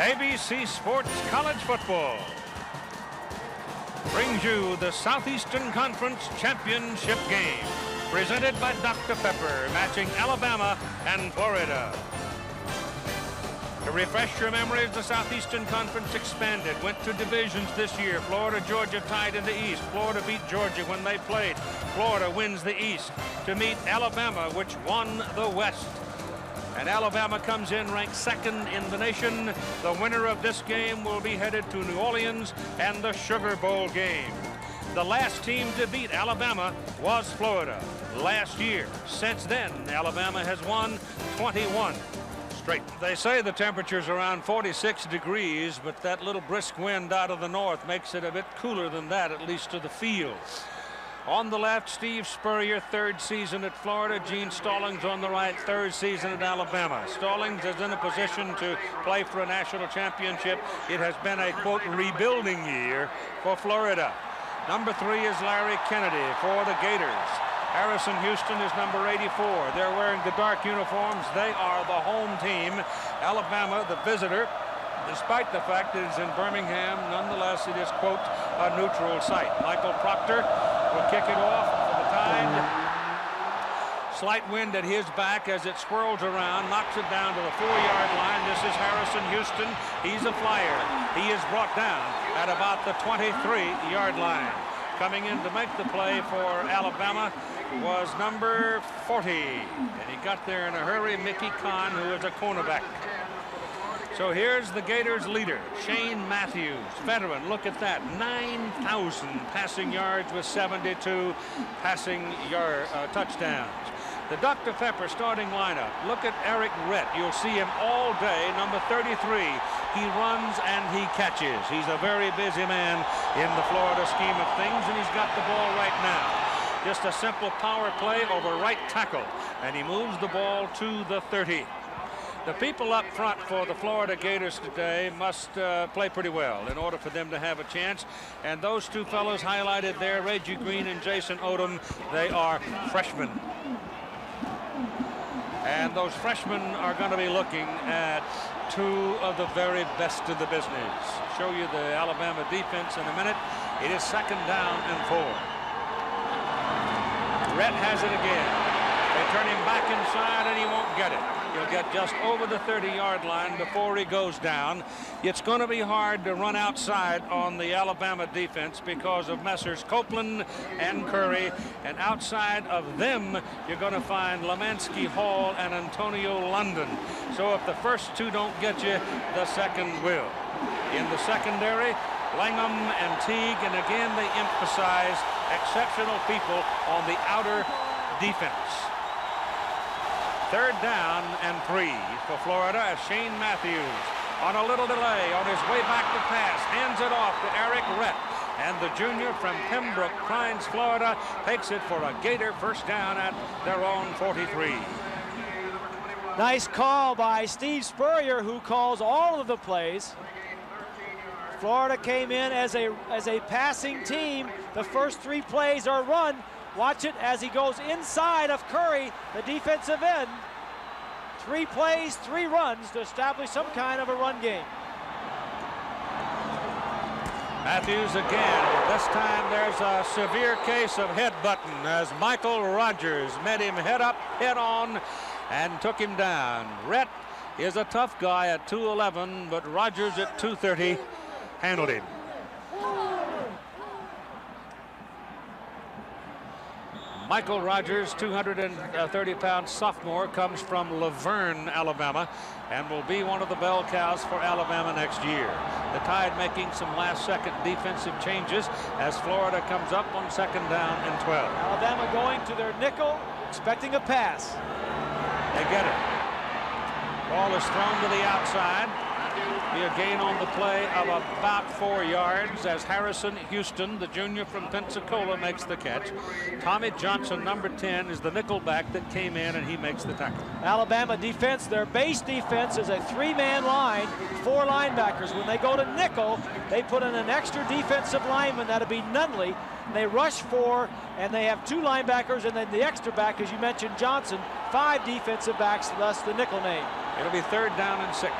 ABC Sports College Football brings you the Southeastern Conference Championship game, presented by Dr. Pepper, matching Alabama and Florida. To refresh your memories, the Southeastern Conference expanded, went to divisions this year. Florida, Georgia tied in the East. Florida beat Georgia when they played. Florida wins the East to meet Alabama, which won the West. And Alabama comes in ranked second in the nation. The winner of this game will be headed to New Orleans and the Sugar Bowl game. The last team to beat Alabama was Florida last year. Since then, Alabama has won 21 straight. They say the temperature's around 46 degrees, but that little brisk wind out of the north makes it a bit cooler than that, at least to the field. On the left, Steve Spurrier, third season at Florida. Gene Stallings on the right, third season at Alabama. Stallings is in a position to play for a national championship. It has been a, quote, rebuilding year for Florida. Number 3 is Larry Kennedy for the Gators. Harrison Houston is number 84. They're wearing the dark uniforms. They are the home team. Alabama, the visitor. Despite the fact that it's in Birmingham, nonetheless, it is, quote, a neutral site. Michael Proctor will kick it off for the Tide. Slight wind at his back as it swirls around, knocks it down to the 4-yard line. This is Harrison Houston. He's a flyer. He is brought down at about the 23-yard line. Coming in to make the play for Alabama was number 40. And he got there in a hurry, Mickey Kahn, who is a cornerback. So here's the Gators leader, Shane Matthews, veteran. Look at that, 9,000 passing yards with 72 passing touchdowns. The Dr. Pepper starting lineup. Look at Errict Rhett. You'll see him all day, number 33. He runs and he catches. He's a very busy man in the Florida scheme of things, and he's got the ball right now. Just a simple power play over right tackle, and he moves the ball to the 30. The people up front for the Florida Gators today must play pretty well in order for them to have a chance. And those two fellows highlighted there, Reggie Green and Jason Odom, they are freshmen. And those freshmen are going to be looking at two of the very best of the business. Show you the Alabama defense in a minute. It is 2nd down and 4. Rhett has it again. They turn him back inside and he won't get it. He'll get just over the 30-yard line before he goes down. It's going to be hard to run outside on the Alabama defense because of Messrs. Copeland and Curry. And outside of them, you're going to find Lemansky Hall and Antonio London. So if the first two don't get you, the second will. In the secondary, Langham and Teague. And again, they emphasize exceptional people on the outer defense. 3rd down and 3 for Florida as Shane Matthews, on a little delay, on his way back to pass, hands it off to Errict Rhett. And the junior from Pembroke Pines, Florida, takes it for a Gator first down at their own 43. Nice call by Steve Spurrier, who calls all of the plays. Florida came in as a passing team. The first 3 plays are run. Watch it as he goes inside of Curry, the defensive end. 3 plays, 3 runs to establish some kind of a run game. Matthews again. This time there's a severe case of headbutting as Michael Rogers met him head up, head on, and took him down. Rhett is a tough guy at 211, but Rogers at 230 handled him. Michael Rogers, 230-pound sophomore, comes from Laverne, Alabama, and will be one of the bell cows for Alabama next year. The Tide making some last-second defensive changes as Florida comes up on 2nd down and 12. Alabama going to their nickel, expecting a pass. They get it. Ball is thrown to the outside. Be a gain on the play of about 4 yards as Harrison Houston, the junior from Pensacola, makes the catch. Tommy Johnson, number 10, is the nickelback that came in, and he makes the tackle. Alabama defense, their base defense is a 3-man line, 4 linebackers. When they go to nickel, they put in an extra defensive lineman, that'll be Nunley. They rush 4, and they have 2 linebackers, and then the extra back, as you mentioned, Johnson, 5 defensive backs, thus the nickel name. It'll be 3rd down and 6.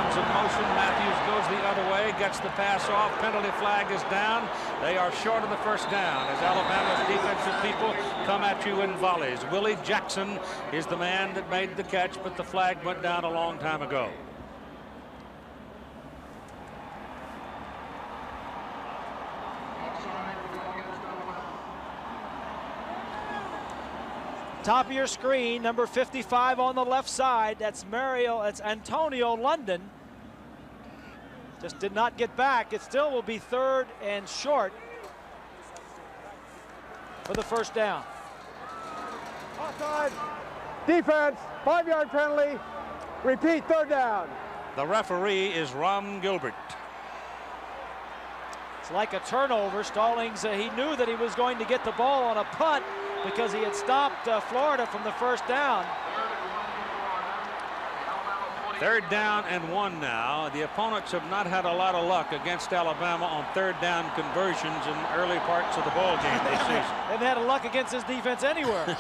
lines of motion. Matthews goes the other way, gets the pass off. Penalty flag is down. They are short of the first down as Alabama's defensive people come at you in volleys. Willie Jackson is the man that made the catch, but the flag went down a long time ago. Top of your screen, number 55 on the left side. That's Antonio Langham. Just did not get back. It still will be 3rd and short for the first down. Offside. Defense, 5-yard penalty. Repeat, 3rd down. The referee is Ron Gilbert. It's like a turnover. Stallings, he knew that he was going to get the ball on a punt because he had stopped Florida from the first down. 3rd down and 1 now. The opponents have not had a lot of luck against Alabama on 3rd down conversions in early parts of the ball game this season. They've had a luck against this defense anywhere. They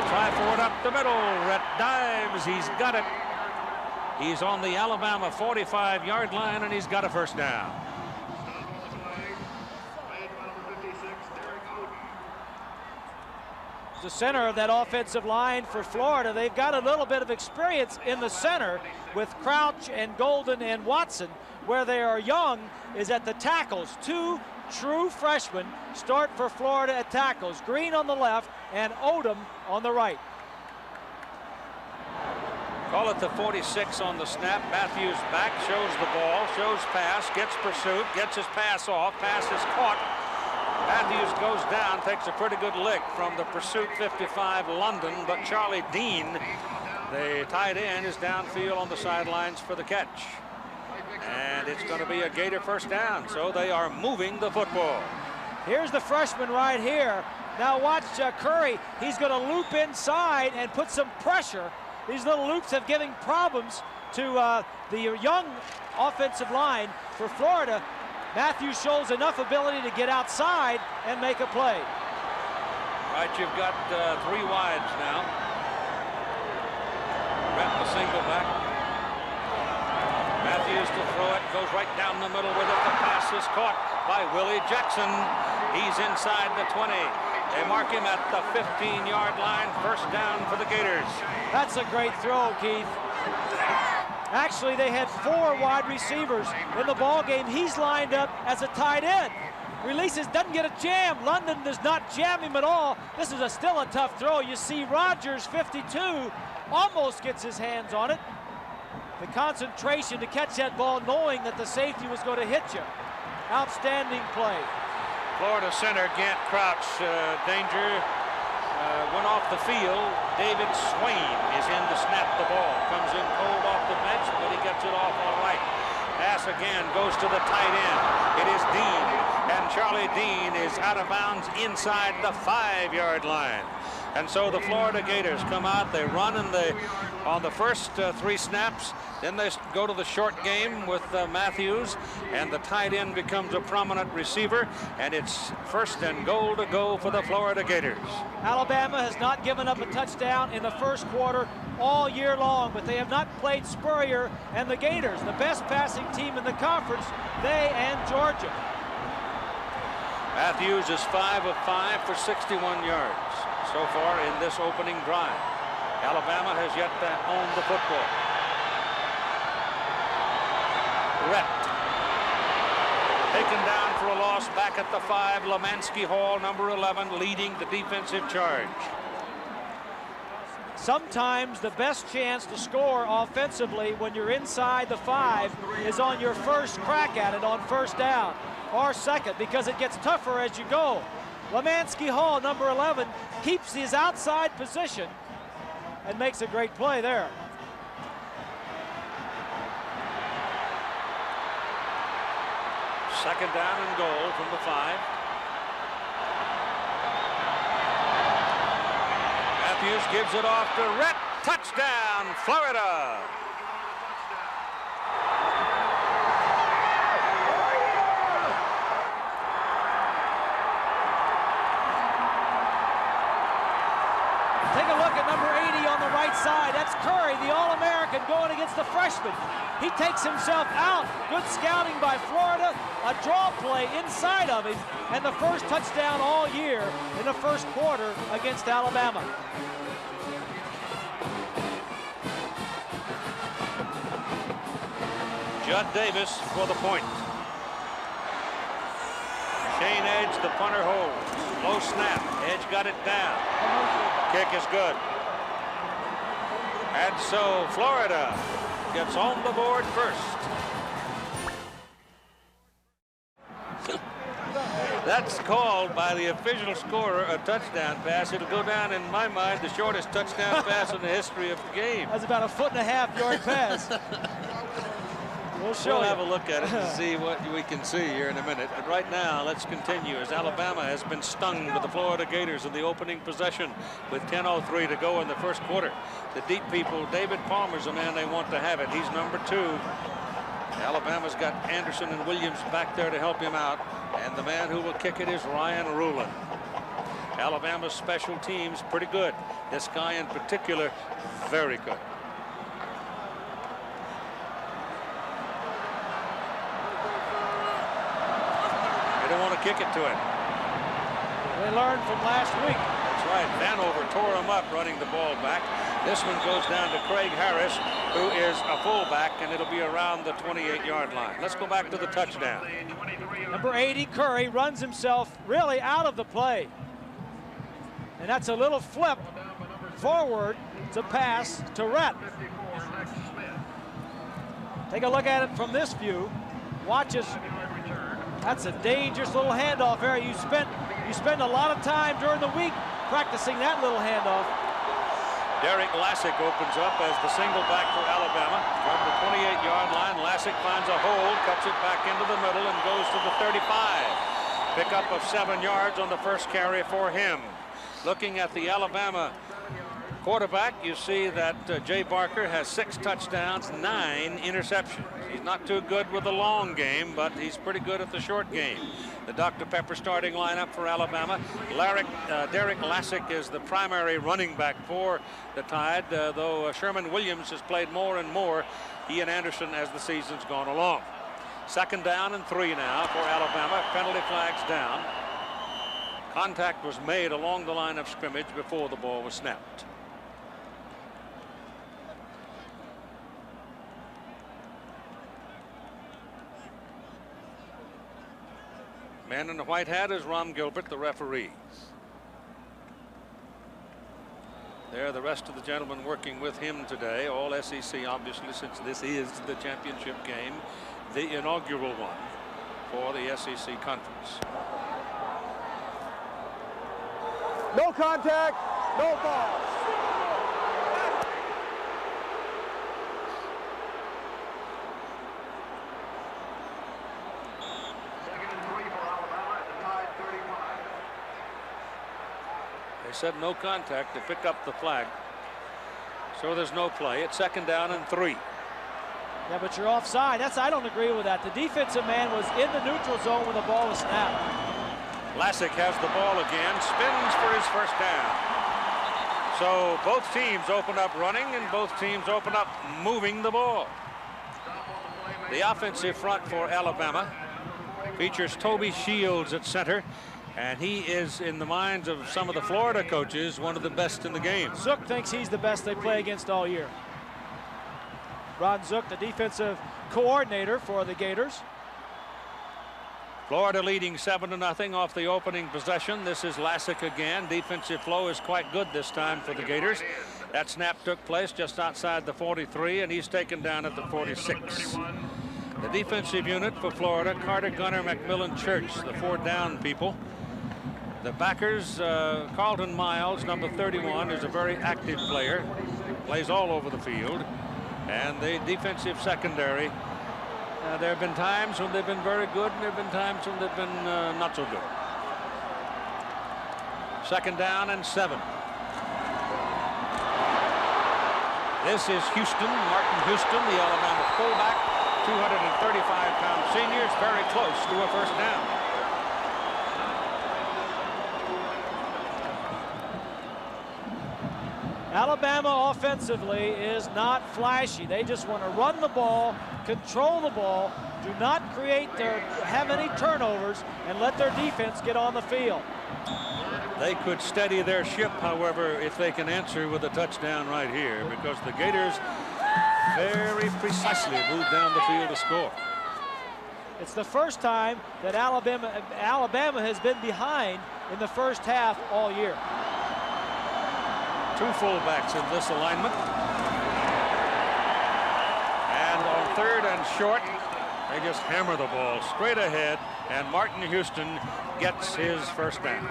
try for it up the middle. Rhett dives. He's got it. He's on the Alabama 45-yard line, and he's got a first down. The center of that offensive line for Florida. They've got a little bit of experience in the center with Crouch and Golden and Watson. Where they are young is at the tackles. 2 true freshmen start for Florida at tackles. Green on the left and Odom on the right. Call it the 46 on the snap. Matthews back, shows the ball, shows pass, gets pursuit, gets his pass off. Pass is caught. Matthews goes down, takes a pretty good lick from the pursuit 55 London, but Charlie Dean, the tight end, is downfield on the sidelines for the catch. And it's going to be a Gator first down, so they are moving the football. Here's the freshman right here. Now watch Curry. He's going to loop inside and put some pressure. These little loops have given problems to the young offensive line for Florida. Matthews shows enough ability to get outside and make a play. Right, you've got 3 wides now. Rhett the single back. Matthews to throw it, goes right down the middle with it. The pass is caught by Willie Jackson. He's inside the 20. They mark him at the 15-yard line. First down for the Gators. That's a great throw, Keith. Actually, they had 4 wide receivers in the ball game. He's lined up as a tight end. Releases, doesn't get a jam. London does not jam him at all. This is still a tough throw. You see Rogers, 52, almost gets his hands on it. The concentration to catch that ball knowing that the safety was going to hit you. Outstanding play. Florida center Gant Crouch, danger, went off the field. David Swain is in to snap the ball. Comes in cold off the bench, but he gets it off all right. Pass again goes to the tight end. It is Dean, and Charlie Dean is out of bounds inside the 5-yard line. And so the Florida Gators come out, they run on the first 3 snaps, then they go to the short game with Matthews, and the tight end becomes a prominent receiver, and it's 1st and goal to go for the Florida Gators. Alabama has not given up a touchdown in the first quarter all year long, but they have not played Spurrier and the Gators, the best passing team in the conference, they and Georgia. Matthews is 5 of 5 for 61 yards so far in this opening drive. Alabama has yet to own the football. Rhett taken down for a loss back at the 5. Lemansky Hall, number 11, leading the defensive charge. Sometimes the best chance to score offensively when you're inside the 5 is on your first crack at it on first down or second, because it gets tougher as you go. Lemansky Hall, number 11, keeps his outside position and makes a great play there. Second down and goal from the 5. Matthews gives it off to Rhett. Touchdown, Florida. Take a look at number 80 on the right side. That's Curry, the All-American, going against the freshman. He takes himself out. Good scouting by Florida. A draw play inside of him, and the first touchdown all year in the first quarter against Alabama. Judd Davis for the point. Shane Edge, the punter, holds. Low snap. Edge got it down. Kick is good. And so Florida gets on the board first. That's called by the official scorer a touchdown pass. It'll go down in my mind the shortest touchdown pass in the history of the game. That's about a 1.5-yard pass. We'll have a look at it and see what we can see here in a minute. But right now, let's continue as Alabama has been stung with the Florida Gators in the opening possession with 10:03 to go in the first quarter. The deep people, David Palmer's the man they want to have it. He's number 2. Alabama's got Anderson and Williams back there to help him out. And the man who will kick it is Ryan Rulin. Alabama's special teams pretty good. This guy in particular, very good. They don't want to kick it to him. They learned from last week. That's right. Vanover tore him up running the ball back. This one goes down to Craig Harris, who is a fullback, and it'll be around the 28-yard line. Let's go back to the touchdown. Number 80, Curry, runs himself really out of the play. And that's a little flip forward to pass to Rhett. Take a look at it from this view. Watch us. That's a dangerous little handoff area. You spend a lot of time during the week practicing that little handoff. Derrick Lassic opens up as the single back for Alabama. From the 28-yard line, Lassic finds a hole, cuts it back into the middle, and goes to the 35. Pickup of 7 yards on the first carry for him. Looking at the Alabama quarterback, you see that Jay Barker has 6 touchdowns, 9 interceptions. He's not too good with the long game, but he's pretty good at the short game. The Dr. Pepper starting lineup for Alabama. Derrick Lassic is the primary running back for the Tide, though Sherman Williams has played more and more, he and Anderson, as the season's gone along. 2nd down and 3 now for Alabama. Penalty flags down. Contact was made along the line of scrimmage before the ball was snapped. Man in the white hat is Ron Gilbert, the referee. There are the rest of the gentlemen working with him today, all SEC, obviously, since this is the championship game, the inaugural one for the SEC conference. No contact, no ball. They said no contact to pick up the flag. So there's no play. It's 2nd down and 3. Yeah, but you're offside. I don't agree with that. The defensive man was in the neutral zone when the ball was snapped. Lassic has the ball again, spins for his first down. So both teams open up running and both teams open up moving the ball. The offensive front for Alabama features Toby Shields at center. And he is, in the minds of some of the Florida coaches, one of the best in the game. Zook thinks he's the best they play against all year. Ron Zook, the defensive coordinator for the Gators. Florida leading 7-0 off the opening possession. This is Lassic again. Defensive flow is quite good this time for the Gators. That snap took place just outside the 43, and he's taken down at the 46. The defensive unit for Florida, Carter, Gunner, McMillan, Church, the 4 down people. The backers, Carlton Miles, number 31, is a very active player, plays all over the field. And the defensive secondary, there have been times when they've been very good, and there have been times when they've been not so good. 2nd down and 7. This is Houston, Martin Houston, the Alabama fullback, 235-pound senior, is very close to a first down. Alabama offensively is not flashy. They just want to run the ball, control the ball, do not have any turnovers, and let their defense get on the field. They could steady their ship, however, if they can answer with a touchdown right here, because the Gators very precisely moved down the field to score. It's the first time that Alabama has been behind in the first half all year. Two fullbacks in this alignment. And on 3rd and short, they just hammer the ball straight ahead, and Martin Houston gets his first down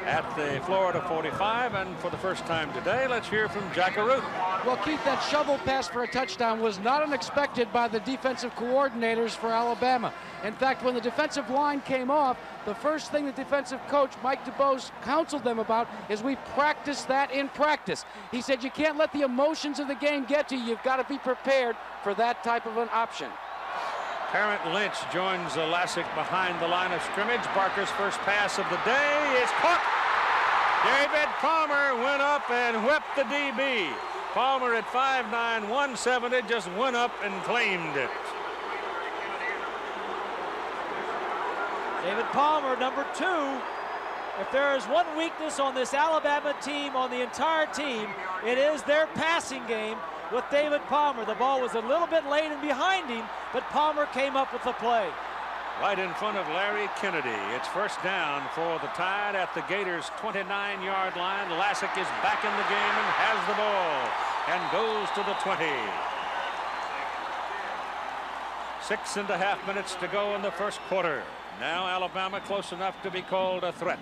at the Florida 45. And for the first time today, let's hear from Jackaroo. Well, Keith, that shovel pass for a touchdown was not unexpected by the defensive coordinators for Alabama. In fact, when the defensive line came off, the first thing the defensive coach, Mike DuBose, counseled them about is we practice that in practice. He said you can't let the emotions of the game get to you. You've got to be prepared for that type of an option. Parent Lynch joins Lassic behind the line of scrimmage. Barker's first pass of the day is caught. David Palmer went up and whipped the DB. Palmer at 5'9", 170, just went up and claimed it. David Palmer, number 2. If there is one weakness on this Alabama team, on the entire team, it is their passing game with David Palmer. The ball was a little bit late and behind him, but Palmer came up with the play. Right in front of Larry Kennedy. It's first down for the Tide at the Gators' 29-yard line. Lassic is back in the game and has the ball and goes to the 20. 6.5 minutes to go in the first quarter. Now Alabama close enough to be called a threat.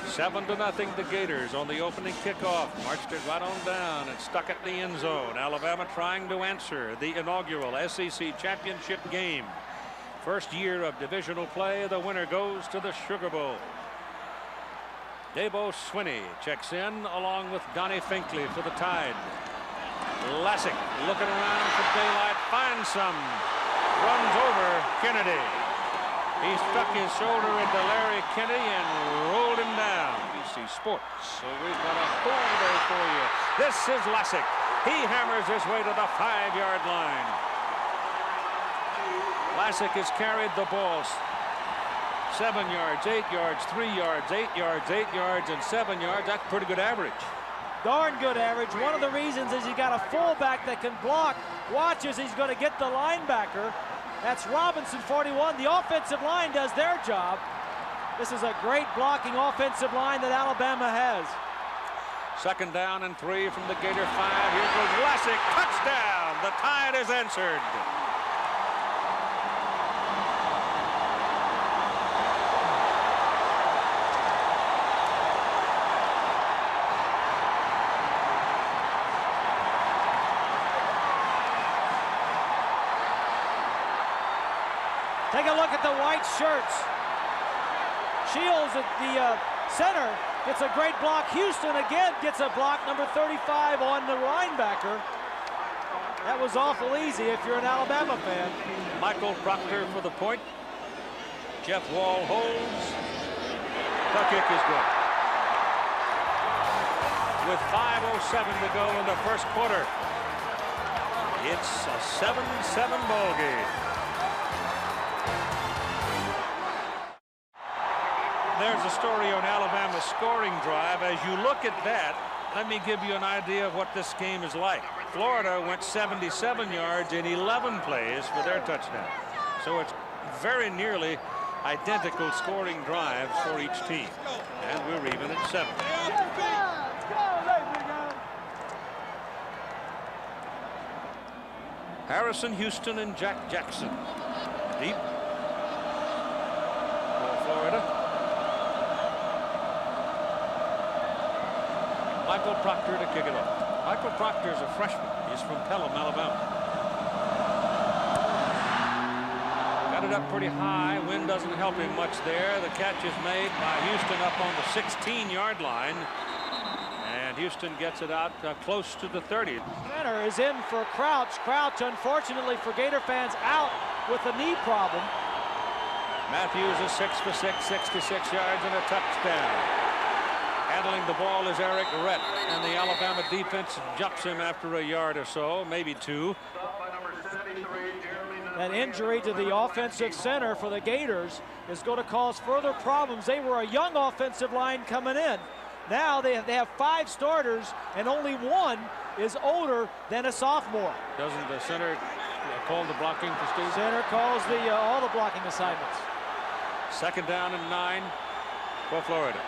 7-0 the Gators on the opening kickoff. Marched it right on down and stuck it in the end zone. Alabama trying to answer the inaugural SEC championship game. First year of divisional play. The winner goes to the Sugar Bowl. Dabo Swinney checks in along with Donnie Finkley for the Tide. Lassic looking around for daylight, finds some, runs over Kennedy. He stuck his shoulder into Larry Kennedy and rolled him down. BC Sports. So we've got a goal there for you. This is Lassic. He hammers his way to the 5-yard line. Lassic has carried the ball 7 yards, 8 yards, 3 yards, 8 yards, 8 yards, and 7 yards. That's pretty good average. Darn good average. One of the reasons is he got a fullback that can block. Watch as he's going to get the linebacker. That's Robinson, 41. The offensive line does their job. This is a great blocking offensive line that Alabama has. 2nd down and 3 from the Gator 5. Here goes Lassic. Touchdown. The Tide is answered. Take a look at the white shirts. Shields at the center gets a great block. Houston again gets a block, number 35 on the linebacker. That was awful easy if you're an Alabama fan. Michael Proctor for the point. Jeff Wall holds. The kick is good. With 5:07 to go in the first quarter, it's a 7-7 ball game. There's a story on Alabama's scoring drive. As you look at that, let me give you an idea of what this game is like. Florida went 77 yards in 11 plays for their touchdown. So it's very nearly identical scoring drives for each team. And we're even at 7. Harrison Houston and Jack Jackson. Deep for Florida. Michael Proctor to kick it off. Michael Proctor is a freshman. He's from Pelham, Alabama. Got it up pretty high. Wind doesn't help him much there. The catch is made by Houston up on the 16-yard line. And Houston gets it out close to the 30. Center is in for Crouch. Crouch, unfortunately for Gator fans, out with a knee problem. Matthews is 6 for 6, 66 yards and a touchdown. Handling the ball is Errict Rhett, and the Alabama defense jumps him after a yard or so, maybe 2. That injury to the offensive center for the Gators is going to cause further problems. They were a young offensive line coming in. Now they have 5 starters, and only 1 is older than a sophomore. Doesn't the center call the blocking for Steve? Center calls all the blocking assignments. 2nd down and 9 for Florida.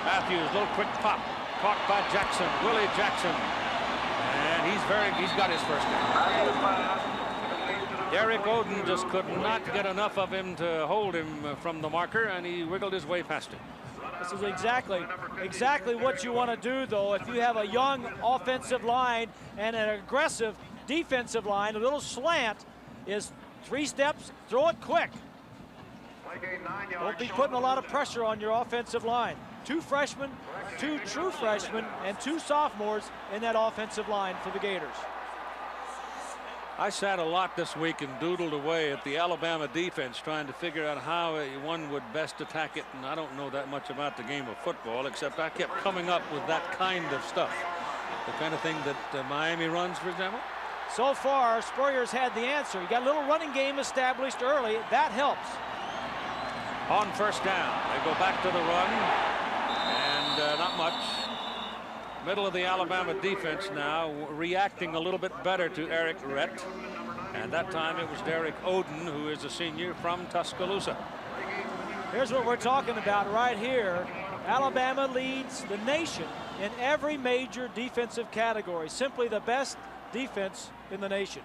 Matthews, little quick pop, caught by Jackson, Willie Jackson, and he's got his first down. Derrick Oden just could not get enough of him to hold him from the marker, and he wiggled his way past him. This is exactly what you want to do, though. If you have a young offensive line and an aggressive defensive line, a little slant is 3 steps, throw it quick. Don't be putting a lot of pressure on your offensive line. 2 freshmen, 2 true freshmen, and 2 sophomores in that offensive line for the Gators. I sat a lot this week and doodled away at the Alabama defense, trying to figure out how one would best attack it, and I don't know that much about the game of football, except I kept coming up with that kind of stuff. The kind of thing that Miami runs, for example. So far, Spurrier's had the answer. He got a little running game established early. That helps. On 1st down, they go back to the run, and not much. Middle of the Alabama defense now reacting a little bit better to Errict Rhett, and that time it was Derrick Oden, who is a senior from Tuscaloosa. Here's what we're talking about right here. Alabama leads the nation in every major defensive category. Simply the best defense in the nation.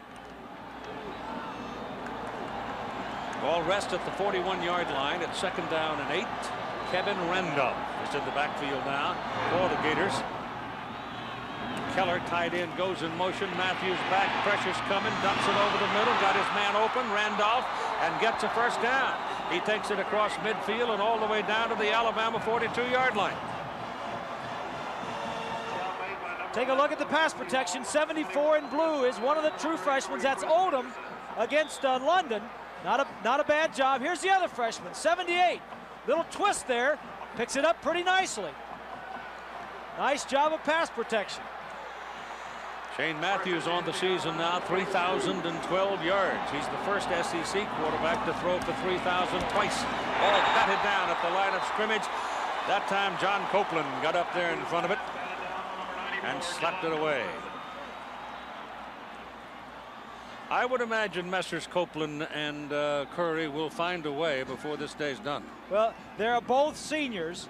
Ball rests at the 41-yard line at 2nd down and 8. Kevin Randolph is in the backfield now for the Gators. Keller, tight end, goes in motion. Matthews back, pressure's coming, dumps it over the middle, got his man open, Randolph, and gets a 1st down. He takes it across midfield and all the way down to the Alabama 42-yard line. Take a look at the pass protection. 74 in blue is one of the true freshmen. That's Odom against London. Not a bad job. Here's the other freshman, 78. Little twist there, picks it up pretty nicely. Nice job of pass protection. Shane Matthews on the season now, 3,012 yards. He's the first SEC quarterback to throw for 3,000 twice. Ball batted down at the line of scrimmage. That time John Copeland got up there in front of it and slapped it away. I would imagine Messrs. Copeland and Curry will find a way before this day's done. Well, they're both seniors.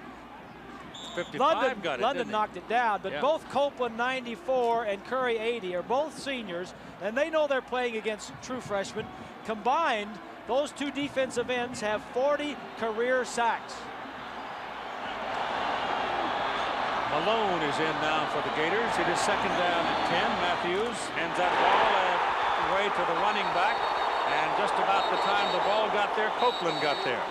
55 got it, London knocked it down, but both Copeland 94 and Curry 80 are both seniors, and they know they're playing against true freshmen. Combined, those 2 defensive ends have 40 career sacks. Malone is in now for the Gators. It is 2nd down and 10. Matthews hands that ball way to the running back, and just about the time the ball got there, Copeland got there.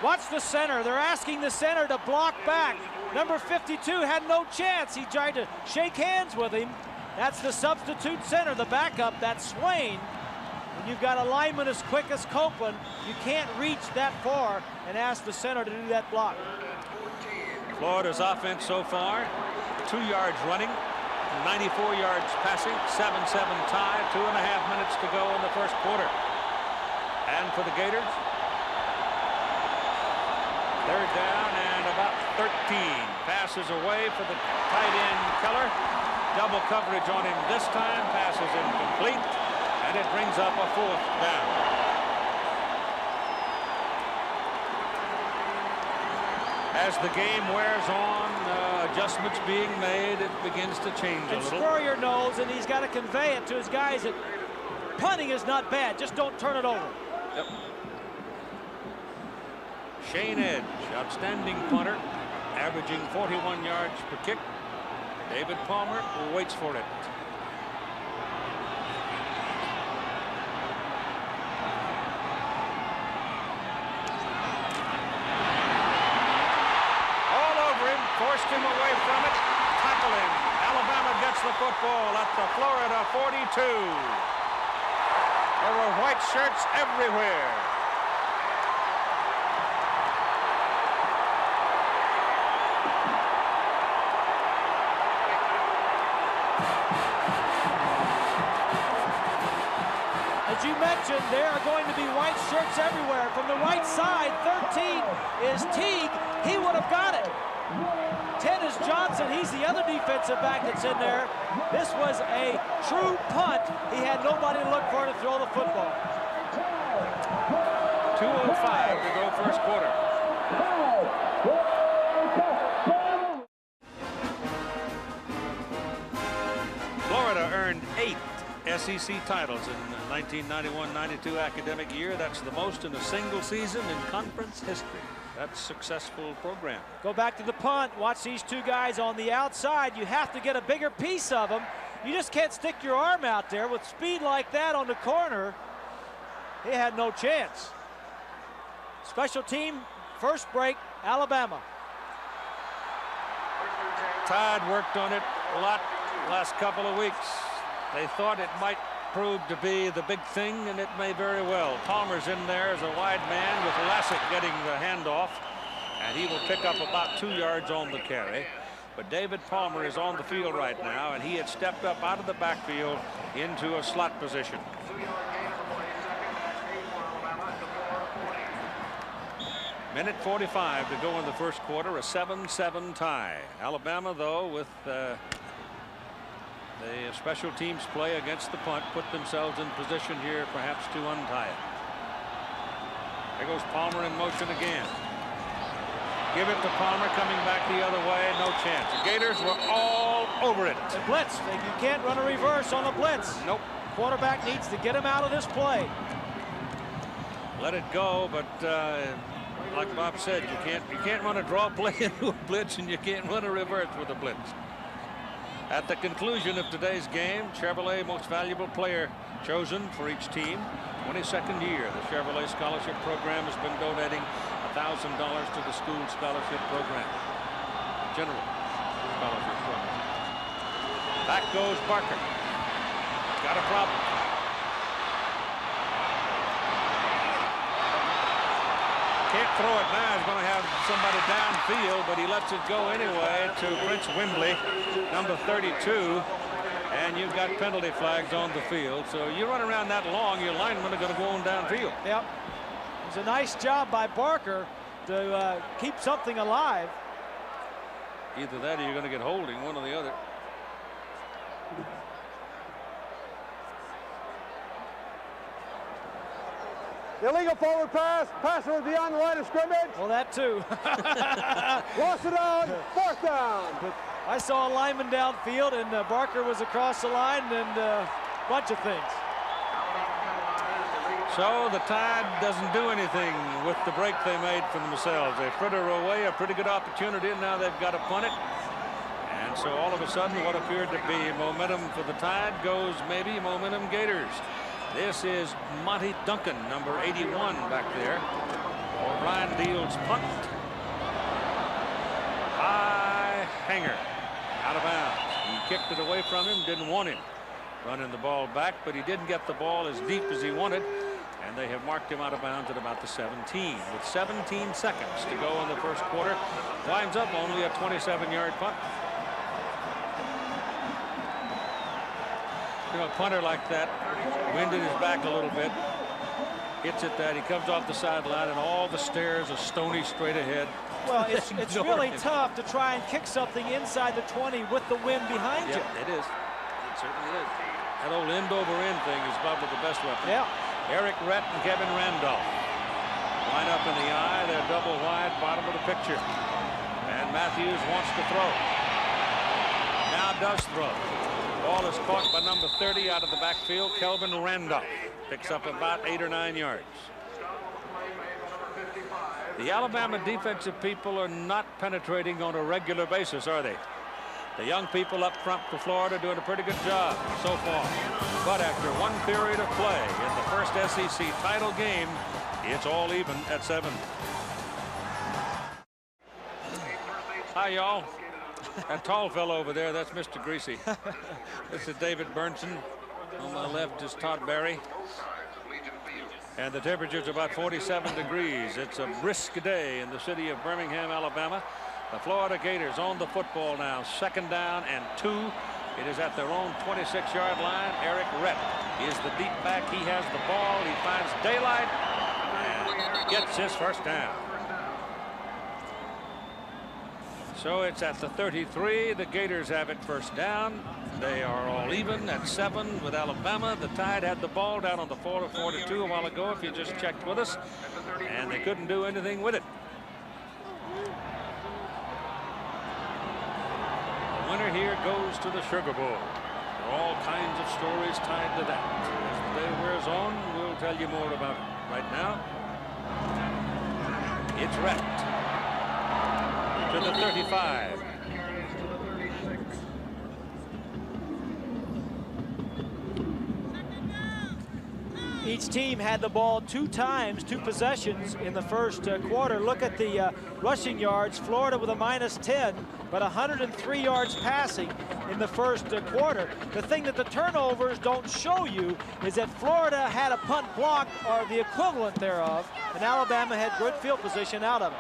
Watch the center. They're asking the center to block back. Number 52 had no chance. He tried to shake hands with him. That's the substitute center, the backup. That's Swain. When you've got a lineman as quick as Copeland, you can't reach that far and ask the center to do that block. Florida's offense so far, 2 yards running, 94 yards passing, 7-7 tie, 2.5 minutes to go in the 1st quarter. And for the Gators, 3rd down and about 13. Passes away for the tight end Keller. Double coverage on him this time. Pass is incomplete, and it brings up a 4th down. As the game wears on, adjustments being made, it begins to change a little. And Spurrier knows, and he's got to convey it to his guys that punting is not bad. Just don't turn it over. Yep. Shane Edge, outstanding punter, averaging 41 yards per kick. David Palmer waits for it. All over him, forced him away from it, tackling. Alabama gets the football at the Florida 42. There were white shirts everywhere. As you mentioned, there are going to be white shirts everywhere. From the right side, 13 is Teague. He would have got it. 10 is Johnson. He's the other defensive back that's in there. This was a true punt. He had nobody to look for to throw the football. 2:05 to go first quarter. Florida earned 8 SEC titles in the 1991-92 academic year. That's the most in a single season in conference history. That's a successful program. Go back to the punt. Watch these two guys on the outside. You have to get a bigger piece of them. You just can't stick your arm out there with speed like that on the corner. He had no chance. Special team, first break, Alabama. Tide worked on it a lot last couple of weeks. They thought it might prove to be the big thing, and it may very well. Palmer's in there as a wide man with Lassic getting the handoff, and he will pick up about 2 yards on the carry. But David Palmer is on the field right now, and he had stepped up out of the backfield into a slot position. Minute 45 to go in the first quarter, a 7-7 tie. Alabama, though, with the special teams play against the punt, put themselves in position here perhaps to untie it. There goes Palmer in motion again. Give it to Palmer, coming back the other way, no chance. The Gators were all over it. The blitz, you can't run a reverse on a blitz. Nope. Quarterback needs to get him out of this play. Let it go, but like Bob said, you can't run a draw play into a blitz, and you can't run a reverse with a blitz. At the conclusion of today's game, Chevrolet Most Valuable Player chosen for each team. 22nd year, the Chevrolet Scholarship Program has been donating $1,000 to the school scholarship program. General scholarship program. Back goes Barker. Got a problem. Can't throw it now. He's going to have somebody downfield, but he lets it go anyway to Prince Wimbley, number 32. And you've got penalty flags on the field. So you run around that long, your linemen are going to go on downfield. Yep. It was a nice job by Barker to keep something alive. Either that or you're going to get holding, one or the other. Illegal forward pass. Passer was beyond the line of scrimmage. Well, that too. Lost it on 4th down. But I saw a lineman downfield, and Barker was across the line, and a bunch of things. So the Tide doesn't do anything with the break they made for themselves. They fritter away a pretty good opportunity, and now they've got to punt it. And so all of a sudden, what appeared to be momentum for the Tide goes maybe momentum Gators. This is Monty Duncan, number 81 back there. O'Brien Deal's punt. High hanger. Out of bounds. He kicked it away from him, didn't want him running the ball back, but he didn't get the ball as deep as he wanted, and they have marked him out of bounds at about the 17. With 17 seconds to go in the first quarter, winds up only a 27-yard punt. You know, a punter like that, winded his back a little bit, hits it that, he comes off the sideline, and all the stairs are stony straight ahead. Well, it's really tough to try and kick something inside the 20 with the wind behind you. It is. It certainly is. That old end-over-end thing is probably the best weapon. Yeah. Errick Rhett and Kevin Randolph line up in the eye. They're double wide, bottom of the picture. And Matthews wants to throw. Now does throw. Ball is caught by number 30 out of the backfield. Kelvin Randolph picks up about 8 or 9 yards. The Alabama defensive people are not penetrating on a regular basis, are they? The young people up front for Florida doing a pretty good job so far. But after one period of play in the first SEC title game, it's all even at 7. Hi, y'all. That tall fellow over there, that's Mr. Greasy. This is David Burnson. On my left is Todd Barry. and the temperature's about 47 degrees. It's a brisk day in the city of Birmingham, Alabama. The Florida Gators own the football now. 2nd down and 2. It is at their own 26-yard line. Errict Rhett is the deep back. He has the ball. He finds daylight and gets his first down. So it's at the 33. The Gators have it first down. They are all even at 7 with Alabama. The Tide had the ball down on the 4-42 a while ago, if you just checked with us, and they couldn't do anything with it. The winner here goes to the Sugar Bowl. There are all kinds of stories tied to that. As the day wears on, we'll tell you more about it. Right now, it's Rhett to the 35. Each team had the ball 2 times, 2 possessions in the first quarter. Look at the rushing yards. Florida with a -10, but 103 yards passing in the first quarter. The thing that the turnovers don't show you is that Florida had a punt blocked, or the equivalent thereof, and Alabama had good field position out of it.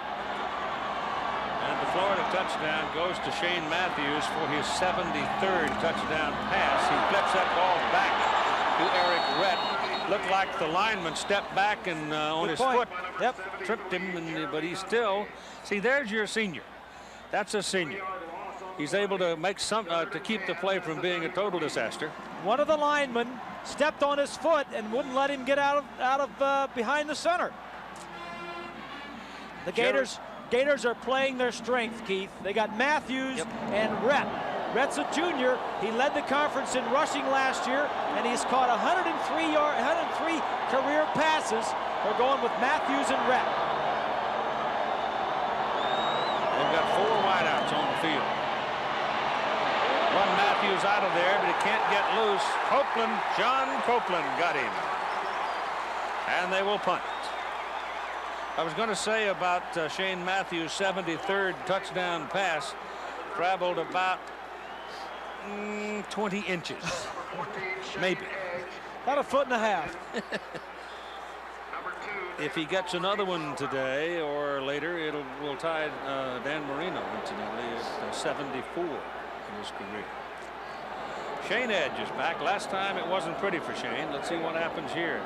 And the Florida touchdown goes to Shane Matthews for his 73rd touchdown pass. He flips that ball back to Errict Rhett. Looked like the lineman stepped back and on his foot, tripped him, but he still, see, there's your senior. That's a senior. He's able to make some to keep the play from being a total disaster. One of the linemen stepped on his foot and wouldn't let him get out of behind the center. The Gators are playing their strength, Keith. They got Matthews and Rhett. Rhett's a junior. He led the conference in rushing last year, and he's caught 103 career passes. They're going with Matthews and Rhett. They've got 4 wideouts on the field. Run Matthews out of there, but he can't get loose. John Copeland got him. And they will punt. I was going to say about Shane Matthews' 73rd touchdown pass, traveled about 20 inches, maybe. About 1.5 feet. If he gets another one today or later, will tie Dan Marino, incidentally, at 74 in his career. Shane Edge is back. Last time it wasn't pretty for Shane. Let's see what happens here.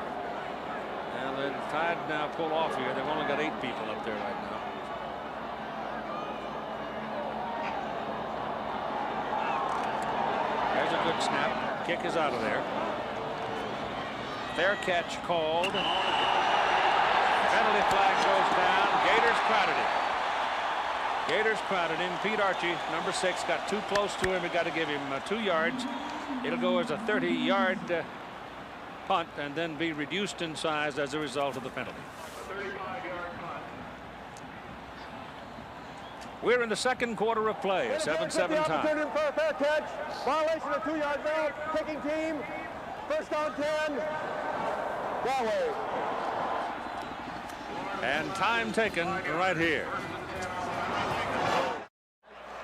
Now the Tide now pull off here. They've only got 8 people up there right now. There's a good snap. Kick is out of there. Fair catch called. Penalty flag goes down. Gators crowded him. Gators crowded him. Pete Archie, number 6, got too close to him. We got to give him 2 yards. It'll go as a 30-yard punt and then be reduced in size as a result of the penalty. We're in the second quarter of play. 7-7 tie. Fair catch. Violation of 2-yard belt. Kicking team. First down 10. That way. And time taken right here.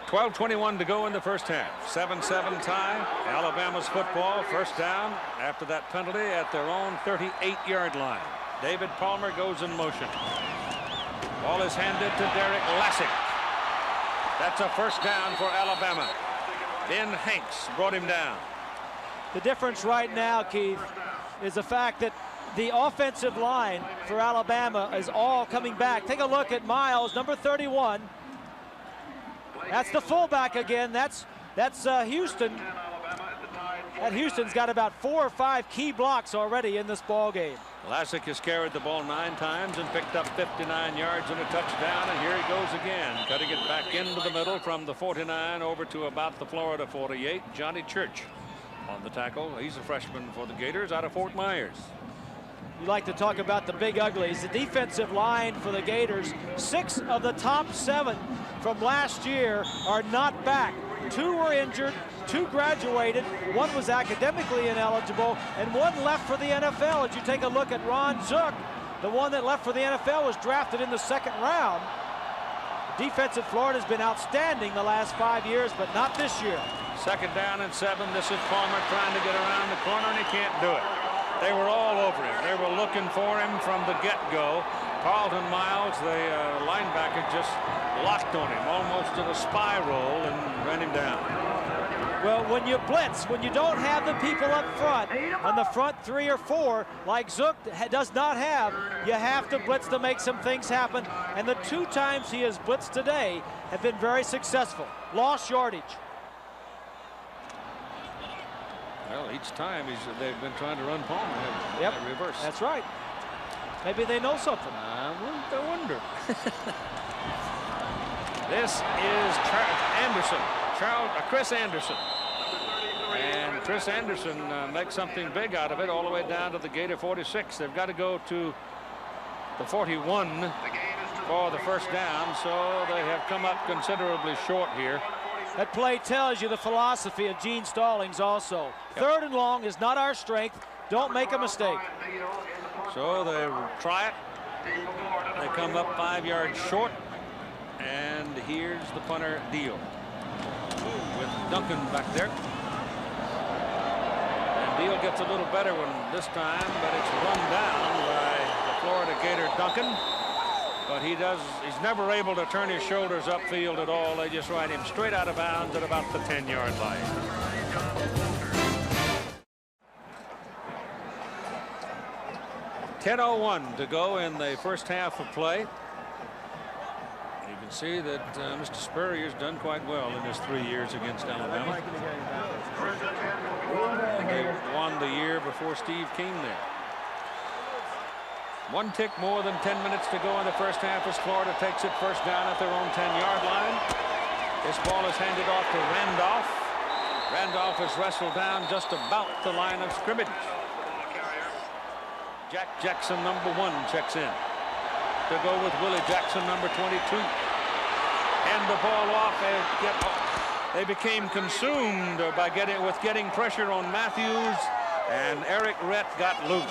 12:21 to go in the first half. 7-7 tie. Alabama's football. First down after that penalty at their own 38-yard line. David Palmer goes in motion. Ball is handed to Derrick Lassic. That's a first down for Alabama. Ben Hanks brought him down. The difference right now, Keith, is the fact that the offensive line for Alabama is all coming back. Take a look at Miles, number 31. That's the fullback again. That's Houston. That Houston's got about 4 or 5 key blocks already in this ball game. Lassic has carried the ball 9 times and picked up 59 yards and a touchdown, and here he goes again, cutting it back into the middle from the 49 over to about the Florida 48. Johnny Church on the tackle. He's a freshman for the Gators out of Fort Myers. You like to talk about the big uglies. The defensive line for the Gators, 6 of the top 7 from last year are not back. 2 were injured, 2 graduated, 1 was academically ineligible, and 1 left for the NFL. As you take a look at Ron Zook, the one that left for the NFL was drafted in the 2nd round. Defense at Florida has been outstanding the last 5 years, but not this year. 2nd down and 7. This is Palmer trying to get around the corner, and he can't do it. They were all over him. They were looking for him from the get-go. Carlton Miles, the linebacker, just locked on him, almost in a spiral, and ran him down. Well, when you blitz, when you don't have the people up front, on the front 3 or 4, like Zook does not have, you have to blitz to make some things happen. And the 2 times he has blitzed today have been very successful. Lost yardage. Well, each time they've been trying to run Palmer. Yep, Reverse. that's right. Maybe they know something. I wonder. This is Chris Anderson. And Chris Anderson makes something big out of it all the way down to the Gator 46. They've got to go to the 41 for the first down, so they have come up considerably short here. That play tells you the philosophy of Gene Stallings also. Yep. 3rd and long is not our strength. Don't make a mistake. So they try it. They come up 5 yards short. And here's the punter, Deal, with Duncan back there. And Deal gets a little better one this time, but it's run down by the Florida Gator Duncan. But he's never able to turn his shoulders upfield at all. They just ride him straight out of bounds at about the 10-yard line. .10:01 to go in the first half of play. You can see that Mr. Spurrier's done quite well in his 3 years against Alabama. And they won the year before Steve came there. 1 tick more than 10 minutes to go in the first half as Florida takes it first down at their own 10-yard line. This ball is handed off to Randolph. Randolph is wrestled down just about the line of scrimmage. Jack Jackson, number 1, checks in to go with Willie Jackson, number 22. And the ball off. They became consumed by getting pressure on Matthews, and Errict Rhett got loose.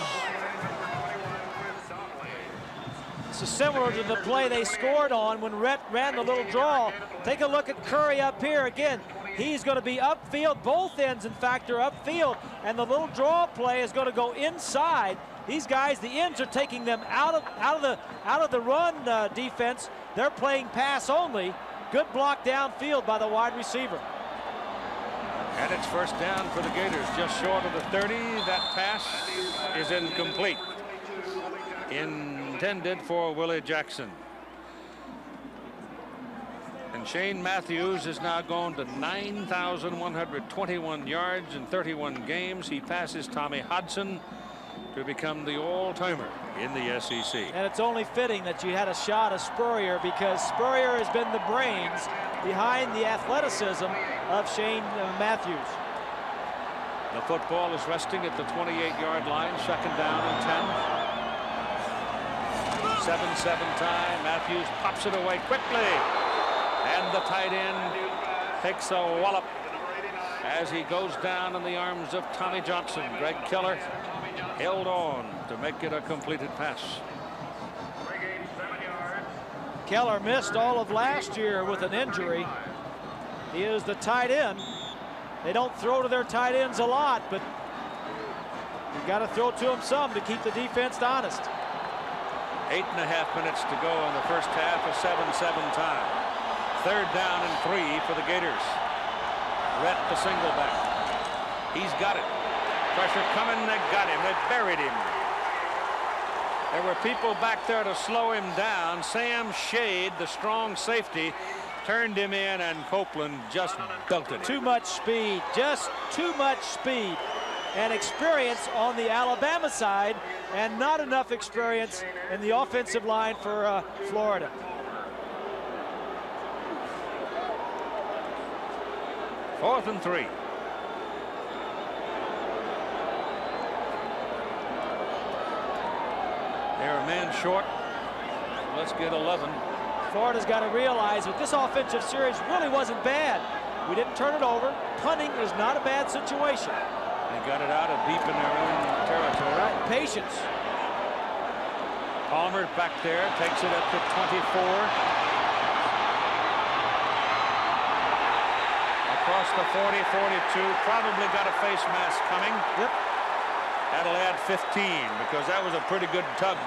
This is similar to the play they scored on when Rhett ran the little draw. Take a look at Curry up here again. He's going to be upfield. Both ends, in fact, are upfield, and the little draw play is going to go inside. These guys, the ends, are taking them out of the run defense. They're playing pass only. Good block downfield by the wide receiver. And it's first down for the Gators, just short of the 30. That pass is incomplete. Intended for Willie Jackson. And Shane Matthews has now gone to 9,121 yards in 31 games. He passes Tommy Hodson to become the all-timer in the SEC. And it's only fitting that you had a shot of Spurrier, because Spurrier has been the brains behind the athleticism of Shane Matthews. The football is resting at the 28-yard line, second down and 10. 7-7 tie. Matthews pops it away quickly. And the tight end takes a wallop as he goes down in the arms of Tommy Johnson. Greg Keller held on to make it a completed pass. Keller missed all of last year with an injury. He is the tight end. They don't throw to their tight ends a lot, but you got to throw to them some to keep the defense honest. 8.5 minutes to go in the first half, a 7-7 tie. Third down and 3 for the Gators. Rhett, the single back. He's got it. Pressure coming, they got him. They buried him. There were people back there to slow him down. Sam Shade, the strong safety, turned him in, and Copeland just belted him. Too much speed, just too much speed and experience on the Alabama side, and not enough experience in the offensive line for Florida. Fourth and 3. They're a man short. Let's get 11. Florida's got to realize that this offensive series really wasn't bad. We didn't turn it over. Punting is not a bad situation. They got it out of deep in their own territory. Right, patience. Palmer back there, takes it up to 24. Across the 40, 42, probably got a face mask coming. Yep. That'll add 15 because that was a pretty good tug.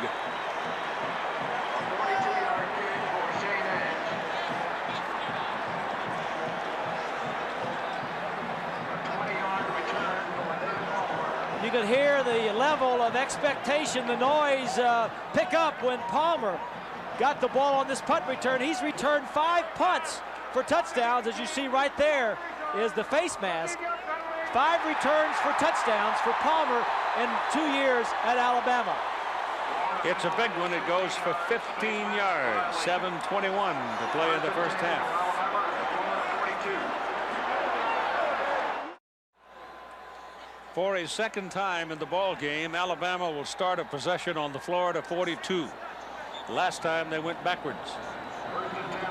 You could hear the level of expectation, the noise pick up when Palmer got the ball on this punt return. He's returned 5 punts for touchdowns. As you see right there is the face mask. 5 returns for touchdowns for Palmer in 2 years at Alabama. It's a big one. It goes for 15 yards. 7:21 to play in the first half. For a second time in the ball game, Alabama will start a possession on the Florida 42. Last time they went backwards.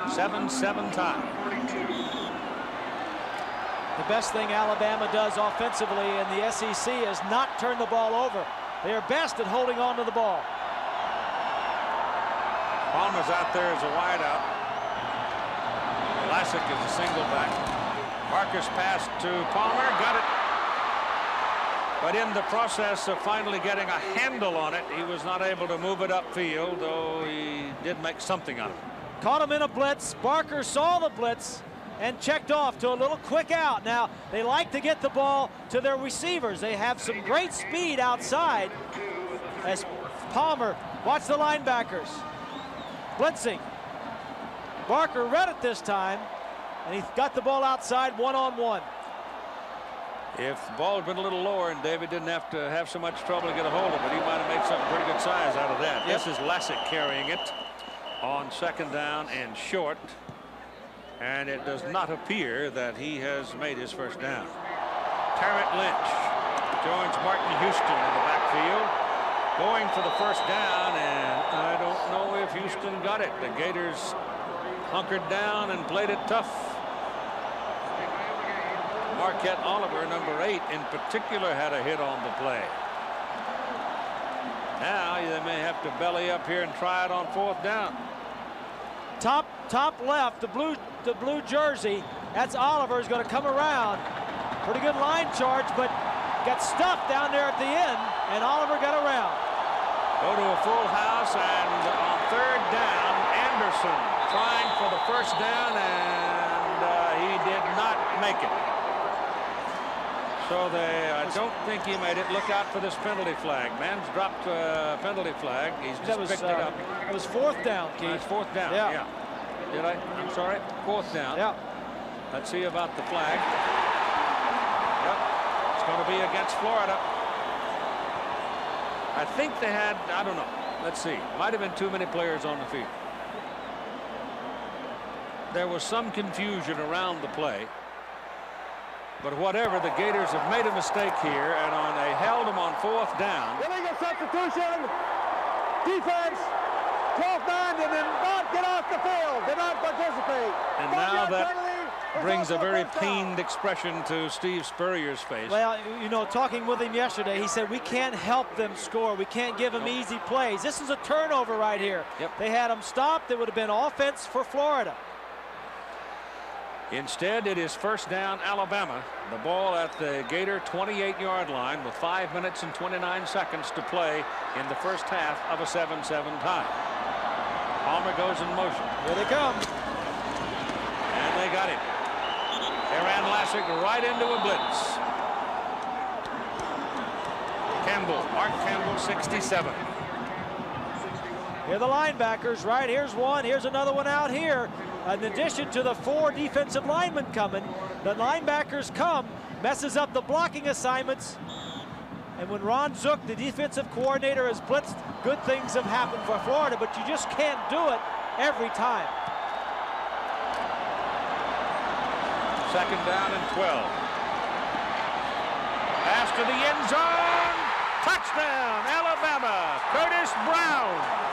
7-7 tie. The best thing Alabama does offensively in the SEC is not turn the ball over. They are best at holding on to the ball. Palmer's out there as a wideout. Lassic is a single back. Marcus passed to Palmer, got it. But in the process of finally getting a handle on it, he was not able to move it upfield, though he did make something out of it. Caught him in a blitz. Barker saw the blitz and checked off to a little quick out. Now, they like to get the ball to their receivers. They have some great speed outside as Palmer, watch the linebackers, blitzing. Barker read it this time, and he got the ball outside one-on-one. If the ball had been a little lower and David didn't have to have so much trouble to get a hold of it, he might have made something pretty good size out of that. Yep. This is Lassic carrying it on second down and short. And it does not appear that he has made his first down. Terrence Lynch joins Martin Houston in the backfield, going for the first down, and I don't know if Houston got it. The Gators hunkered down and played it tough. Marquette Oliver, number 8, in particular, had a hit on the play. Now they may have to belly up here and try it on fourth down. Top left, the blue jersey. That's Oliver, is going to come around. Pretty good line charge, but got stuffed down there at the end, and Oliver got around. Go to a full house, and on third down, Anderson trying for the first down, and he did not make it. So I don't think he made it. Look out for this penalty flag. Man's dropped a penalty flag. He's just picked it up. It was fourth down, Keith. It's fourth down, yeah. Did I? I'm sorry. Fourth down. Yeah. Let's see about the flag. Yep. It's going to be against Florida. I think they had, I don't know. Let's see. Might have been too many players on the field. There was some confusion around the play. But whatever, the Gators have made a mistake here, and they held them on fourth down. Illegal substitution. Defense. 12th man did not get off the field. Did not participate. And now that brings a very pained expression to Steve Spurrier's face. Well, you know, talking with him yesterday, he said we can't help them score. We can't give them easy plays. This is a turnover right here. Yep. They had them stopped. It would have been offense for Florida. Instead, it is first down Alabama. The ball at the Gator 28-yard line with 5 minutes and 29 seconds to play in the first half of a 7-7 tie. Palmer goes in motion. Here they come. And they got him. They ran Lassic right into a blitz. Campbell, Mark Campbell, 67. Here are the linebackers, right? Here's one. Here's another one out here. In addition to the 4 defensive linemen coming, the linebackers come, messes up the blocking assignments. And when Ron Zook, the defensive coordinator, has blitzed, good things have happened for Florida, but you just can't do it every time. Second down and 12. Pass to the end zone. Touchdown, Alabama. Curtis Brown.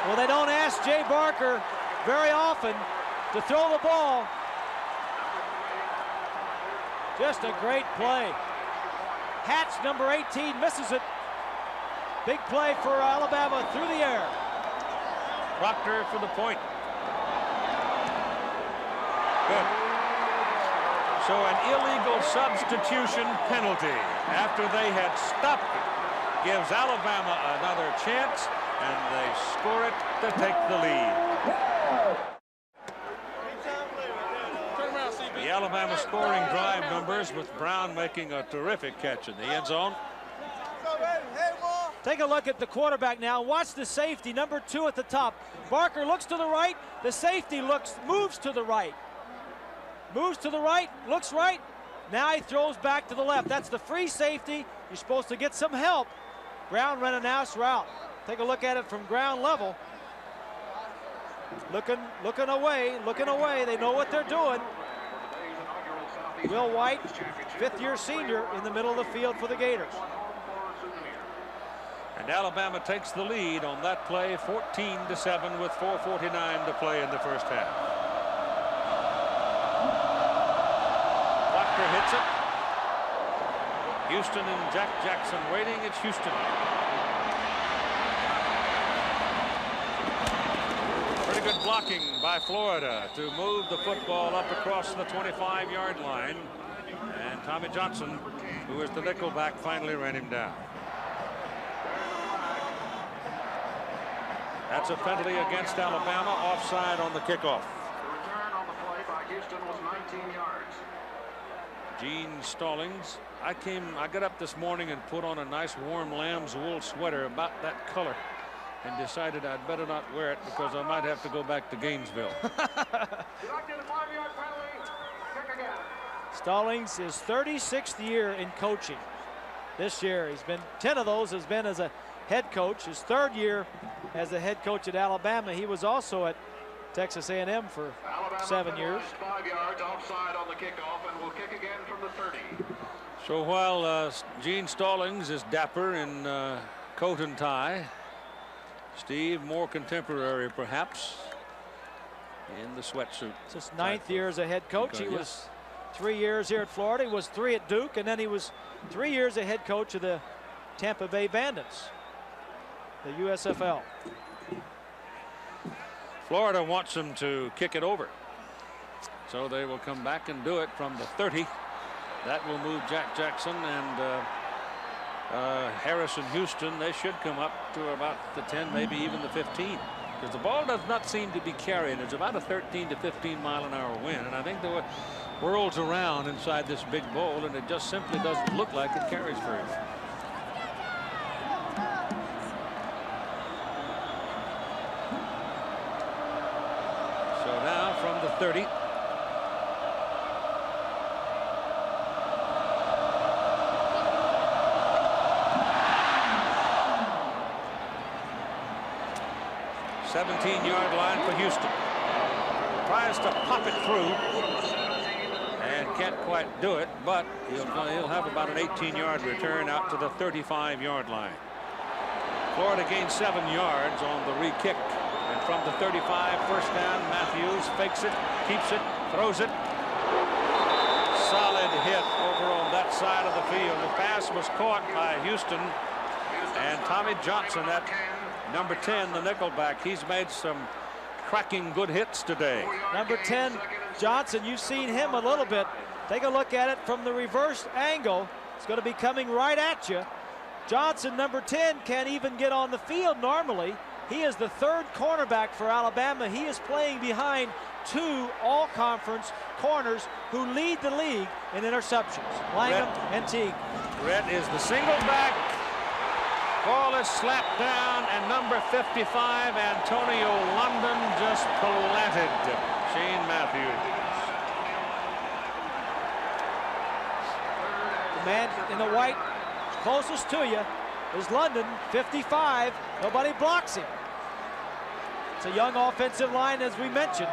Well, they don't ask Jay Barker very often to throw the ball. Just a great play. Hatch, number 18, misses it. Big play for Alabama through the air. Proctor for the point. Good. So an illegal substitution penalty after they had stopped it gives Alabama another chance, and they score it to take the lead. The Alabama scoring drive numbers with Brown making a terrific catch in the end zone. Take a look at the quarterback now. Watch the safety, number 2 at the top. Barker looks to the right. The safety moves to the right. Moves to the right, looks right. Now he throws back to the left. That's the free safety. You're supposed to get some help. Brown ran a nice route. Take a look at it from ground level. Looking away. They know what they're doing. Will White, 5th-year senior, in the middle of the field for the Gators. And Alabama takes the lead on that play, 14-7 with 4:49 to play in the first half. Proctor hits it. Houston and Jack Jackson waiting. It's Houston. Pretty good blocking by Florida to move the football up across the 25-yard line. And Tommy Johnson, who is the nickelback, finally ran him down. That's a penalty against Alabama, offside on the kickoff. The return on the play by Houston was 19 yards. Gene Stallings. I got up this morning and put on a nice warm lamb's wool sweater about that color and decided I'd better not wear it because I might have to go back to Gainesville. Stallings is 36th year in coaching. This year he's been 10 of those has been as a head coach. His 3rd year as a head coach at Alabama. He was also at Texas A&M for Alabama 7 years. 5 yards offside on the kickoff and will kick again from the 30. So while Gene Stallings is dapper in coat and tie, Steve more contemporary perhaps in the sweatsuit. It's his 9th year as a head coach. He was 3 years here at Florida. He was 3 at Duke, and then he was 3 years a head coach of the Tampa Bay Bandits, the USFL. Florida wants them to kick it over, so they will come back and do it from the 30. That will move Jack Jackson and Harrison Houston. They should come up to about the 10, maybe even the 15, because the ball does not seem to be carrying. It's about a 13 to 15 mile an hour wind, and I think the whirls around inside this big bowl, and it just simply doesn't look like it carries very well. So now from the 30. Yard line for Houston. Tries to pop it through and can't quite do it, but he'll have about an 18-yard return out to the 35-yard line. Florida gains 7 yards on the re-kick, and from the 35, first down. Matthews fakes it, keeps it, throws it. Solid hit over on that side of the field. The pass was caught by Houston, and Tommy Johnson, that number 10, the nickelback, he's made some cracking good hits today. Number 10, Johnson, you've seen him a little bit. Take a look at it from the reverse angle. It's going to be coming right at you. Johnson, number 10, can't even get on the field normally. He is the 3rd cornerback for Alabama. He is playing behind 2 all-conference corners who lead the league in interceptions, Langham and Teague. Rhett is the single back. Ball is slapped down, and number 55, Antonio London, just planted Shane Matthews. The man in the white closest to you is London, 55. Nobody blocks him. It's a young offensive line, as we mentioned.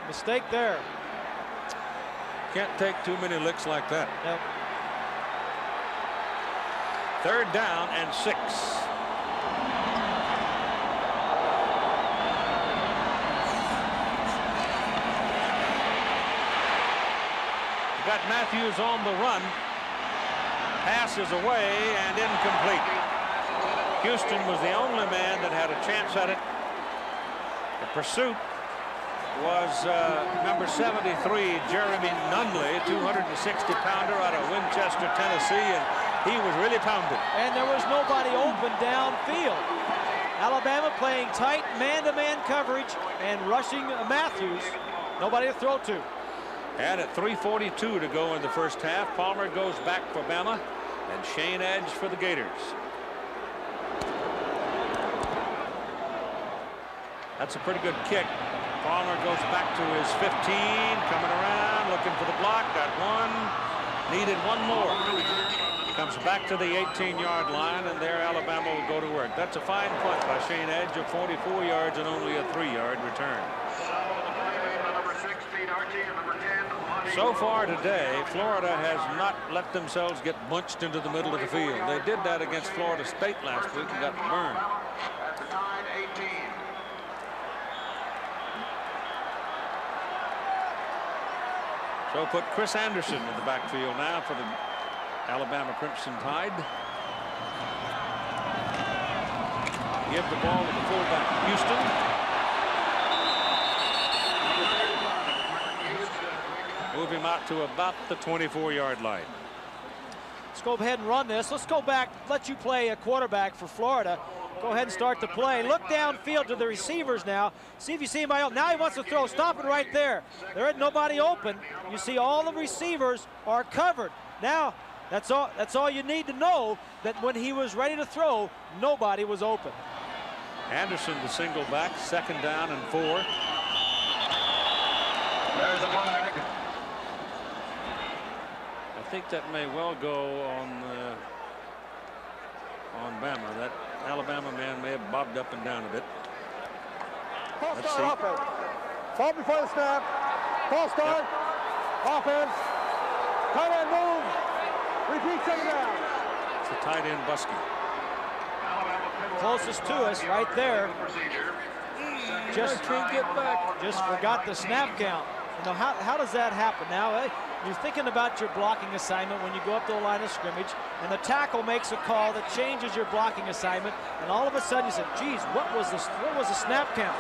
Mistake there. Can't take too many licks like that. Yep. 3rd down and 6. Got Matthews on the run. pass is away and incomplete. Houston was the only man that had a chance at it. The pursuit was number 73, Jeremy Nunley, 260-pounder out of Winchester, Tennessee, and he was really pounded. And there was nobody open downfield. Alabama playing tight man-to-man coverage and rushing Matthews. Nobody to throw to. And at 3:42 to go in the first half, Palmer goes back for Bama and Shane Edge for the Gators. That's a pretty good kick. Palmer goes back to his 15, coming around, looking for the block, got one, needed one more. Comes back to the 18-yard line, and there Alabama will go to work. That's a fine punt by Shane Edge of 44 yards and only a 3-yard return. So far today, Florida has not let themselves get bunched into the middle of the field. They did that against Florida State last week and got burned. At the time, 18. So put Chris Anderson in the backfield now for the Alabama Crimson Tide. Give the ball to the fullback, Houston. Move him out to about the 24-yard line. Let's go ahead and run this. Let's go back, let you play a quarterback for Florida. Go ahead and start the play. Look downfield to the receivers now. See if you see anybody else. Now he wants to throw. Stop it right there. There ain't nobody open. You see all the receivers are covered. Now, that's all you need to know, that when he was ready to throw, nobody was open. Anderson, the single back, 2nd down and 4. There's a flag. I think that may well go on Bama. That Alabama man may have bobbed up and down a bit. False Let's start offense. Ball before the snap. False start. Offense. Tight end move. Repeat 2nd down. It's the tight end Buskey. Closest to us right there. Just can't get back. Just forgot the snap count. You know, how does that happen now? You're thinking about your blocking assignment when you go up to the line of scrimmage, and the tackle makes a call that changes your blocking assignment, and all of a sudden you said, geez, what was the snap count?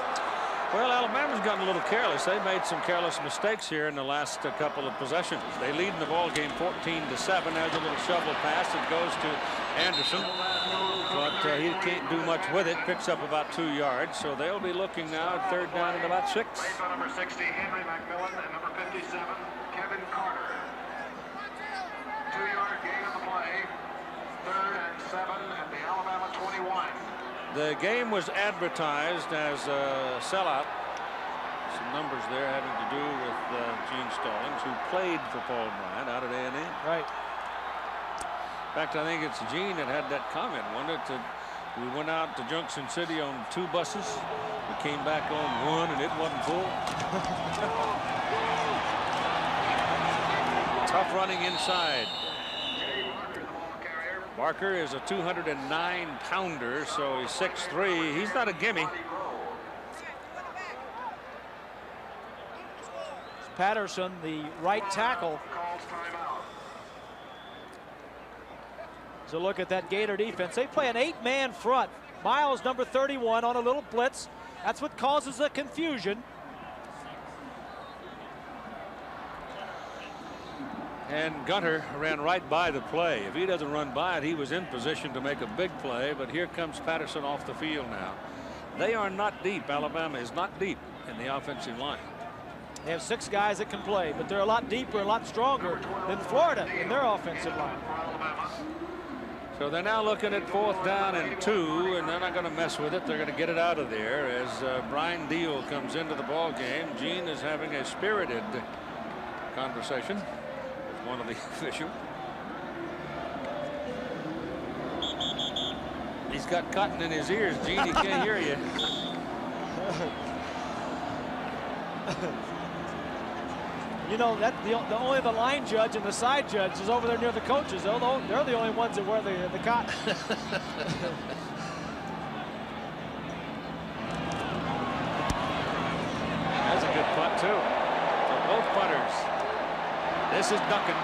Well, Alabama's gotten a little careless. They made some careless mistakes here in the last couple of possessions. They lead in the ball game 14-7. There's a little shovel pass that goes to Anderson, but he can't do much with it. Picks up about 2 yards, so they'll be looking now at 3rd down and about 6. Played by number 60, Henry McMillan, and number 57, Kevin Carter. 2-yard gain on the play. 3rd and 7 at the Alabama 21. The game was advertised as a sellout. Some numbers there having to do with Gene Stallings, who played for Paul Bryant out at A&M. Right. In fact, I think it's Gene that had that comment, wasn't it? That we went out to Junction City on 2 buses. We came back on 1 and it wasn't full. Tough running inside. Barker is a 209-pounder, so he's 6'3". He's not a gimme. Patterson, the right tackle. So look at that Gator defense. They play an 8-man front. Miles, number 31, on a little blitz. That's what causes the confusion. And Gunter ran right by the play. If he doesn't run by it, he was in position to make a big play. But here comes Patterson off the field now. They are not deep. Alabama is not deep in the offensive line. They have 6 guys that can play, but they're a lot deeper, a lot stronger than Florida in their offensive line. So they're now looking at 4th down and 2, and they're not going to mess with it. They're going to get it out of there as Brian Deal comes into the ball game. Gene is having a spirited conversation with one of the officials. He's got cotton in his ears, Gene. He can't hear you. You know, that only the line judge and the side judge is over there near the coaches. They're the only ones that wear the cotton. That's a good punt, too. For both punters. This is Duncan.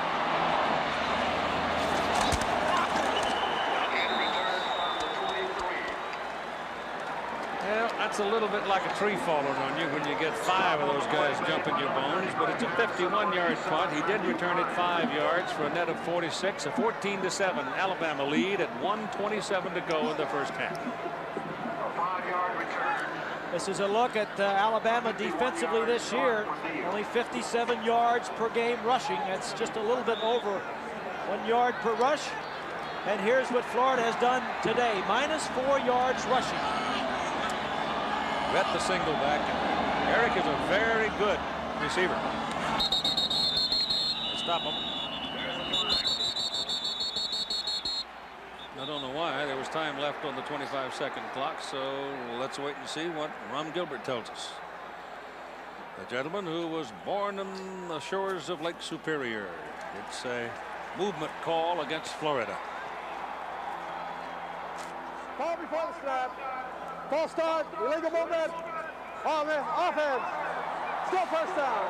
That's a little bit like a tree falling on you when you get 5 of those guys jumping your bones, but it's a 51-yard punt. He did return it 5 yards for a net of 46, a 14-7 Alabama lead at 1:27 to go in the first half. A 5-yard return. This is a look at Alabama defensively this year. Only 57 yards per game rushing. That's just a little bit over 1 yard per rush. And here's what Florida has done today. -4 yards rushing. Rhett the single back. Errick is a very good receiver. Stop him. I don't know why. There was time left on the 25-second clock, so let's wait and see what Ron Gilbert tells us. The gentleman who was born on the shores of Lake Superior. It's a movement call against Florida. Ball before the snap. False start. Illegal movement. Offense. Still first down.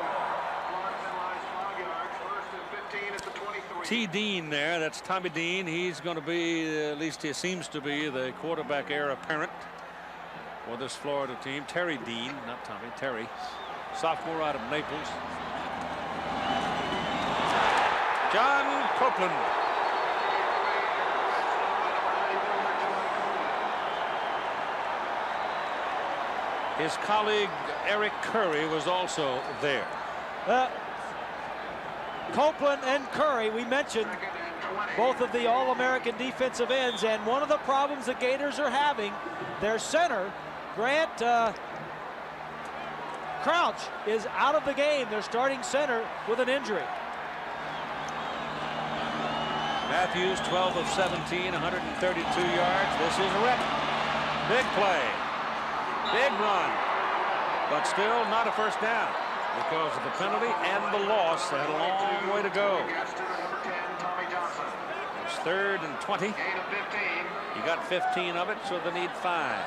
T. Dean there. That's Tommy Dean. He's going to be, at least he seems to be, the quarterback heir apparent for this Florida team. Terry Dean, not Tommy, Terry. Sophomore out of Naples. John Copeland. His colleague Eric Curry was also there. Copeland and Curry, we mentioned both of the All-American defensive ends, and one of the problems the Gators are having, their center, Grant Crouch, is out of the game. Their starting center with an injury. Matthews 12 of 17, 132 yards. This is Rhett. Big play. Big run. But still not a first down because of the penalty and the loss. They had a long way to go. It's 3rd and 20. You got 15 of it, so they need 5.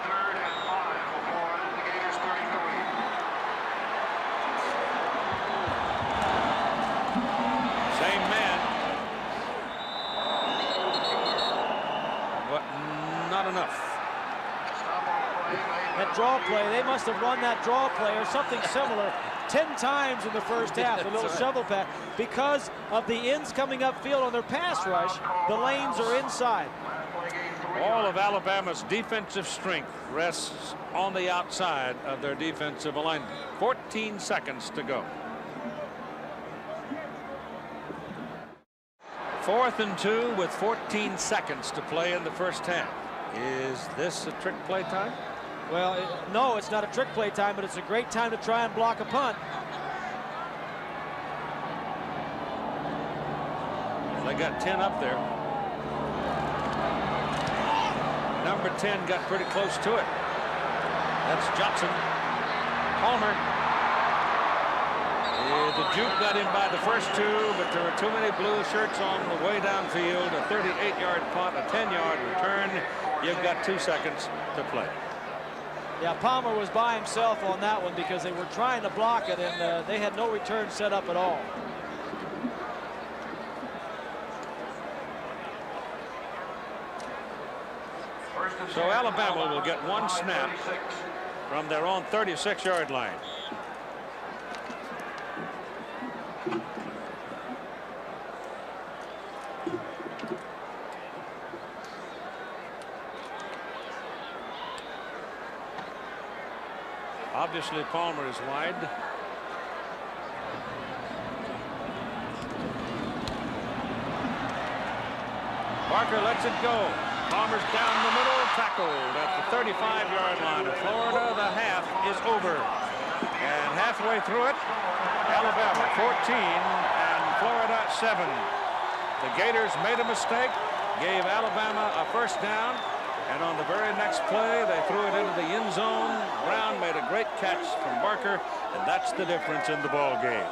3rd and 5 for Florida. The Gators 33. Same man. But not enough. That draw play, they must have run that draw play or something similar 10 times in the first half, the little shovel pass. Because of the ends coming upfield on their pass rush, the lanes are inside. All of Alabama's defensive strength rests on the outside of their defensive alignment. 14 seconds to go. 4th and 2 with 14 seconds to play in the first half. Is this a trick play time? Well, no, it's not a trick play time, but it's a great time to try and block a punt. They got 10 up there. Number 10 got pretty close to it. That's Johnson. Palmer. The juke got him by the first 2, but there were too many blue shirts on the way downfield. A 38-yard punt, a 10-yard return. You've got 2 seconds to play. Yeah, Palmer was by himself on that one because they were trying to block it, and they had no return set up at all. So Alabama will get 1 snap from their own 36-yard line. Obviously, Palmer is wide. Barker lets it go. Palmer's down the middle, tackled at the 35-yard line of Florida. The half is over. And halfway through it, Alabama 14 and Florida 7. The Gators made a mistake, gave Alabama a first down. And on the very next play, they threw it into the end zone. Brown made a great catch from Barker, and that's the difference in the ball game.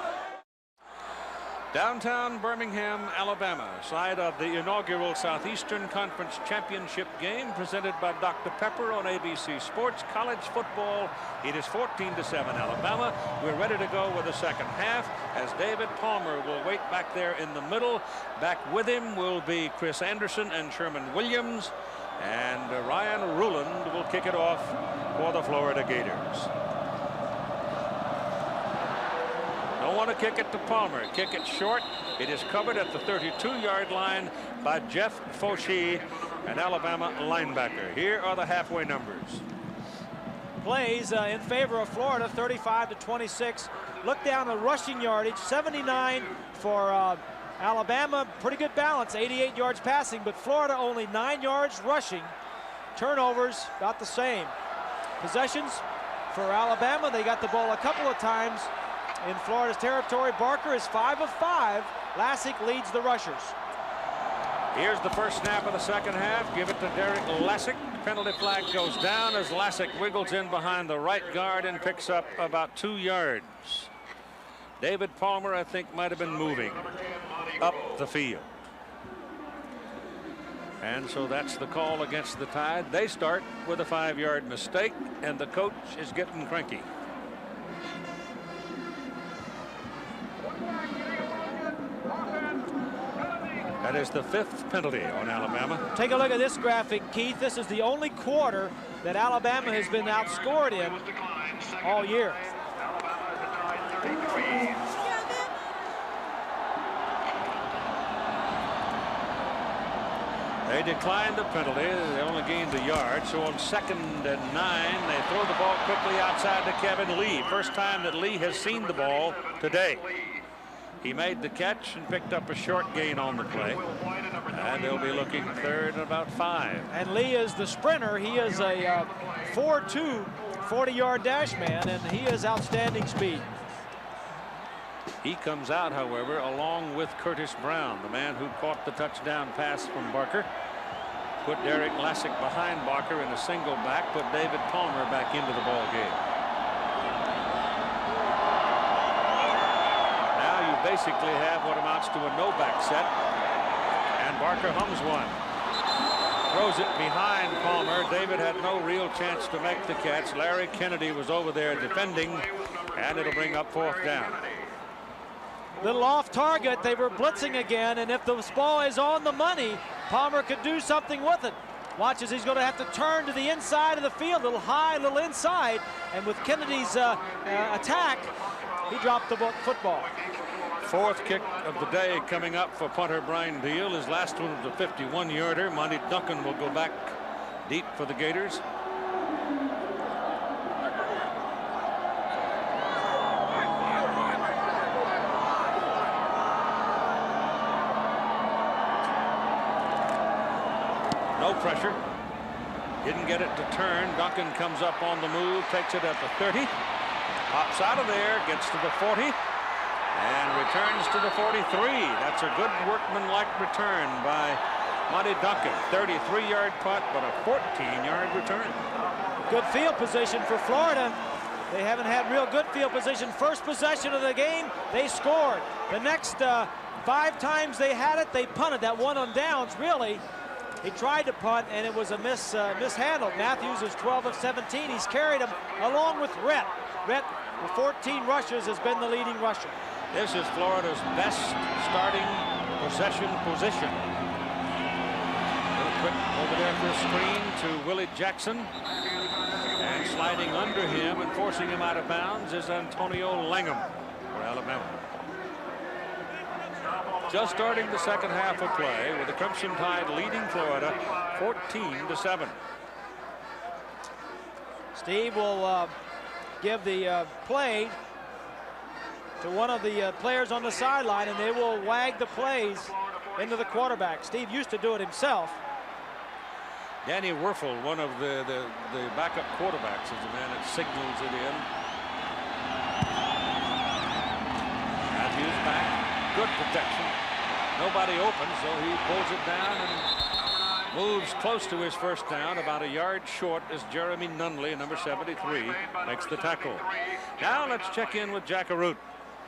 Downtown Birmingham, Alabama, side of the inaugural Southeastern Conference Championship game presented by Dr. Pepper on ABC Sports. College football, it is 14-7 Alabama. We're ready to go with the second half as David Palmer will wait back there in the middle. Back with him will be Chris Anderson and Sherman Williams. And Ryan Ruland will kick it off for the Florida Gators. Don't want to kick it to Palmer. Kick it short. It is covered at the 32-yard line by Jeff Fauci, an Alabama linebacker. Here are the halfway numbers. Plays in favor of Florida, 35-26. Look down the rushing yardage, 79 for Alabama. Pretty good balance, 88 yards passing, but Florida only 9 yards rushing. Turnovers about the same. Possessions for Alabama, they got the ball a couple of times in Florida's territory. Barker is 5 of 5. Lassic leads the rushers. Here's the first snap of the second half. Give it to Derrick Lassic. Penalty flag goes down as Lassic wiggles in behind the right guard and picks up about 2 yards. David Palmer, I think, might have been moving up the field. And so that's the call against the Tide. They start with a 5-yard mistake, and the coach is getting cranky. That is the 5th penalty on Alabama. Take a look at this graphic, Keith. This is the only quarter that Alabama has been outscored in all year. They declined the penalty. They only gained a yard. So on 2nd and 9, they throw the ball quickly outside to Kevin Lee. First time that Lee has seen the ball today. He made the catch and picked up a short gain on the play. And they'll be looking 3rd and about 5. And Lee is the sprinter. He is a 4.2 40-yard dash man, and he has outstanding speed. He comes out, however, along with Curtis Brown, the man who caught the touchdown pass from Barker. Put Derrick Lassic behind Barker in a single back, put David Palmer back into the ball game. Basically have what amounts to a no-back set, and Barker hums one. Throws it behind Palmer. David had no real chance to make the catch. Larry Kennedy was over there defending, and it'll bring up 4th down. Little off target. They were blitzing again, and if the ball is on the money, Palmer could do something with it. Watch as he's going to have to turn to the inside of the field, a little high, a little inside, and with Kennedy's attack, he dropped the football. 4th kick of the day coming up for punter Brian Deal. His last one was a 51-yarder. Monty Duncan will go back deep for the Gators. No pressure. Didn't get it to turn. Duncan comes up on the move, takes it at the 30. Hops out of there, gets to the 40. And returns to the 43. That's a good workmanlike return by Monty Duncan. 33-yard punt, but a 14-yard return. Good field position for Florida. They haven't had real good field position. First possession of the game, they scored. The next 5 times they had it, they punted. That one on downs, really. He tried to punt, and it was a mishandled. Matthews is 12 of 17. He's carried him along with Rhett. Rhett, with 14 rushes, has been the leading rusher. This is Florida's best starting possession position. A little quick over there for a screen to Willie Jackson. And sliding under him and forcing him out of bounds is Antonio Langham for Alabama. Just starting the second half of play with the Crimson Tide leading Florida 14-7. Steve will give the play to one of the players on the sideline, and they will wag the plays into the quarterback. Steve used to do it himself. Danny Werfel, one of the backup quarterbacks, is the man that signals it in. Matthews back, good protection. Nobody open, so he pulls it down and moves close to his first down, about a yard short as Jeremy Nunley, number 73, makes the tackle. Now let's check in with Jack Arute.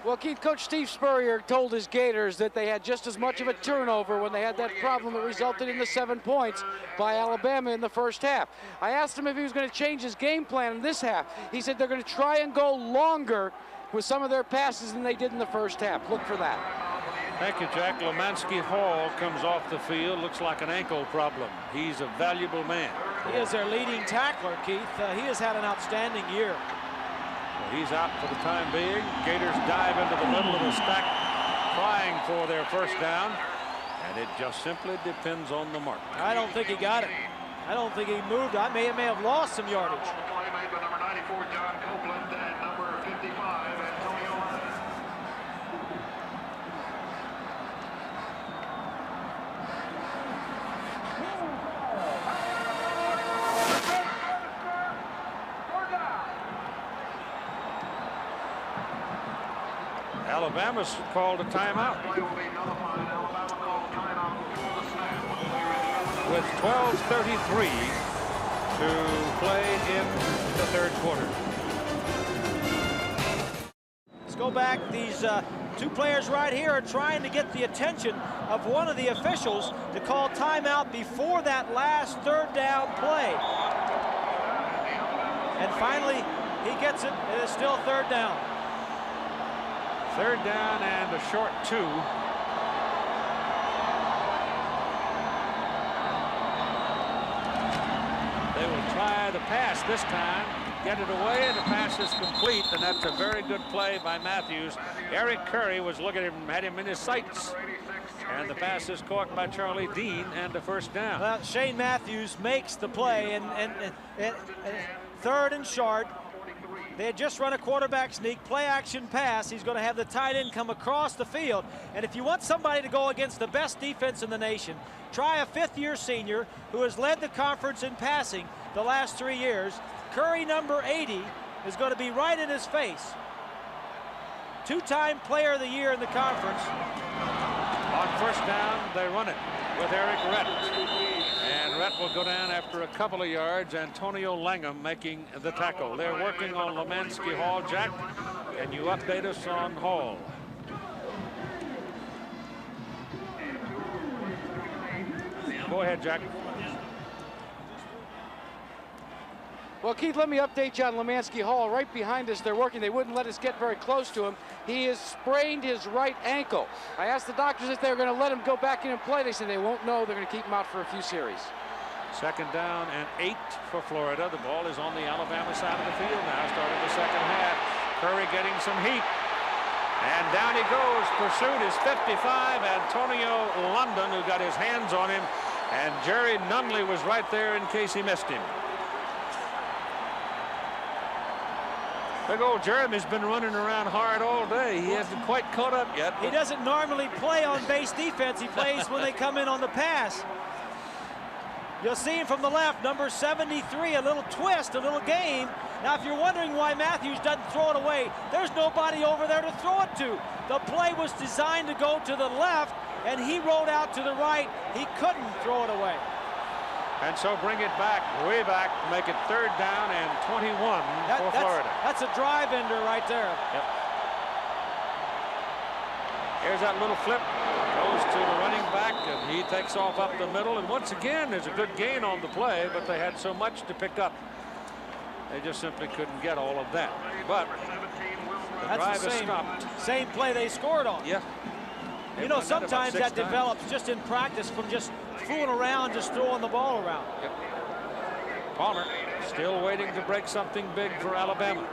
Well, Keith, Coach Steve Spurrier told his Gators that they had just as much of a turnover when they had that problem that resulted in the 7 points by Alabama in the first half. I asked him if he was going to change his game plan in this half. He said they're going to try and go longer with some of their passes than they did in the first half. Look for that. Thank you, Jack. Lemansky Hall comes off the field. Looks like an ankle problem. He's a valuable man. He is their leading tackler, Keith. He has had an outstanding year. Well, he's out for the time being. Gators dive into the middle of the stack, trying for their first down. And it just simply depends on the mark. I don't think he got it. I don't think he moved. I may have lost some yardage. Play made by number 94, John Copeland, and number 55, Antonio Langham. Alabama's called a timeout. With 12:33 to play in the third quarter. Let's go back. These two players right here are trying to get the attention of one of the officials to call timeout before that last third down play. And finally, he gets it. It is still third down. Third down and a short 2. They will try the pass this time, get it away, and the pass is complete, and that's a very good play by Matthews. Eric Curry was looking at him, had him in his sights, and the pass is caught by Charlie Dean, and a first down. Well, Shane Matthews makes the play, and third and short. They had just run a quarterback sneak, play action pass. He's going to have the tight end come across the field. And if you want somebody to go against the best defense in the nation, try a fifth-year senior who has led the conference in passing the last 3 years. Curry, number 80, is going to be right in his face. Two-time player of the year in the conference. On first down, they run it with Errict Rhett. And Rhett will go down after a couple of yards. Antonio Langham making the tackle. They're working on Lemansky Hall. Jack, can you update us on Hall? Go ahead, Jack. Well, Keith, let me update you on Lemansky Hall. Right behind us, they're working. They wouldn't let us get very close to him. He has sprained his right ankle. I asked the doctors if they were going to let him go back in and play. They said they won't know. They're going to keep him out for a few series. Second down and 8 for Florida. The ball is on the Alabama side of the field now, starting the second half. Curry getting some heat. And down he goes. Pursuit is 55. Antonio London, who got his hands on him. And Jerry Nunley was right there in case he missed him. Big old Jeremy's been running around hard all day. He hasn't quite caught up yet. He doesn't normally play on base defense. He plays when they come in on the pass. You'll see him from the left, number 73, a little twist, a little game. Now, if you're wondering why Matthews doesn't throw it away, there's nobody over there to throw it to. The play was designed to go to the left, and he rolled out to the right. He couldn't throw it away. And so bring it back, way back, make it third down and 21 for Florida. That's a drive ender right there. Yep. Here's that little flip. Goes to the running back, and he takes off up the middle. And once again, there's a good gain on the play, but they had so much to pick up. They just simply couldn't get all of that. But the drive is stopped. Same play they scored on. Yeah. You know, sometimes that develops just in practice from just fooling around, just throwing the ball around. Yep. Palmer still waiting to break something big for Alabama.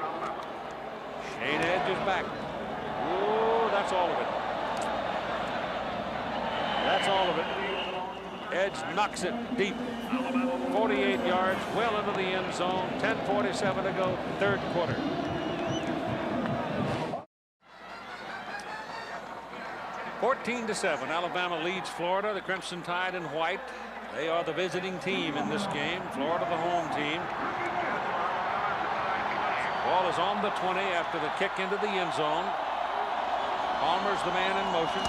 Shane Edge is back. Ooh, that's all of it. That's all of it. Edge knocks it deep. 48 yards, well into the end zone. 10:47 to go, third quarter. (14-7). Alabama leads Florida. The Crimson Tide in white. They are the visiting team in this game. Florida the home team. Ball is on the 20 after the kick into the end zone. Palmer's the man in motion.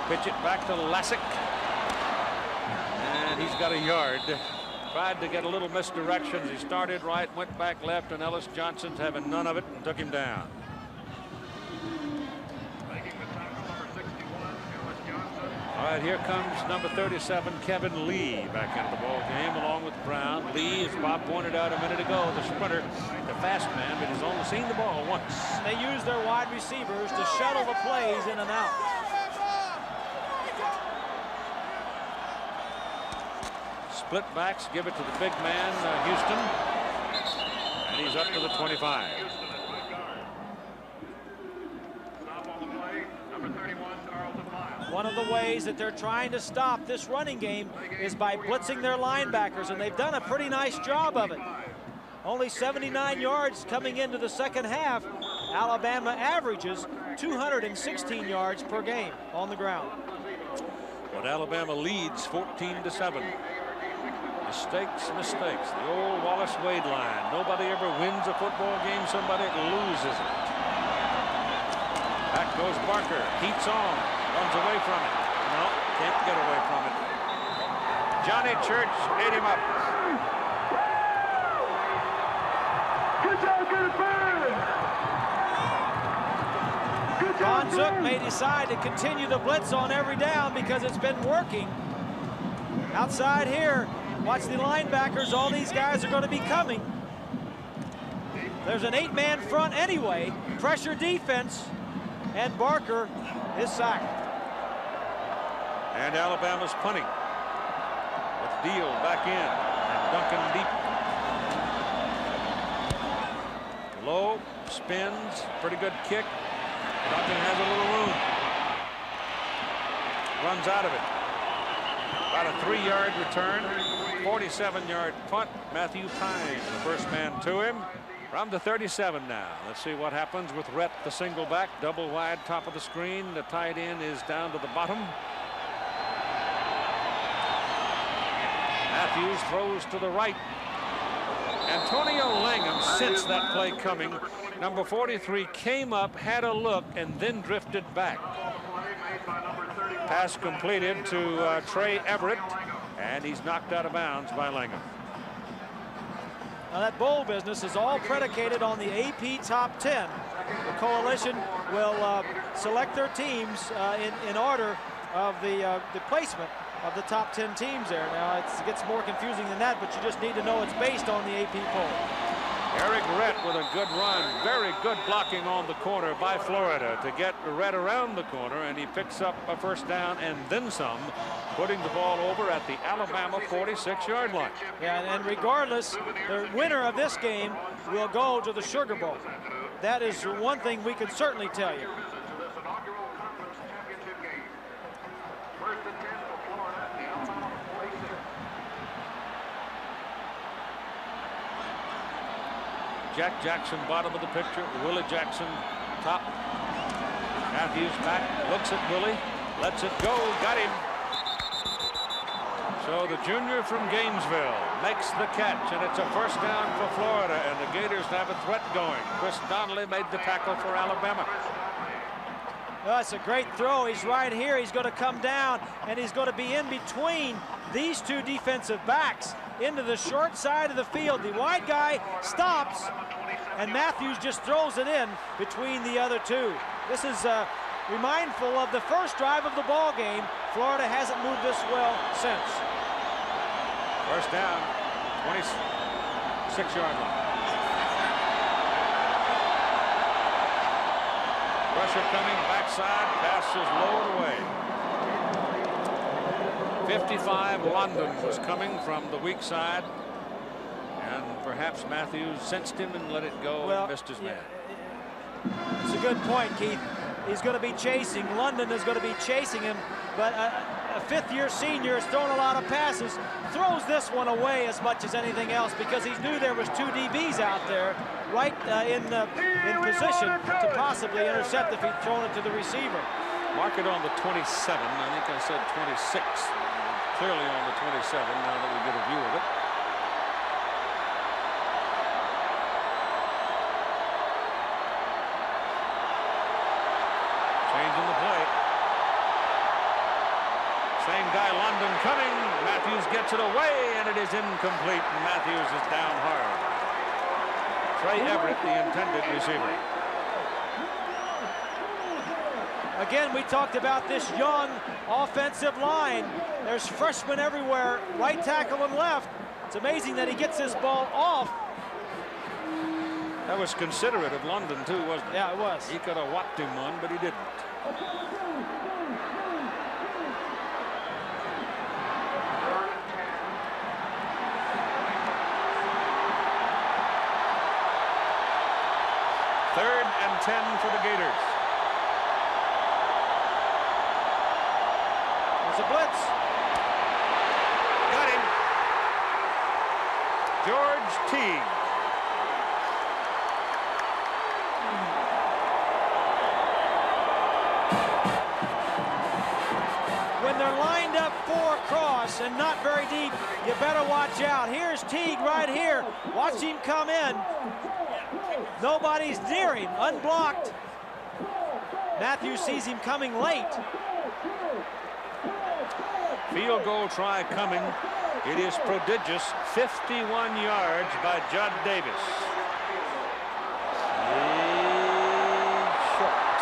Pitch it back to Lassic. And he's got a yard. Tried to get a little misdirections. He started right, went back left, and Ellis Johnson's having none of it and took him down. All right, here comes number 37, Kevin Lee, back into the ball game along with Brown. Lee, as Bob pointed out a minute ago, the sprinter, the fast man, but he's only seen the ball once. They use their wide receivers to shuttle the plays in and out. Split backs, give it to the big man, Houston. And he's up to the 25. One of the ways that they're trying to stop this running game is by blitzing their linebackers, and they've done a pretty nice job of it. Only 79 yards coming into the second half. Alabama averages 216 yards per game on the ground. But Alabama leads 14-7. Mistakes, mistakes. The old Wallace-Wade line. Nobody ever wins a football game, somebody loses it. Back goes Barker. Heats on. Runs away from it. No, can't get away from it. Johnny Church ate him up. Good job, good Ron Zook may decide to continue the blitz on every down because it's been working. Outside here, watch the linebackers. All these guys are going to be coming. There's an 8-man front anyway. Pressure defense, and Barker is sacked. And Alabama's punting with Deal back in and Duncan deep. Low, spins, pretty good kick. Duncan has a little room. Runs out of it. About a 3-yard return. 47-yard punt. Matthew Pine, the first man to him. From the 37 now. Let's see what happens with Rhett, the single back. Double wide, top of the screen. The tight end is down to the bottom. Matthews throws to the right. Antonio Langham sensed that play coming. Number 43 came up, had a look, and then drifted back. Pass completed to Trey Everett, and he's knocked out of bounds by Langham. Now that bowl business is all predicated on the AP top 10. The coalition will select their teams in order of the placement of the top 10 teams there. Now it gets more confusing than that, but you just need to know it's based on the AP poll. Errict Rhett with a good run. Very good blocking on the corner by Florida to get Rhett around the corner, and he picks up a first down and then some, putting the ball over at the Alabama 46-yard line. Yeah, and regardless, the winner of this game will go to the Sugar Bowl. That is one thing we can certainly tell you. Jack Jackson, bottom of the picture. Willie Jackson, top. Matthews back, looks at Willie, lets it go, got him. So the junior from Gainesville makes the catch, and it's a first down for Florida, and the Gators have a threat going. Chris Donnelly made the tackle for Alabama. Oh, it's a great throw. He's right here. He's going to come down, and he's going to be in between these two defensive backs into the short side of the field. The wide guy stops, and Matthews just throws it in between the other two. This is mindful of the first drive of the ball game. Florida hasn't moved this well since. First down, 26-yard line. Pressure coming, backside, pass is lowered away. 55, London was coming from the weak side, and perhaps Matthews sensed him and let it go and missed his man. It's a good point, Keith. He's going to be chasing. London is going to be chasing him, but a fifth-year senior has thrown a lot of passes, throws this one away as much as anything else because he knew there was two DBs out there right in position to possibly intercept if he'd thrown it to the receiver. Mark it on the 27. I think I said 26. Clearly on the 27 now that we get a view of it. Changing the play. Same guy, London, coming. Matthews gets it away, and it is incomplete. And Matthews is down hard. Trey Everett, the intended receiver. Again, we talked about this young offensive line. There's freshmen everywhere, right tackle and left. It's amazing that he gets this ball off. That was considerate of London, too, wasn't it? Yeah, it was. He could have whacked him one, but he didn't. 10 for the Gators. There's a blitz. Got him. George Teague. When they're lined up 4 across and not very deep, you better watch out. Here's Teague right here. Watch him come in. Nobody's near him, unblocked. Matthews sees him coming late. Field goal try coming. It is prodigious. 51 yards by Judd Davis. Short.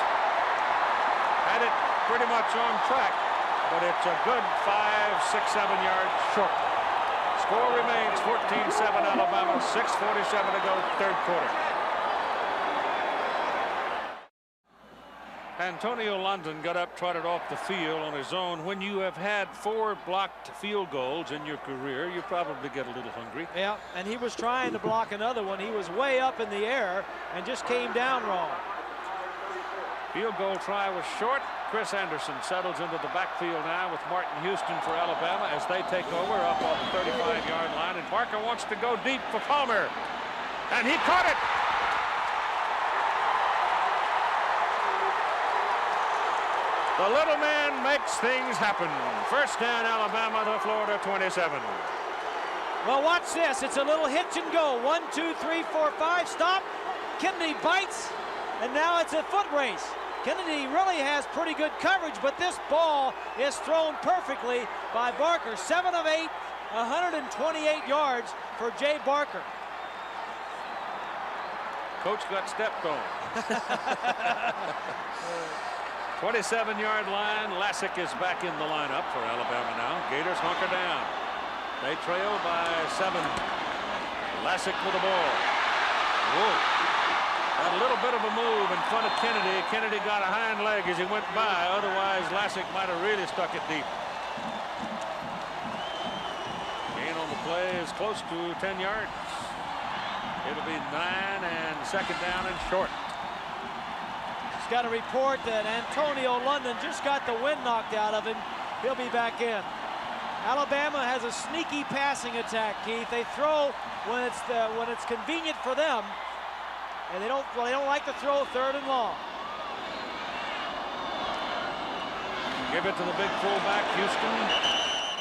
Had it pretty much on track, but it's a good 5, 6, 7 yards short. Score remains 14-7 Alabama, 6:47 to go, third quarter. Antonio Langham got up, trotted off the field on his own. When you have had 4 blocked field goals in your career, you probably get a little hungry. Yeah, and he was trying to block another one. He was way up in the air and just came down wrong. Field goal try was short. Chris Anderson settles into the backfield now with Martin Houston for Alabama as they take over up on the 35-yard line. And Barker wants to go deep for Palmer. And he caught it. The little man makes things happen. First down, Alabama to Florida 27. Well, watch this. It's a little hitch and go. 1, 2, 3, 4, 5. Stop. Kennedy bites. And now it's a foot race. Kennedy really has pretty good coverage, but this ball is thrown perfectly by Barker. 7 of 8, 128 yards for Jay Barker. Coach got stepped on. 27-yard line. Lassic is back in the lineup for Alabama now. Gators hunker down. They trail by 7. Lassic with the ball. Whoa. Had a little bit of a move in front of Kennedy. Kennedy got a hind leg as he went by. Otherwise, Lassic might have really stuck it deep. Gain on the play is close to 10 yards. It'll be 9 and second down and short. He's got a report that Antonio Langham just got the wind knocked out of him. He'll be back in. Alabama has a sneaky passing attack, Keith. They throw when it's convenient for them, and they don't like to throw 3rd and long. Give it to the big fullback, Houston.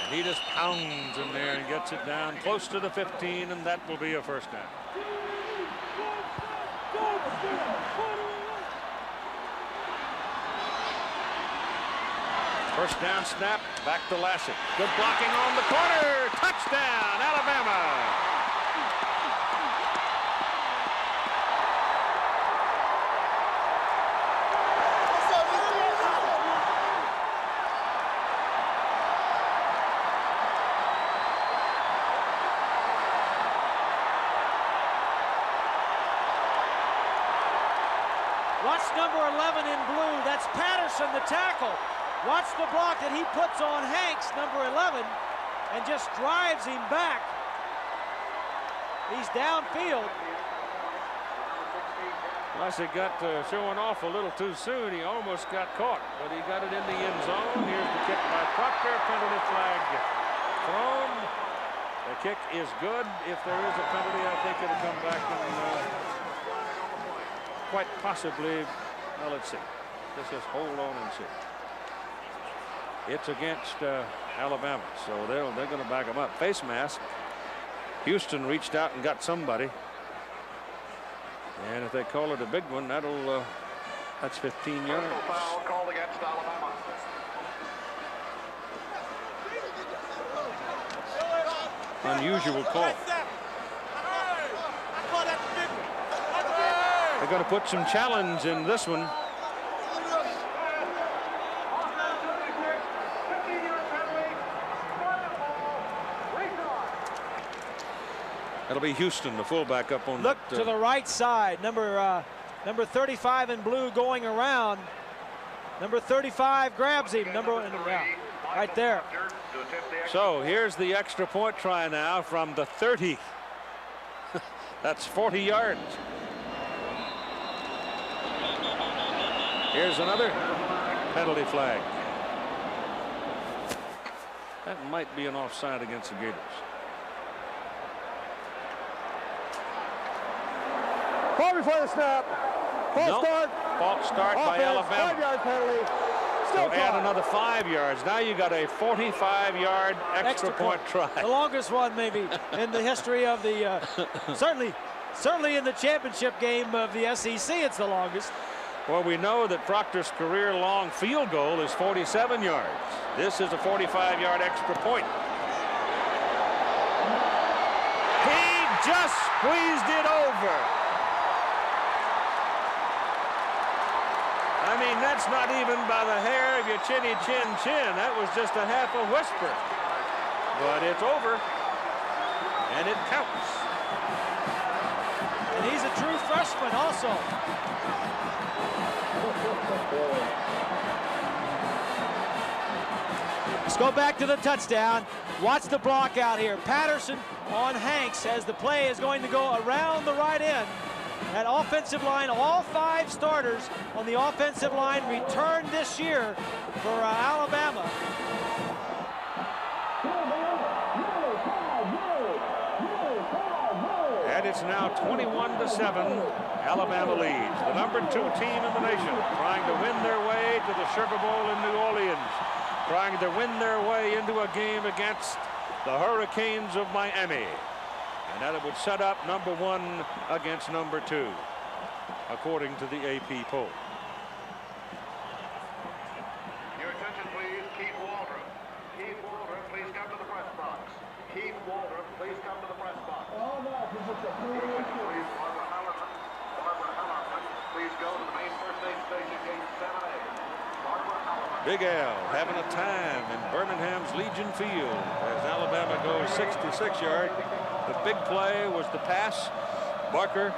And he just pounds in there and gets it down close to the 15, and that will be a first down. First down snap, back to Lassic. Good blocking on the corner. Touchdown, Alabama. Watch number 11 in blue. That's Patterson, the tackle. Watch the block that he puts on Hanks, number 11, and just drives him back. He's downfield. Lassic got showing off a little too soon. He almost got caught, but he got it in the end zone. Here's the kick by Proctor. Penalty flag thrown. The kick is good. If there is a penalty, I think it'll come back and quite possibly, well, let's see. Let's just hold on and see. It's against Alabama, so they're going to back them up. Face mask. Houston reached out and got somebody, and if they call it a big one, that's 15 yards. Foul called against Alabama. Unusual call. They're going to put some challenge in this one. That'll be Houston, the fullback, up on. Look to the right side. Number 35 in blue going around. Number 35 grabs him. Right there. So here's the extra point try now from the 30. Here's another penalty flag. That might be an offside against the Gators. Ball before the snap. False start. False start by Alabama. 5-yard penalty. Still So add another 5 yards. Now you got a 45-yard extra point try. The longest one maybe in the history of the certainly in the championship game of the SEC. It's the longest. Well, we know that Proctor's career-long field goal is 47 yards. This is a 45-yard extra point. He just squeezed it over. I mean, that's not even by the hair of your chinny chin chin. That was just a half a whisper. But it's over, and it counts. And he's a true freshman also. Let's go back to the touchdown. Watch the block out here. Patterson on Hanks as the play is going to go around the right end. That offensive line, all 5 starters on the offensive line returned this year for Alabama. And it's now 21-7. Alabama leads. The #2 team in the nation, trying to win their way to the Sugar Bowl in New Orleans, trying to win their way into a game against the Hurricanes of Miami. And that it would set up #1 against #2, according to the AP poll. Your attention, please. Keith Waldrop. Keith Waldrop, please come to the press box. Keith Waldrop, please come to the press box. Please, Barbara Hallerman. Barbara Hallerman, please go to the main first aid station, gate 7A. Barbara Hallerman. Big Al having a time in Birmingham's Legion Field as Alabama goes 66 yards. The big play was the pass, Barker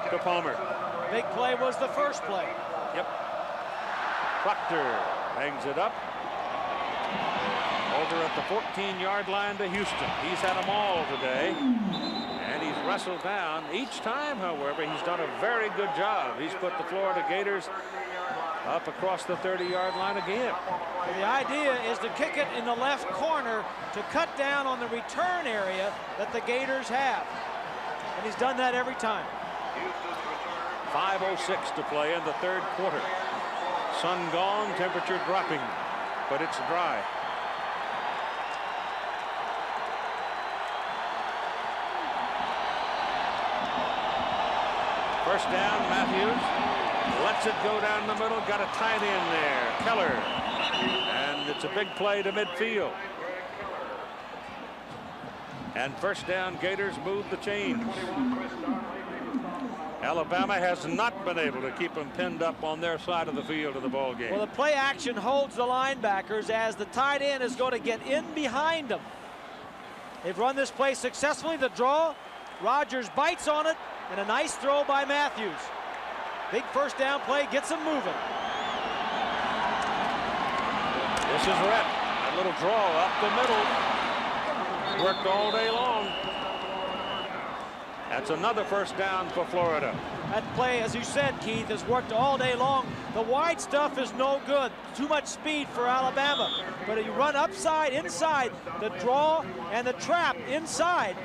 to Palmer. Big play was the first play. Yep. Proctor hangs it up over at the 14-yard line to Houston. He's had them all today, and he's wrestled down. Each time, however, he's done a very good job. He's put the Florida Gators up across the 30-yard line again. The idea is to kick it in the left corner to cut down on the return area that the Gators have. And he's done that every time. 5:06 to play in the 3rd quarter. Sun gone, temperature dropping, but it's dry. First down, Matthews. Lets it go down the middle. Got a tight end there, Keller. And it's a big play to midfield. And first down, Gators move the chains. Alabama has not been able to keep them pinned up on their side of the field of the ball game. Well, the play action holds the linebackers as the tight end is going to get in behind them. They've run this play successfully. The draw, Rodgers bites on it, and a nice throw by Matthews. Big first down play, gets them moving. This is Rhett. A little draw up the middle. Worked all day long. That's another first down for Florida. That play, as you said, Keith, has worked all day long. The wide stuff is no good. Too much speed for Alabama. But if you run upside, inside, the draw and the trap inside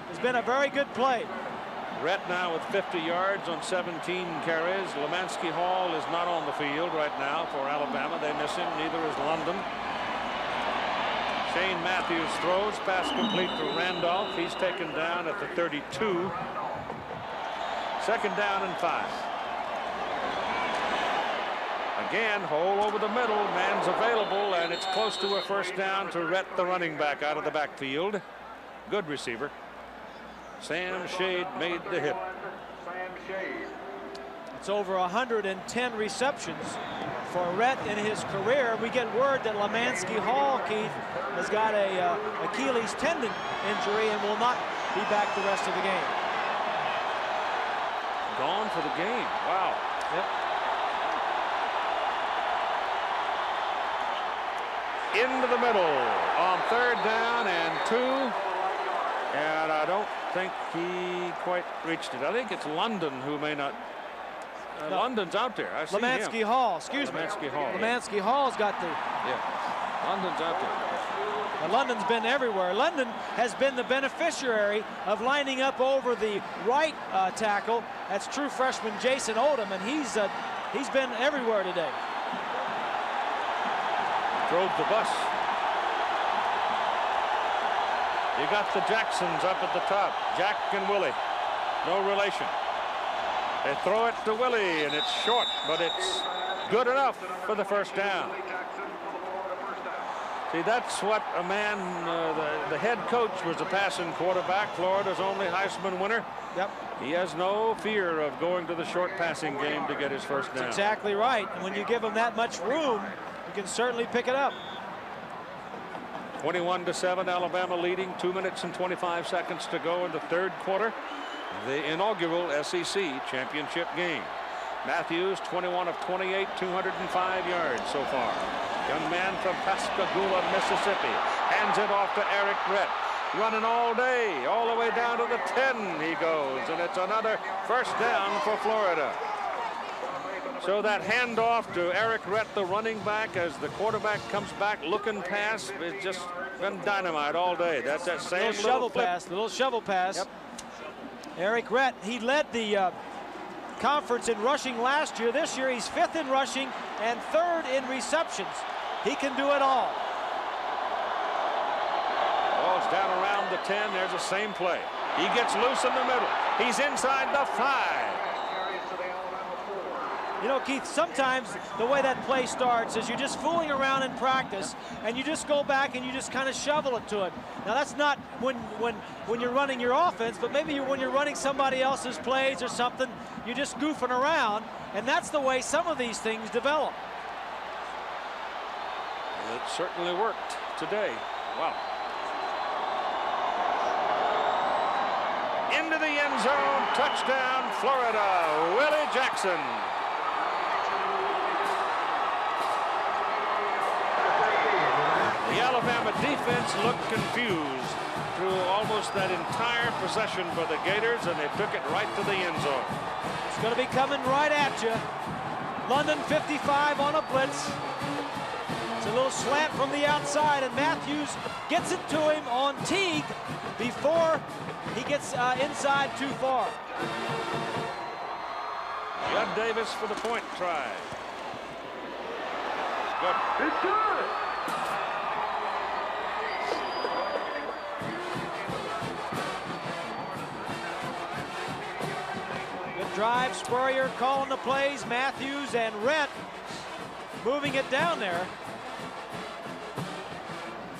has been a very good play. Rhett now with 50 yards on 17 carries. Lemansky Hall is not on the field right now for Alabama. They miss him. Neither is London. Shane Matthews throws. Pass complete to Randolph. He's taken down at the 32. Second down and 5. Again, hole over the middle. Man's available, and it's close to a first down to Rhett, the running back, out of the backfield. Good receiver. Sam Shade made the hit. It's over 110 receptions for Rhett in his career. We get word that Lemansky Hall, Keith, has got a Achilles tendon injury and will not be back the rest of the game. Gone for the game. Wow. Yep. Into the middle on 3rd down and 2. And I don't think he quite reached it. I think it's London who may not London's out there. I see Lemansky him. Hall, excuse me. Lemansky Hall. Lemansky Hall's got the... Yeah, London's out there. Now, London's been everywhere. London has been the beneficiary of lining up over the right tackle. That's true freshman Jason Odom, and he's been everywhere today. Drove the bus. You got the Jacksons up at the top. Jack and Willie. No relation. They throw it to Willie, and it's short, but it's good enough for the first down. See, that's what a man, the head coach was a passing quarterback, Florida's only Heisman winner. Yep. He has no fear of going to the short passing game to get his first down. That's exactly right. And when you give him that much room, you can certainly pick it up. 21-7, Alabama leading, 2 minutes and 25 seconds to go in the third quarter. The inaugural SEC championship game. Matthews, 21 of 28, 205 yards so far. Young man from Pascagoula, Mississippi, hands it off to Errict Rhett. Running all day, all the way down to the 10 he goes, and it's another first down for Florida. So that handoff to Errict Rhett, the running back, as the quarterback comes back looking pass, it's just been dynamite all day. That's that same little shovel pass, little shovel pass. Yep. Errict Rhett, he led the conference in rushing last year. This year he's 5th in rushing and 3rd in receptions. He can do it all. Ball's down around the 10. There's the same play. He gets loose in the middle. He's inside the 5. You know, Keith, sometimes the way that play starts is you're just fooling around in practice, and you just go back and you just kind of shovel it to him. Now, that's not when you're running your offense, but maybe when you're running somebody else's plays or something, you're just goofing around, and that's the way some of these things develop. It certainly worked today. Wow. Into the end zone, touchdown, Florida, Willie Jackson. The Alabama defense looked confused through almost that entire possession for the Gators, and they took it right to the end zone. It's going to be coming right at you. London 55 on a blitz. It's a little slant from the outside, and Matthews gets it to him on Teague before he gets inside too far. Judd Davis for the point try. Good. It's good. Good drive. Spurrier calling the plays. Matthews and Rhett moving it down there.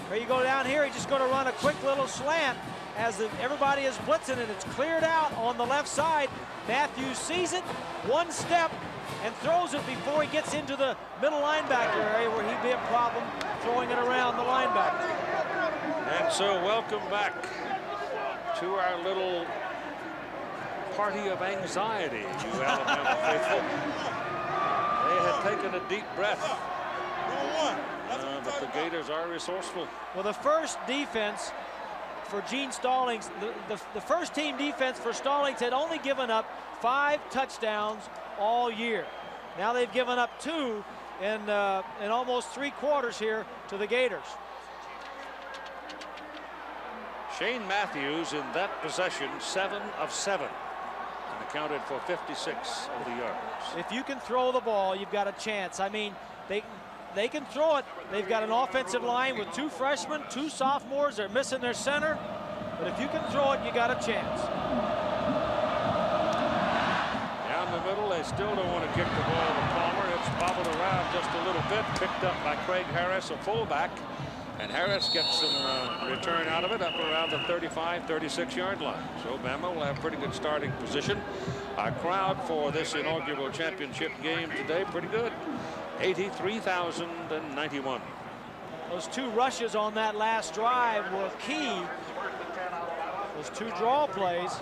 Here you go down here. He's just going to run a quick little slant as everybody is blitzing, and it's cleared out on the left side. Matthews sees it, one step, and throws it before he gets into the middle linebacker area where he'd be a problem throwing it around the linebacker. And so welcome back to our little party of anxiety, you Alabama faithful. They had taken a deep breath. But the Gators are resourceful. Well, the first defense for Gene Stallings, the first team defense for Stallings had only given up 5 touchdowns all year. Now they've given up 2 in almost 3 quarters here to the Gators. Shane Matthews in that possession 7 of 7 and accounted for 56 of the yards. If you can throw the ball, you've got a chance. I mean, they can throw it. They've got an offensive line with 2 freshmen, 2 sophomores. They're missing their center. But if you can throw it, you got a chance. Down the middle, they still don't want to kick the ball to Palmer. It's bobbled around just a little bit, picked up by Craig Harris, a fullback. And Harris gets some return out of it up around the 35, 36-yard line. So Bama will have pretty good starting position. Our crowd for this inaugural championship game today, pretty good. 83,091. Those 2 rushes on that last drive were key. Those 2 draw plays.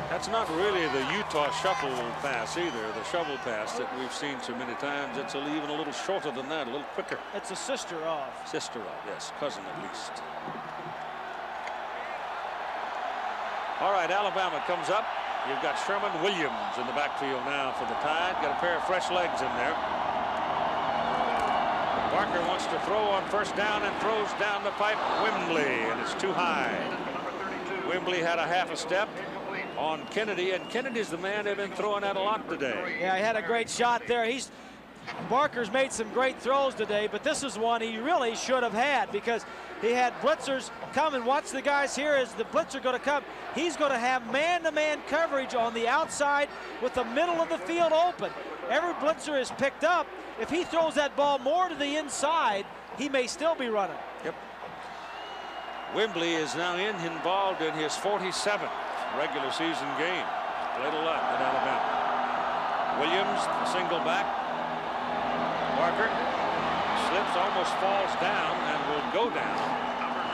That's not really the Utah shuffle pass either, the shovel pass that we've seen so many times. It's even a little shorter than that, a little quicker. It's a sister of. Sister of, yes, cousin at least. All right, Alabama comes up. You've got Sherman Williams in the backfield now for the Tide. Got a pair of fresh legs in there. Barker wants to throw on first down and throws down the pipe. Wembley, and it's too high. Wembley had a half a step on Kennedy, and Kennedy's the man they've been throwing at a lot today. Yeah, he had a great shot there. Barker's made some great throws today, but this is one he really should have had because he had blitzers come, and watch the guys here as the blitzer going to come. He's going to have man-to-man coverage on the outside with the middle of the field open. Every blitzer is picked up. If he throws that ball more to the inside, he may still be running. Yep. Wembley is now involved in his 47th regular season game. Played a lot at Alabama. Williams, the single back. Barker slips, almost falls down, and will go down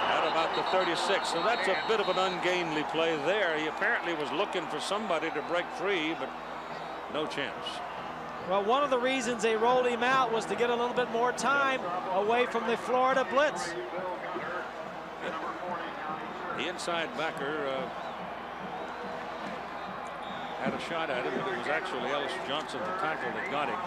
at about the 36. So that's a bit of an ungainly play there. He apparently was looking for somebody to break free, but no chance. Well, one of the reasons they rolled him out was to get a little bit more time away from the Florida blitz. The inside backer had a shot at him, but it was actually Ellis Johnson, the tackle, that got him.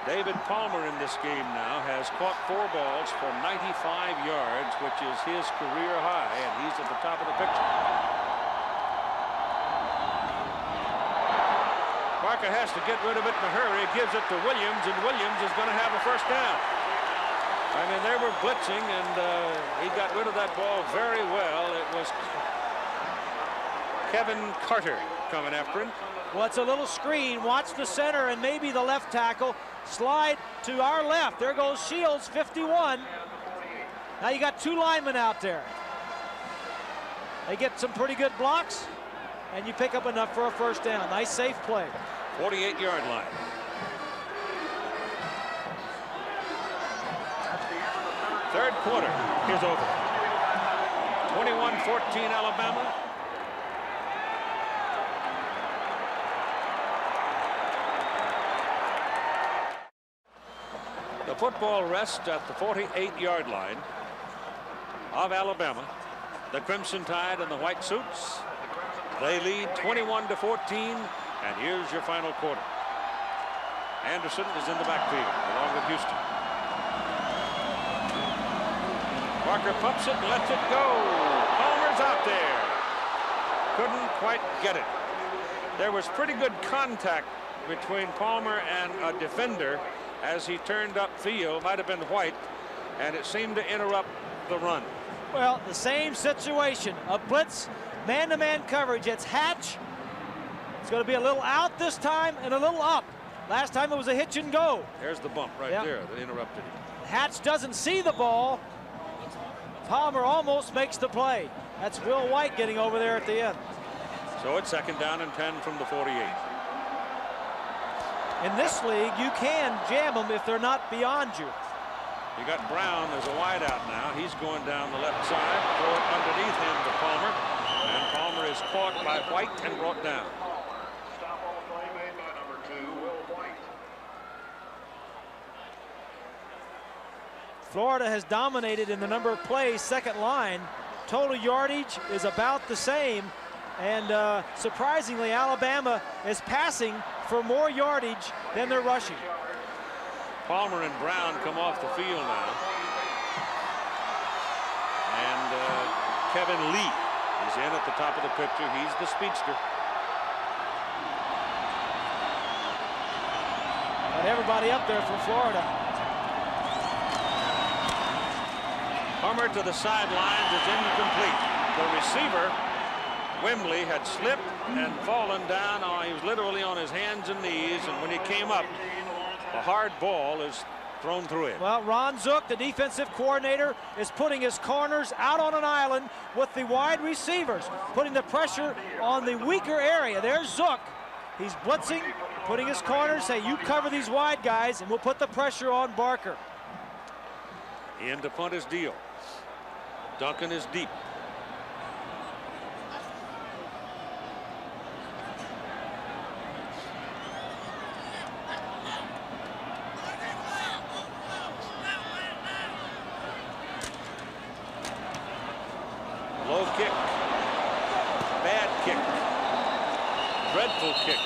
David Palmer in this game now has caught 4 balls for 95 yards, which is his career high, and he's at the top of the picture. Barker has to get rid of it in a hurry. Gives it to Williams, and Williams is going to have a first down. I mean, they were blitzing, and he got rid of that ball very well. It was Kevin Carter coming after him. Well, it's a little screen. Watch the center and maybe the left tackle slide to our left. There goes Shields, 51. Now you got 2 linemen out there. They get some pretty good blocks, and you pick up enough for a first down. Nice, safe play. 48-yard line. Third quarter is over. 21-14 Alabama. The football rests at the 48-yard line of Alabama. The Crimson Tide and the white suits. They lead 21-14, and here's your final quarter. Anderson is in the backfield along with Houston. Barker pumps it and lets it go. Palmer's out there. Couldn't quite get it. There was pretty good contact between Palmer and a defender as he turned upfield. Might have been White, and it seemed to interrupt the run. Well, the same situation. A blitz, man-to-man coverage. It's Hatch. It's going to be a little out this time and a little up. Last time it was a hitch and go. There's the bump right there that interrupted him. Hatch doesn't see the ball. Palmer almost makes the play. That's Will White getting over there at the end. So it's 2nd down and 10 from the 48. In this league, you can jam them if they're not beyond you. You got Brown as a wide out now. He's going down the left side. Throw it underneath him to Palmer. And Palmer is caught by White and brought down. Stop on the play made by number 2, Will White. Florida has dominated in the number of plays, second line. Total yardage is about the same. And surprisingly, Alabama is passing for more yardage than they're rushing. Palmer and Brown come off the field now. And Kevin Lee is in at the top of the picture. He's the speedster. Got everybody up there from Florida. Palmer to the sidelines is incomplete. The receiver, Wembley, had slipped and fallen down. He was literally on his hands and knees, and when he came up, a hard ball is thrown through him. Well, Ron Zook, the defensive coordinator, is putting his corners out on an island with the wide receivers, putting the pressure on the weaker area. There's Zook. He's blitzing, putting his corners, say, you cover these wide guys, and we'll put the pressure on Barker. In to punt his deal. Duncan is deep. Low kick. Bad kick. Dreadful kick.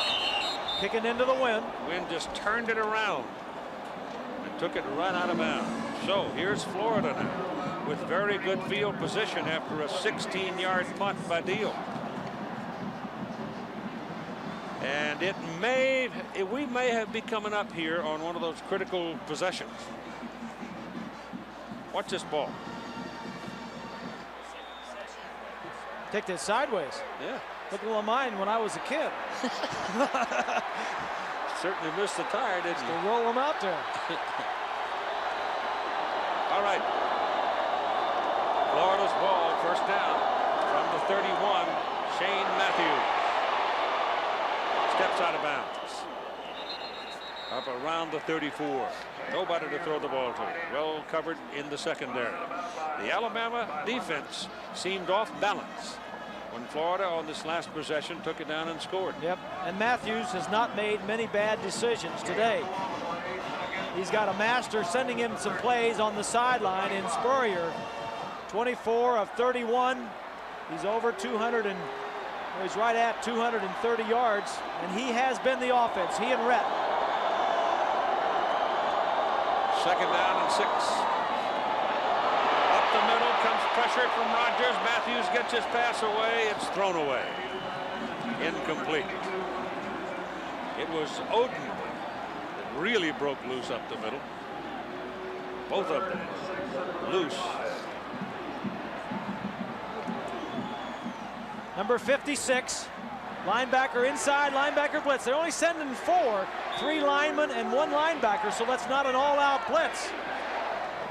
Kicking into the wind. Wind just turned it around and took it right out of bounds. So here's Florida now with very good field position after a 16-yard punt by Deal. And we may have be coming up here on one of those critical possessions. Watch this ball. Take this sideways. Yeah. Look at mine when I was a kid. Certainly missed the tire, didn't you? To roll them out there. All right. Florida's ball, first down from the 31. Shane Matthews steps out of bounds. Up around the 34. Nobody to throw the ball to. Well covered in the secondary. The Alabama defense seemed off balance when Florida on this last possession took it down and scored. Yep, and Matthews has not made many bad decisions today. He's got a master sending him some plays on the sideline in Spurrier. 24 of 31. He's over 200 and he's right at 230 yards, and he has been the offense, he and Rhett. Second down and 6. Up the middle comes pressure from Rodgers. Matthews gets his pass away. It's thrown away. Incomplete. It was Oden that really broke loose up the middle. Both of them loose. Number 56, linebacker inside, linebacker blitz. They're only sending 4, 3 linemen and 1 linebacker, so that's not an all-out blitz.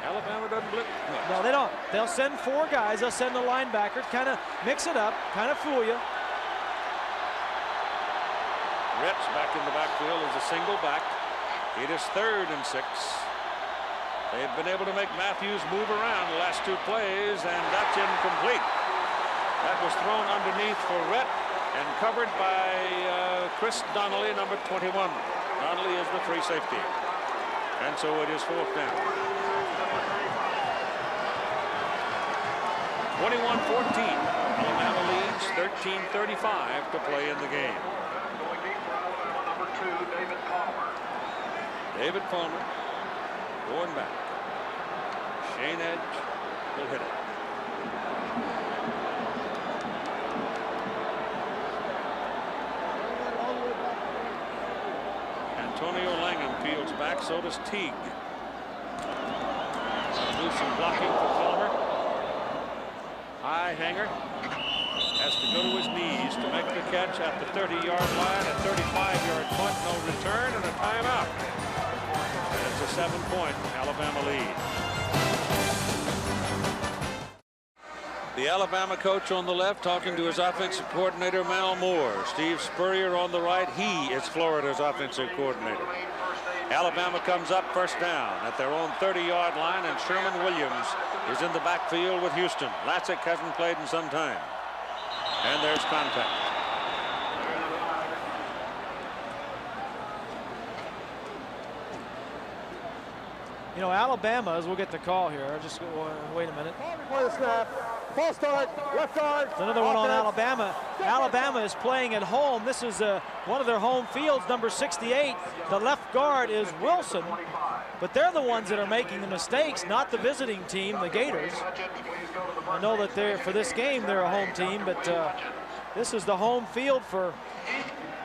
Alabama doesn't blitz much. No, they don't. They'll send 4 guys. They'll send a linebacker, kind of mix it up, kind of fool you. Rhett's back in the backfield as a single back. It is 3rd and 6. They've been able to make Matthews move around the last 2 plays, and that's incomplete. That was thrown underneath for Rhett and covered by Chris Donnelly, number 21. Donnelly is the free safety. And so it is 4th down. 21-14. Alabama leads 13:35 to play in the game. Going deep route, number 2, David Palmer. David Palmer going back. Shane Edge will hit it. Antonio Langham fields back, so does Teague. Do some blocking for Palmer. High hanger. Has to go to his knees to make the catch at the 30-yard line. A 35-yard punt, no return, and a timeout. And it's a 7-point Alabama lead. The Alabama coach on the left talking to his offensive coordinator, Mal Moore. Steve Spurrier on the right. He is Florida's offensive coordinator. Alabama comes up first down at their own 30-yard line, and Sherman Williams is in the backfield with Houston. Lassic hasn't played in some time. And there's contact. You know, Alabama, as we'll get the call here. Just wait a minute. Before the snap. False start. Left guard. It's another one on Alabama. Alabama is playing at home. This is one of their home fields, number 68. The left guard is Wilson. But they're the ones that are making the mistakes, not the visiting team, the Gators. I know that for this game, they're a home team, but this is the home field for,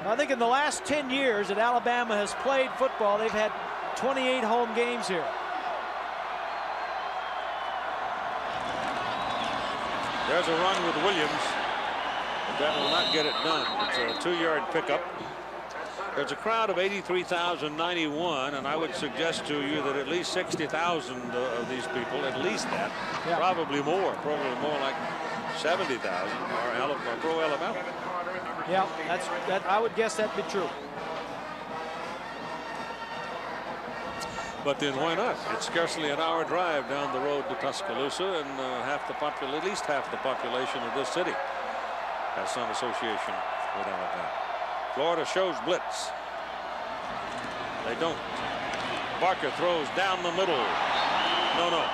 I think in the last 10 years that Alabama has played football, they've had 28 home games here. There's a run with Williams, but that will not get it done. It's a 2-yard pickup. There's a crowd of 83,091, and I would suggest to you that at least 60,000 of these people, at least that, yeah. probably more like 70,000 are pro Alabama. Yeah, I would guess that'd be true. But then why not? It's scarcely an hour drive down the road to Tuscaloosa, and at least half the population of this city has some association with Alabama. Florida shows blitz. They don't. Barker throws down the middle. No.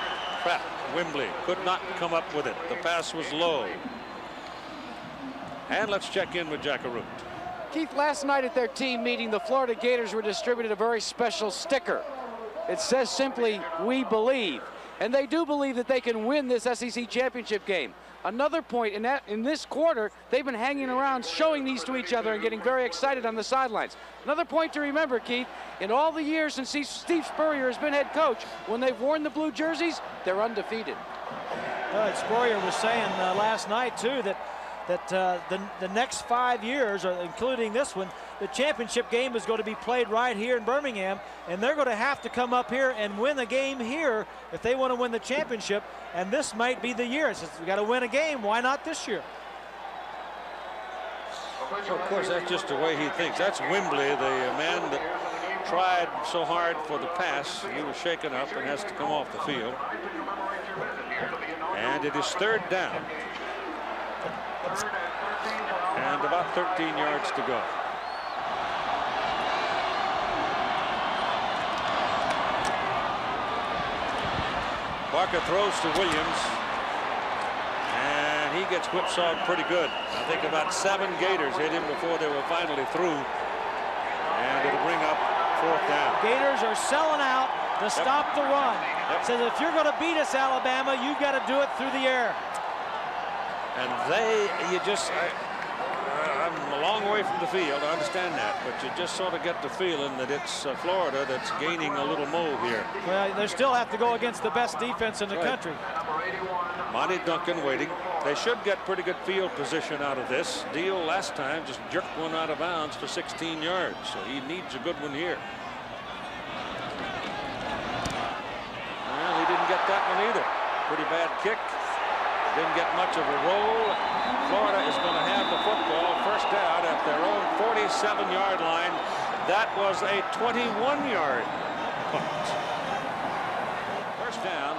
trapped. Wembley could not come up with it. The pass was low. And let's check in with Jackaroo. Keith, last night at their team meeting, the Florida Gators were distributed a very special sticker. It says simply, "We believe." And they do believe that they can win this SEC championship game. Another point, in this quarter, they've been hanging around showing these to each other and getting very excited on the sidelines. Another point to remember, Keith, in all the years since Steve Spurrier has been head coach, when they've worn the blue jerseys, they're undefeated. Spurrier was saying last night, too, that the next 5 years, or including this one, the championship game is going to be played right here in Birmingham, and they're going to have to come up here and win a game here if they want to win the championship, and this might be the year. Since we got to win a game, why not this year? Well, of course, that's just the way he thinks. That's Wembley, the man that tried so hard for the pass. He was shaken up and has to come off the field. And it is third down. And about 13 yards to go. Barker throws to Williams, and he gets whipsawed pretty good. I think about 7 Gators hit him before they were finally through, and it'll bring up 4th down. Gators are selling out to stop the run. Says if you're going to beat us, Alabama, you've got to do it through the air. And I'm a long way from the field, I understand that, but you just sort of get the feeling that it's Florida that's gaining a little move here. Well, they still have to go against the best defense in the country. Monty Duncan waiting. They should get pretty good field position out of this. Deal last time just jerked one out of bounds for 16 yards, so he needs a good one here. Well, he didn't get that one either. Pretty bad kick. Didn't get much of a roll. Florida is going to have the football, first down at their own 47-yard line. That was a 21-yard punt. First down.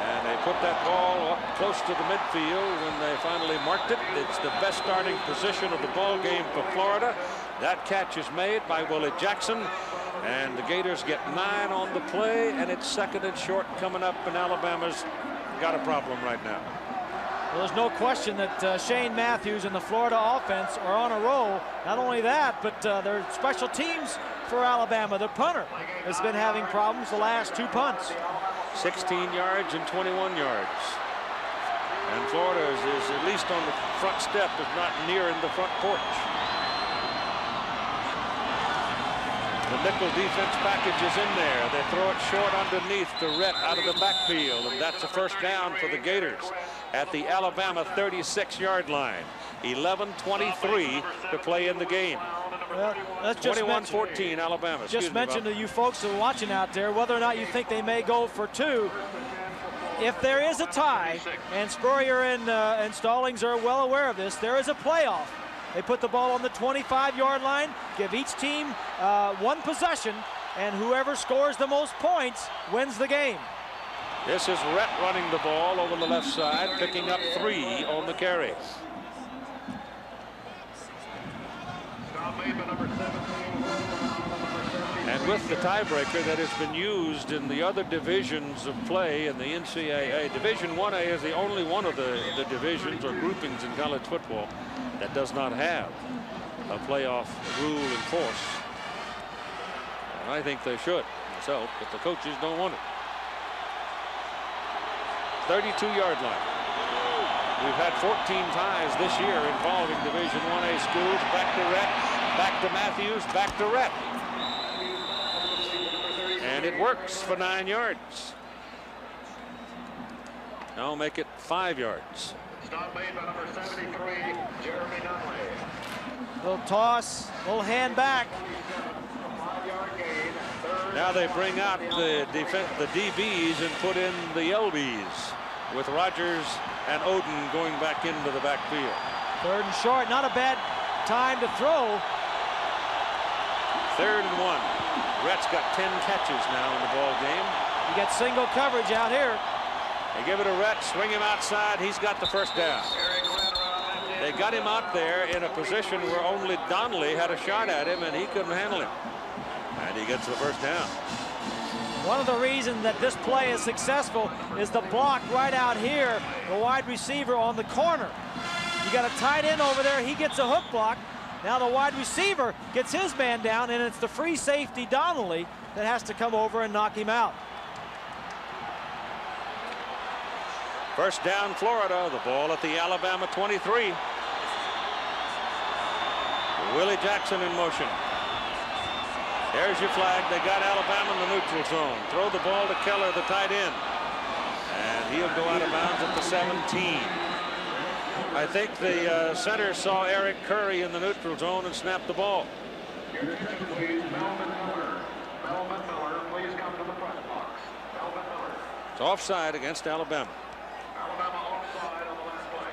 And they put that ball up close to the midfield when they finally marked it. It's the best starting position of the ball game for Florida. That catch is made by Willie Jackson. And the Gators get 9 on the play, and it's 2nd and short coming up, and Alabama's got a problem right now. Well, there's no question that Shane Matthews and the Florida offense are on a roll. Not only that, but their special teams for Alabama. The punter has been having problems the last 2 punts. 16 yards and 21 yards. And Florida is at least on the front step, if not near in the front porch. The nickel defense package is in there. They throw it short underneath to Rhett out of the backfield, and that's a first down for the Gators at the Alabama 36-yard line. 11:23 to play in the game. Well, let's just 21-14 Alabama. Just mention to you folks who are watching out there, whether or not you think they may go for 2. If there is a tie, and Spurrier and Stallings are well aware of this, there is a playoff. They put the ball on the 25-yard line, give each team 1 possession, and whoever scores the most points wins the game. This is Rhett running the ball over the left side, picking up 3 on the carry. And with the tiebreaker that has been used in the other divisions of play in the NCAA, Division 1A is the only one of the divisions or groupings in college football that does not have a playoff rule in force. And I think they should myself, but the coaches don't want it. 32-yard line. We've had 14 ties this year involving Division 1A schools. Back to Rhett, back to Matthews, back to Rhett. And it works for 9 yards. Now I'll make it 5 yards. Stop made by number 73, Jeremy Nunley. Little toss, little hand back. 5-yard gain. Now they bring out the DBs and put in the LBs with Rogers and Oden going back into the backfield. 3rd and short, not a bad time to throw. 3rd and 1. Rhett's got 10 catches now in the ball game. You got single coverage out here. They give it to Rhett, swing him outside. He's got the first down. They got him out there in a position where only Donnelly had a shot at him, and he couldn't handle him. And he gets the first down. One of the reasons that this play is successful is the block right out here, the wide receiver on the corner. You got a tight end over there, he gets a hook block. Now the wide receiver gets his man down, and it's the free safety Donnelly that has to come over and knock him out. First down, Florida. The ball at the Alabama 23. Willie Jackson in motion. There's your flag. They got Alabama in the neutral zone. Throw the ball to Keller, the tight end. And he'll go out of bounds at the 17. I think the center saw Eric Curry in the neutral zone and snapped the ball. Your attention, please. Melvin Miller. Melvin Miller, please come to the press box. Melvin Miller. It's offside against Alabama. Alabama offside on the last play.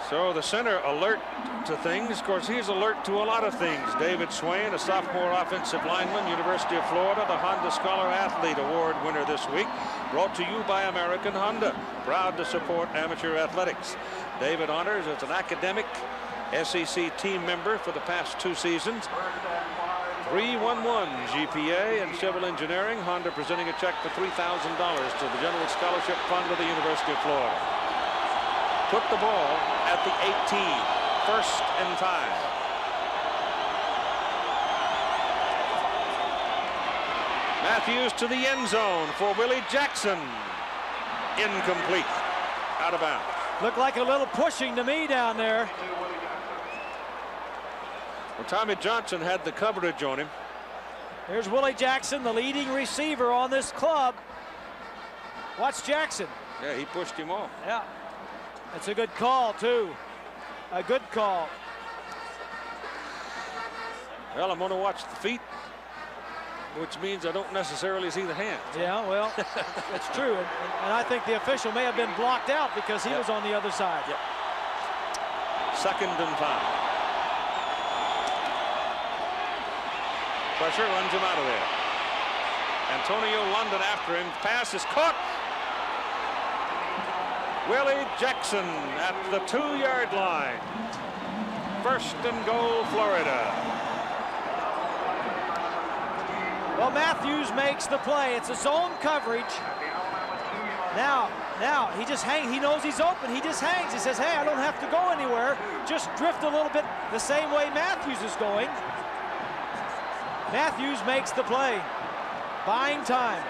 So the center alert to things. Of course, he's alert to a lot of things. David Swain, a sophomore offensive lineman, University of Florida, the Honda Scholar Athlete Award winner this week. Brought to you by American Honda. Proud to support amateur athletics. David honors as an academic SEC team member for the past 2 seasons. 3.11 GPA in civil engineering. Honda presenting a check for $3,000 to the General Scholarship Fund of the University of Florida. Put the ball at the 18, first and 5. Matthews to the end zone for Willie Jackson. Incomplete. Out of bounds. Looked like a little pushing to me down there. Well, Tommy Johnson had the coverage on him. Here's Willie Jackson, the leading receiver on this club. Watch Jackson. Yeah, he pushed him off. Yeah. That's a good call, too. A good call. Well, I'm going to watch the feet, which means I don't necessarily see the hands. Yeah, well, it's true. And I think the official may have been blocked out because he was on the other side. Yep. Second and 5. Pressure runs him out of there. Antonio London after him. Pass is caught. Willie Jackson at the 2-yard line. First and goal, Florida. Well, Matthews makes the play. It's a zone coverage. Now he just hangs. He knows he's open. He just hangs. He says, hey, I don't have to go anywhere. Just drift a little bit the same way Matthews is going. Matthews makes the play. Buying time.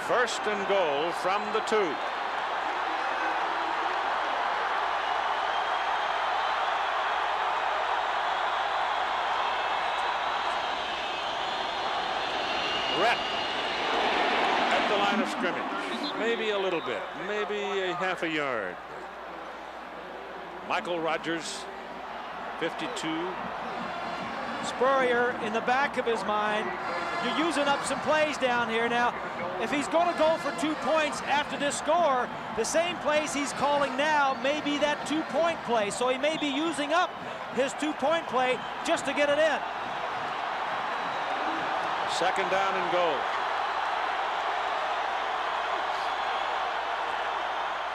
First and goal from the 2. Rhett at the line of scrimmage. Maybe a little bit, maybe a half a yard. Michael Rogers, 52. Spurrier in the back of his mind. You're using up some plays down here. Now, if he's going to go for 2 points after this score, the same plays he's calling now may be that 2-point play. So he may be using up his 2-point play just to get it in. Second down and goal.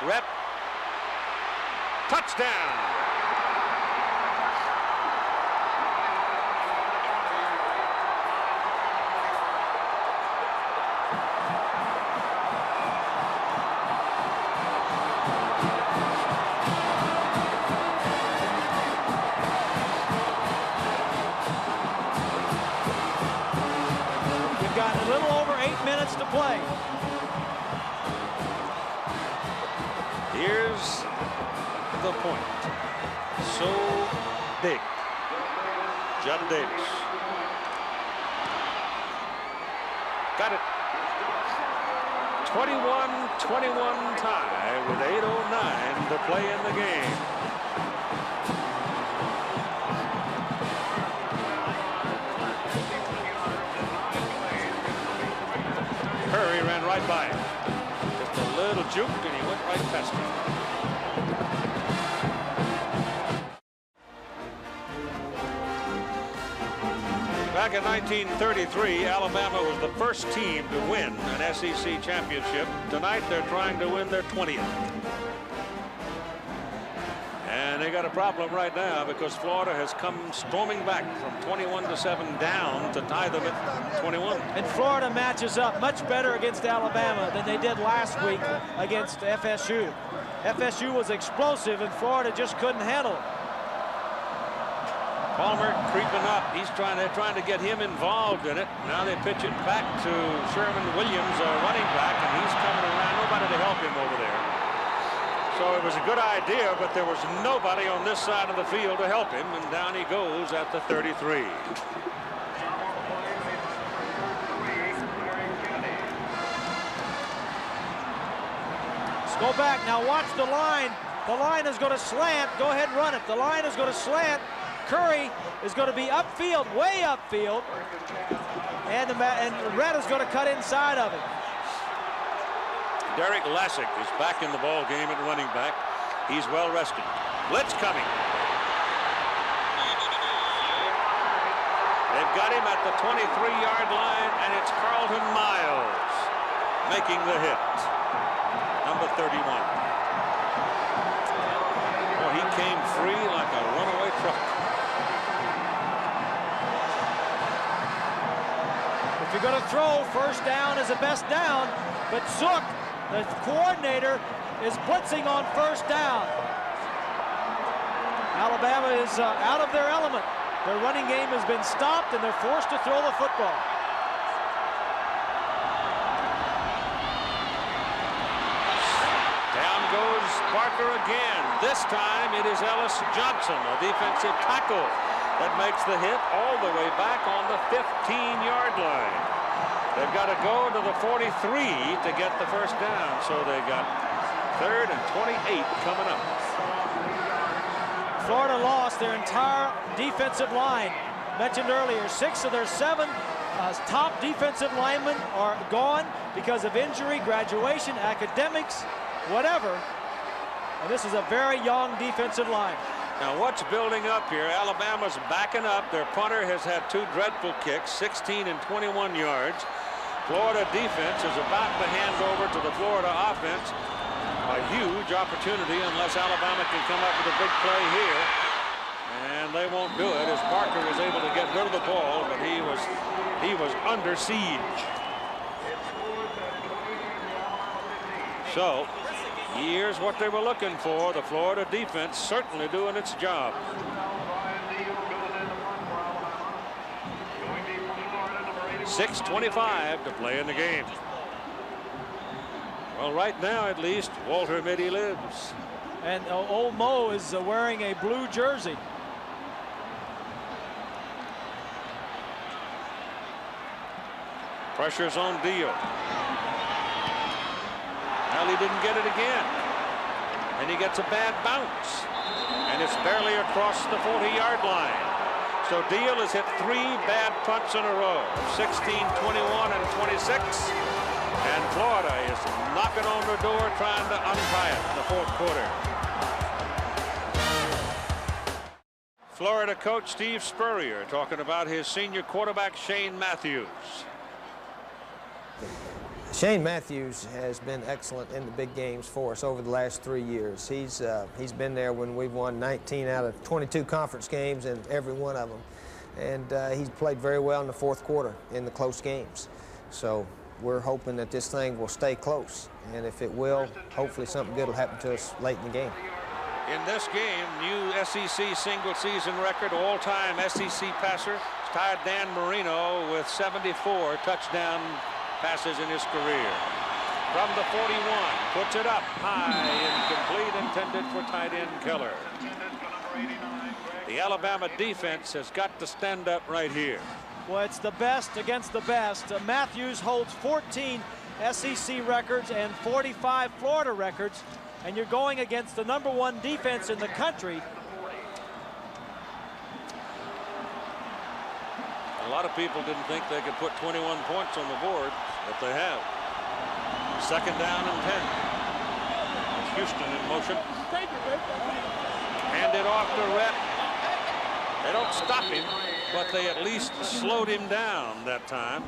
Rhett. Touchdown. To play. Here's the point. So big. Judd Davis. Got it. 21-21 tie with 8:09 to play in the game. Curry ran right by him. Just a little juke and he went right past him. Back in 1933, Alabama was the first team to win an SEC championship. Tonight they're trying to win their 20th. And they got a problem right now because Florida has come storming back from 21-7 down to tie them at 21. And Florida matches up much better against Alabama than they did last week against FSU. FSU was explosive and Florida just couldn't handle it. Palmer creeping up. They're trying to get him involved in it. Now they pitch it back to Sherman Williams, running back, and he's coming around. Nobody to help him over there. So it was a good idea, but there was nobody on this side of the field to help him, and down he goes at the 33. Let's go back. Now watch the line. The line is going to slant. Go ahead and run it. The line is going to slant. Curry is going to be upfield, way upfield, and Rhett is going to cut inside of it. Derrick Lassic is back in the ball game at running back. He's well rested. Blitz coming. They've got him at the 23-yard line, and it's Carlton Miles making the hit. Number 31. Oh, he came free like a runaway truck. If you're going to throw, first down is the best down, but Zook, the coordinator, is blitzing on first down. Alabama is out of their element. Their running game has been stopped, and they're forced to throw the football. Down goes Parker again. This time it is Ellis Johnson, a defensive tackle, that makes the hit all the way back on the 15-yard line. They've got to go to the 43 to get the first down, so they got 3rd and 28 coming up. Florida lost their entire defensive line. Mentioned earlier, 6 of their 7 top defensive linemen are gone because of injury, graduation, academics, whatever. And this is a very young defensive line. Now what's building up here? Alabama's backing up. Their punter has had 2 dreadful kicks, 16 and 21 yards. Florida defense is about to hand over to the Florida offense. A huge opportunity unless Alabama can come up with a big play here. And they won't do it as Parker was able to get rid of the ball, but he was under siege. So here's what they were looking for. The Florida defense certainly doing its job. 6:25 to play in the game. Well, right now at least Walter Mitty lives. And old Mo is wearing a blue jersey. Pressure's on Dio. Well, he didn't get it again. And he gets a bad bounce. And it's barely across the 40-yard line. So Deal has hit 3 bad punts in a row. 16, 21, and 26. And Florida is knocking on the door trying to untie it in the 4th quarter. Florida coach Steve Spurrier talking about his senior quarterback Shane Matthews. Shane Matthews has been excellent in the big games for us over the last 3 years. He's been there when we've won 19 out of 22 conference games and every one of them. And he's played very well in the 4th quarter in the close games. So we're hoping that this thing will stay close. And if it will, hopefully something good will happen to us late in the game. In this game, new SEC single season record, all-time SEC passer, tied Dan Marino with 74 touchdown passes in his career. From the 41, puts it up high, incomplete, intended for tight end Keller. The Alabama defense has got to stand up right here. Well, it's the best against the best. Matthews holds 14 SEC records and 45 Florida records, and you're going against the #1 defense in the country. A lot of people didn't think they could put 21 points on the board, but they have. 2nd down and 10. It's Houston in motion. Hand it off to Rhett. They don't stop him, but they at least slowed him down that time.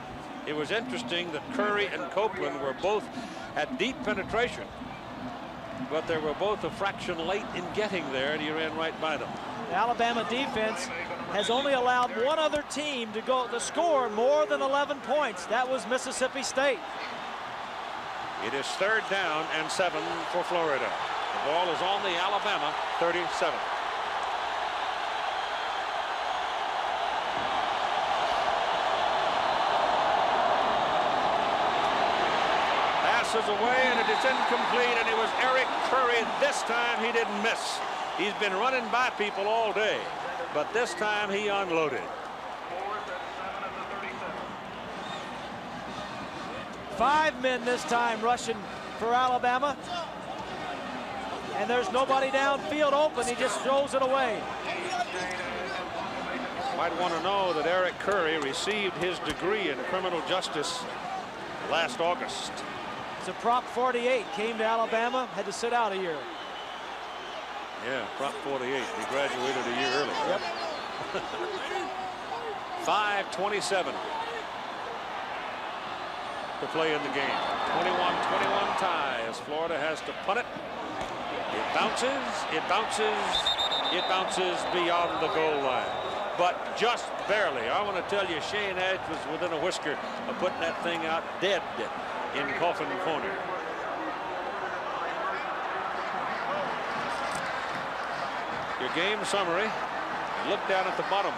It was interesting that Curry and Copeland were both at deep penetration. but they were both a fraction late in getting there, and he ran right by them. The Alabama defense has only allowed one other team to score more than 11 points. That was Mississippi State. It is 3rd down and 7 for Florida. The ball is on the Alabama 37. Passes away, and it is incomplete, and it was Errick Curry. This time he didn't miss. He's been running by people all day, but this time he unloaded. 5 men this time rushing for Alabama. And there's nobody downfield open. He just throws it away. Might want to know that Errick Curry received his degree in criminal justice last August. It's a Prop 48. Came to Alabama, had to sit out a year. Yeah, Prop 48. He graduated a year early. Yep. 5:27 to play in the game. 21-21 tie as Florida has to punt it. It bounces, it bounces, it bounces beyond the goal line, but just barely. I want to tell you, Shane Edge was within a whisker of putting that thing out dead in Coffin Corner. Your game summary. Look down at the bottom.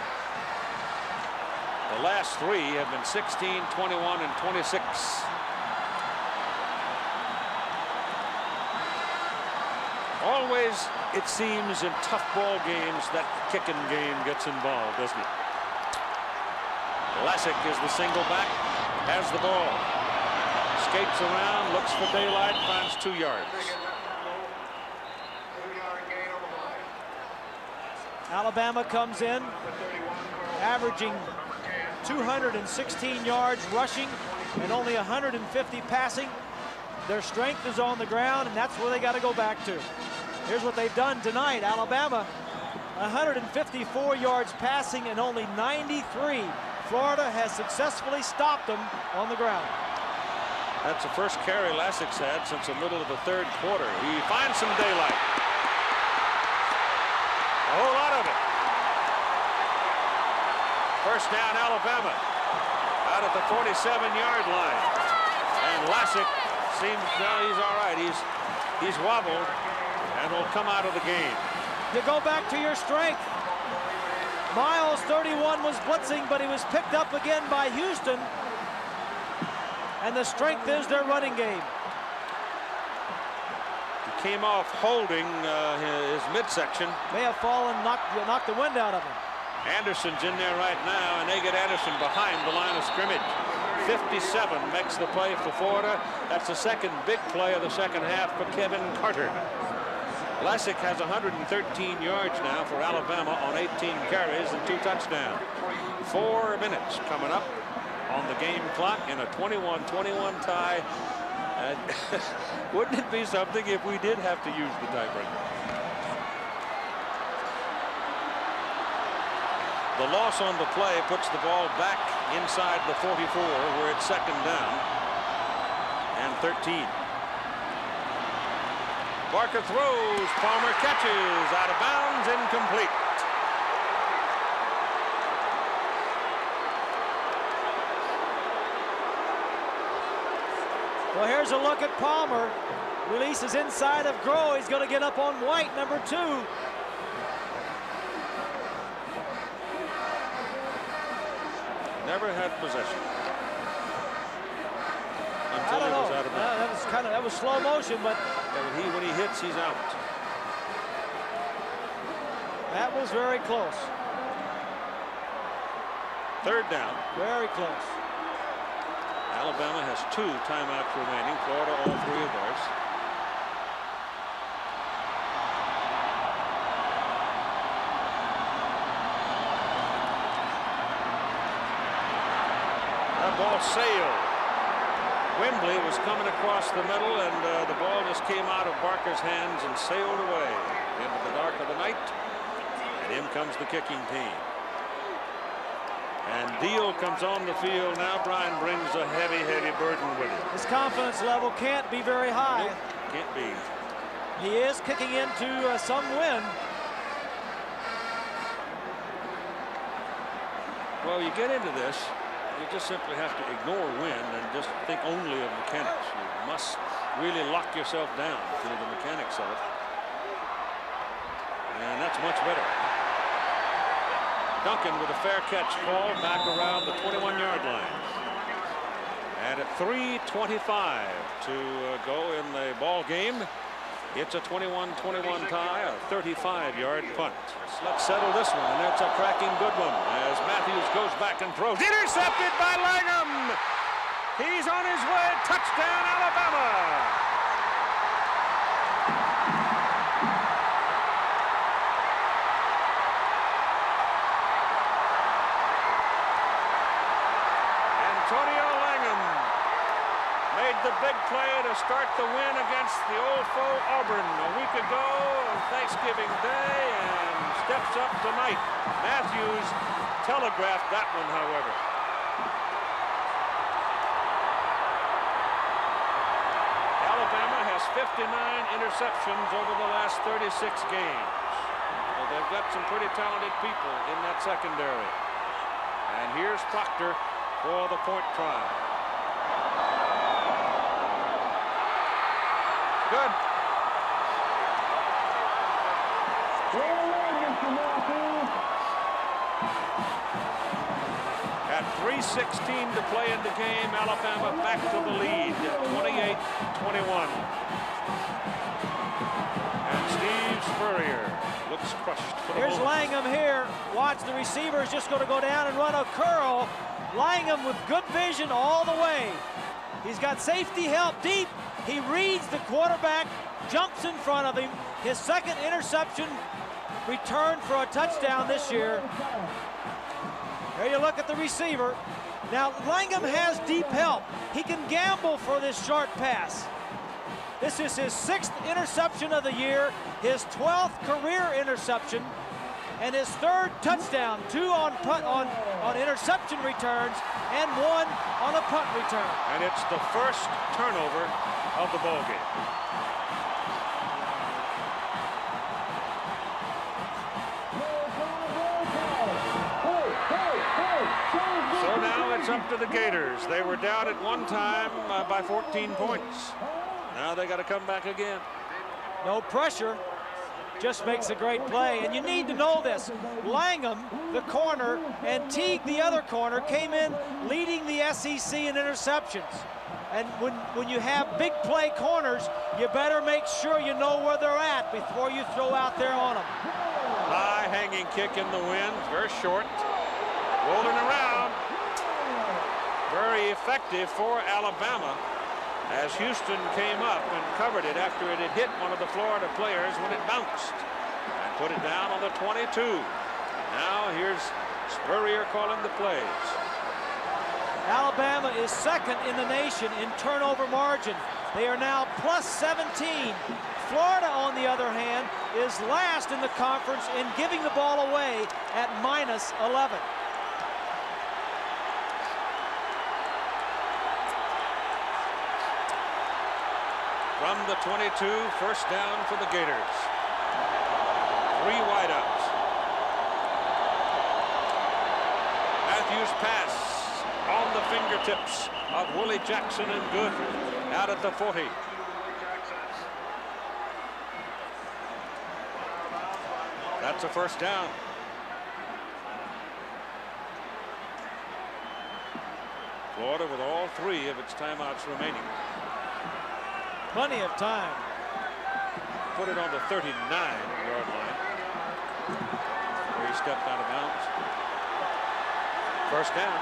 The last 3 have been 16, 21, and 26. Always, it seems, in tough ball games, that kicking game gets involved, doesn't it? Lassic is the single back, has the ball, skates around, looks for daylight, finds 2 yards. Alabama comes in, averaging 216 yards rushing and only 150 passing. Their strength is on the ground, and that's where they got to go back to. Here's what they've done tonight. Alabama, 154 yards passing and only 93. Florida has successfully stopped them on the ground. That's the first carry Lassic's had since the middle of the 3rd quarter. He finds some daylight. A whole lot of it. First down, Alabama, out at the 47-yard line. And Lassic seems, he's all right. He's wobbled and will come out of the game. You go back to your strength. Miles, 31, was blitzing, but he was picked up again by Houston. And the strength is their running game. He came off holding his midsection. May have fallen, knocked the wind out of him. Anderson's in there right now, and they get Anderson behind the line of scrimmage. 57 makes the play for Florida. That's the second big play of the second half for Kevin Carter. Lassic has 113 yards now for Alabama on 18 carries and 2 touchdowns. 4 minutes coming up on the game clock in a 21-21 tie. Wouldn't it be something if we did have to use the tiebreaker? The loss on the play puts the ball back inside the 44, where it's 2nd down and 13. Barker throws, Palmer catches, out of bounds, incomplete. Well, here's a look at Palmer. Releases inside of Groh. He's going to get up on White, number 2. Never had possession. I don't know. That was slow motion, but when he hits, he's out. That was very close. 3rd down. Very close. Alabama has 2 timeouts remaining. Florida all 3 of theirs. That ball sailed. Wembley was coming across the middle, and the ball just came out of Barker's hands and sailed away into the dark of the night. And in comes the kicking team. And Deal comes on the field. Now Brian brings a heavy, heavy burden with him. His confidence level can't be very high. Nope, can't be. He is kicking into some wind. Well, you get into this, you just simply have to ignore wind and just think only of mechanics. You must really lock yourself down to the mechanics of it. And that's much better. Duncan with a fair catch call back around the 21-yard line. And at 3:25 to go in the ball game, it's a 21-21 tie, a 35-yard punt. Let's settle this one, and that's a cracking good one as Matthews goes back and throws. Intercepted by Langham. He's on his way. Touchdown, Alabama. Antonio Langham made the big play to start the win against the old foe Auburn a week ago on Thanksgiving Day, and steps up tonight. Matthews telegraphed that one, however. Alabama has 59 interceptions over the last 36 games. So they've got some pretty talented people in that secondary. And here's Proctor for the point try. Good. At 3:16 to play in the game, Alabama back to the lead, 28-21. And Steve Spurrier looks crushed. Here's Langham here. Watch, the receiver is just going to go down and run a curl. Langham with good vision all the way. He's got safety help deep. He reads the quarterback, jumps in front of him. His second interception returned for a touchdown this year. There you look at the receiver. Now, Langham has deep help. He can gamble for this short pass. This is his 6th interception of the year, his 12th career interception, and his 3rd touchdown, 2 on interception returns and 1 on a punt return. And it's the first turnover of the ball game. So now it's up to the Gators. They were down at one time by 14 points. Now they got to come back again. No pressure. Just makes a great play, and you need to know this. Langham, the corner, and Teague, the other corner, came in leading the SEC in interceptions. And when you have big play corners, you better make sure you know where they're at before you throw out there on them. High hanging kick in the wind, very short, rolling around. Very effective for Alabama, as Houston came up and covered it after it had hit one of the Florida players when it bounced and put it down on the 22. Now here's Spurrier calling the plays. Alabama is 2nd in the nation in turnover margin. They are now plus 17. Florida, on the other hand, is last in the conference in giving the ball away at minus 11. From the 22, first down for the Gators. 3 wideouts. Matthews pass on the fingertips of Willie Jackson and good out at the 40. That's a first down. Florida with all 3 of its timeouts remaining. Plenty of time. Put it on the 39-yard line, where he stepped out of bounds. First down.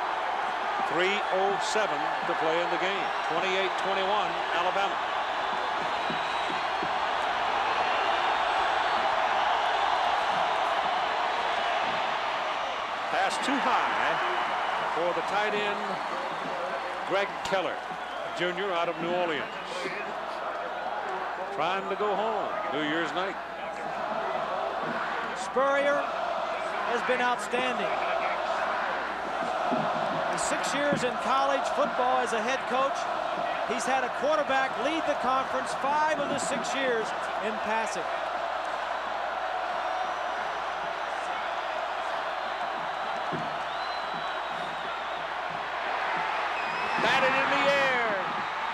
3:07 to play in the game. 28-21, Alabama. Pass too high for the tight end, Greg Keller, Jr. out of New Orleans. Trying to go home New Year's night. Spurrier has been outstanding. In 6 years in college football as a head coach, he's had a quarterback lead the conference 5 of the 6 years in passing. Batted in the air,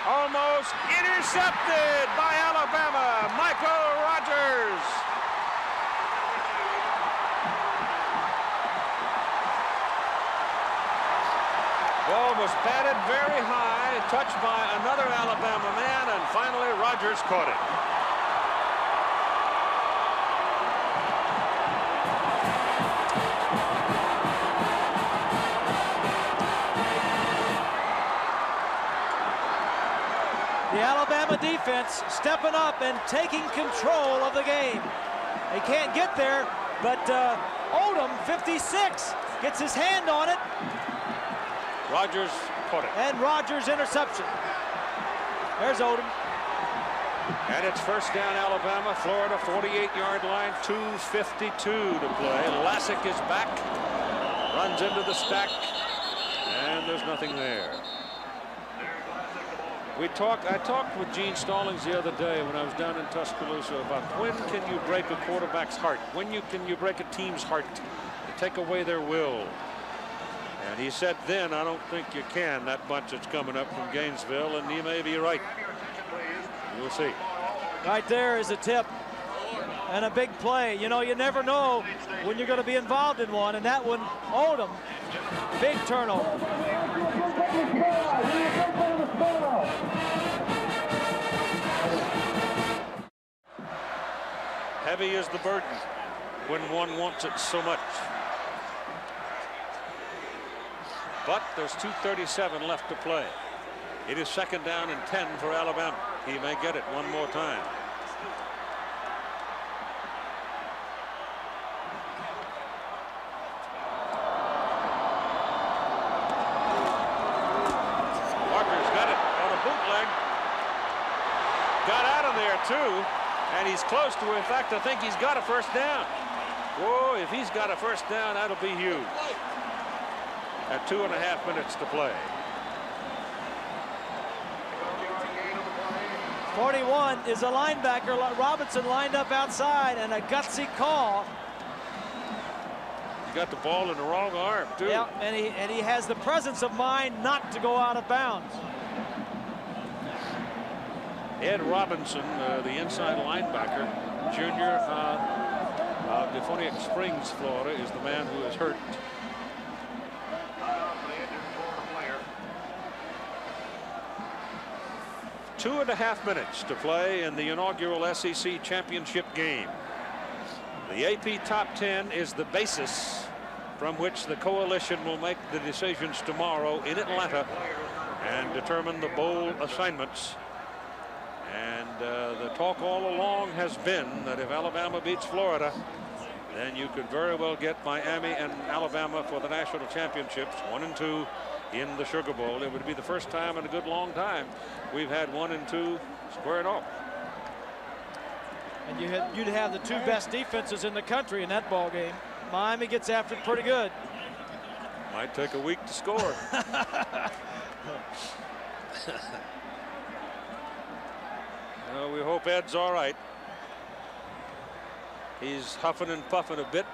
almost intercepted by Alabama, Michael Rogers. Ball was batted very high, touched by another Alabama man, and finally Rogers caught it. The Alabama defense stepping up and taking control of the game. They can't get there, but Odom, 56, gets his hand on it. Rogers caught it. And Rogers' interception. There's Odom. And it's first down, Alabama, Florida, 48-yard line, 2:52 to play. Lassic is back, runs into the stack, and there's nothing there. I talked with Gene Stallings the other day when I was down in Tuscaloosa about when can you break a quarterback's heart? When can you break a team's heart and take away their will? And he said then, I don't think you can. That bunch that's coming up from Gainesville, and he may be right. We'll see. Right there is a tip and a big play. You know, you never know when you're going to be involved in one, and that one, Odom, big turnover. Heavy is the burden when one wants it so much. But there's 2:37 left to play. It is second down and 10 for Alabama. He may get it one more time. Walker's got it on a bootleg. Got out of there too, and he's close to it. In fact, I think he's got a first down. Whoa, if he's got a first down, that'll be huge. At 2.5 minutes to play. 41 is a linebacker. Robinson lined up outside, and a gutsy call. He got the ball in the wrong arm, too. Yeah, and he has the presence of mind not to go out of bounds. Ed Robinson, the inside linebacker, junior of Dephonic Springs, Florida, is the man who is hurt. 2.5 minutes to play in the inaugural SEC championship game. The AP Top 10 is the basis from which the coalition will make the decisions tomorrow in Atlanta and determine the bowl assignments. And the talk all along has been that if Alabama beats Florida, then you could very well get Miami and Alabama for the national championships, 1 and 2 in the Sugar Bowl. It would be the first time in a good long time we've had 1 and 2 squared off. And you'd have the 2 best defenses in the country in that ball game. Miami gets after it pretty good. Might take a week to score. Well, we hope Ed's all right. He's huffing and puffing a bit.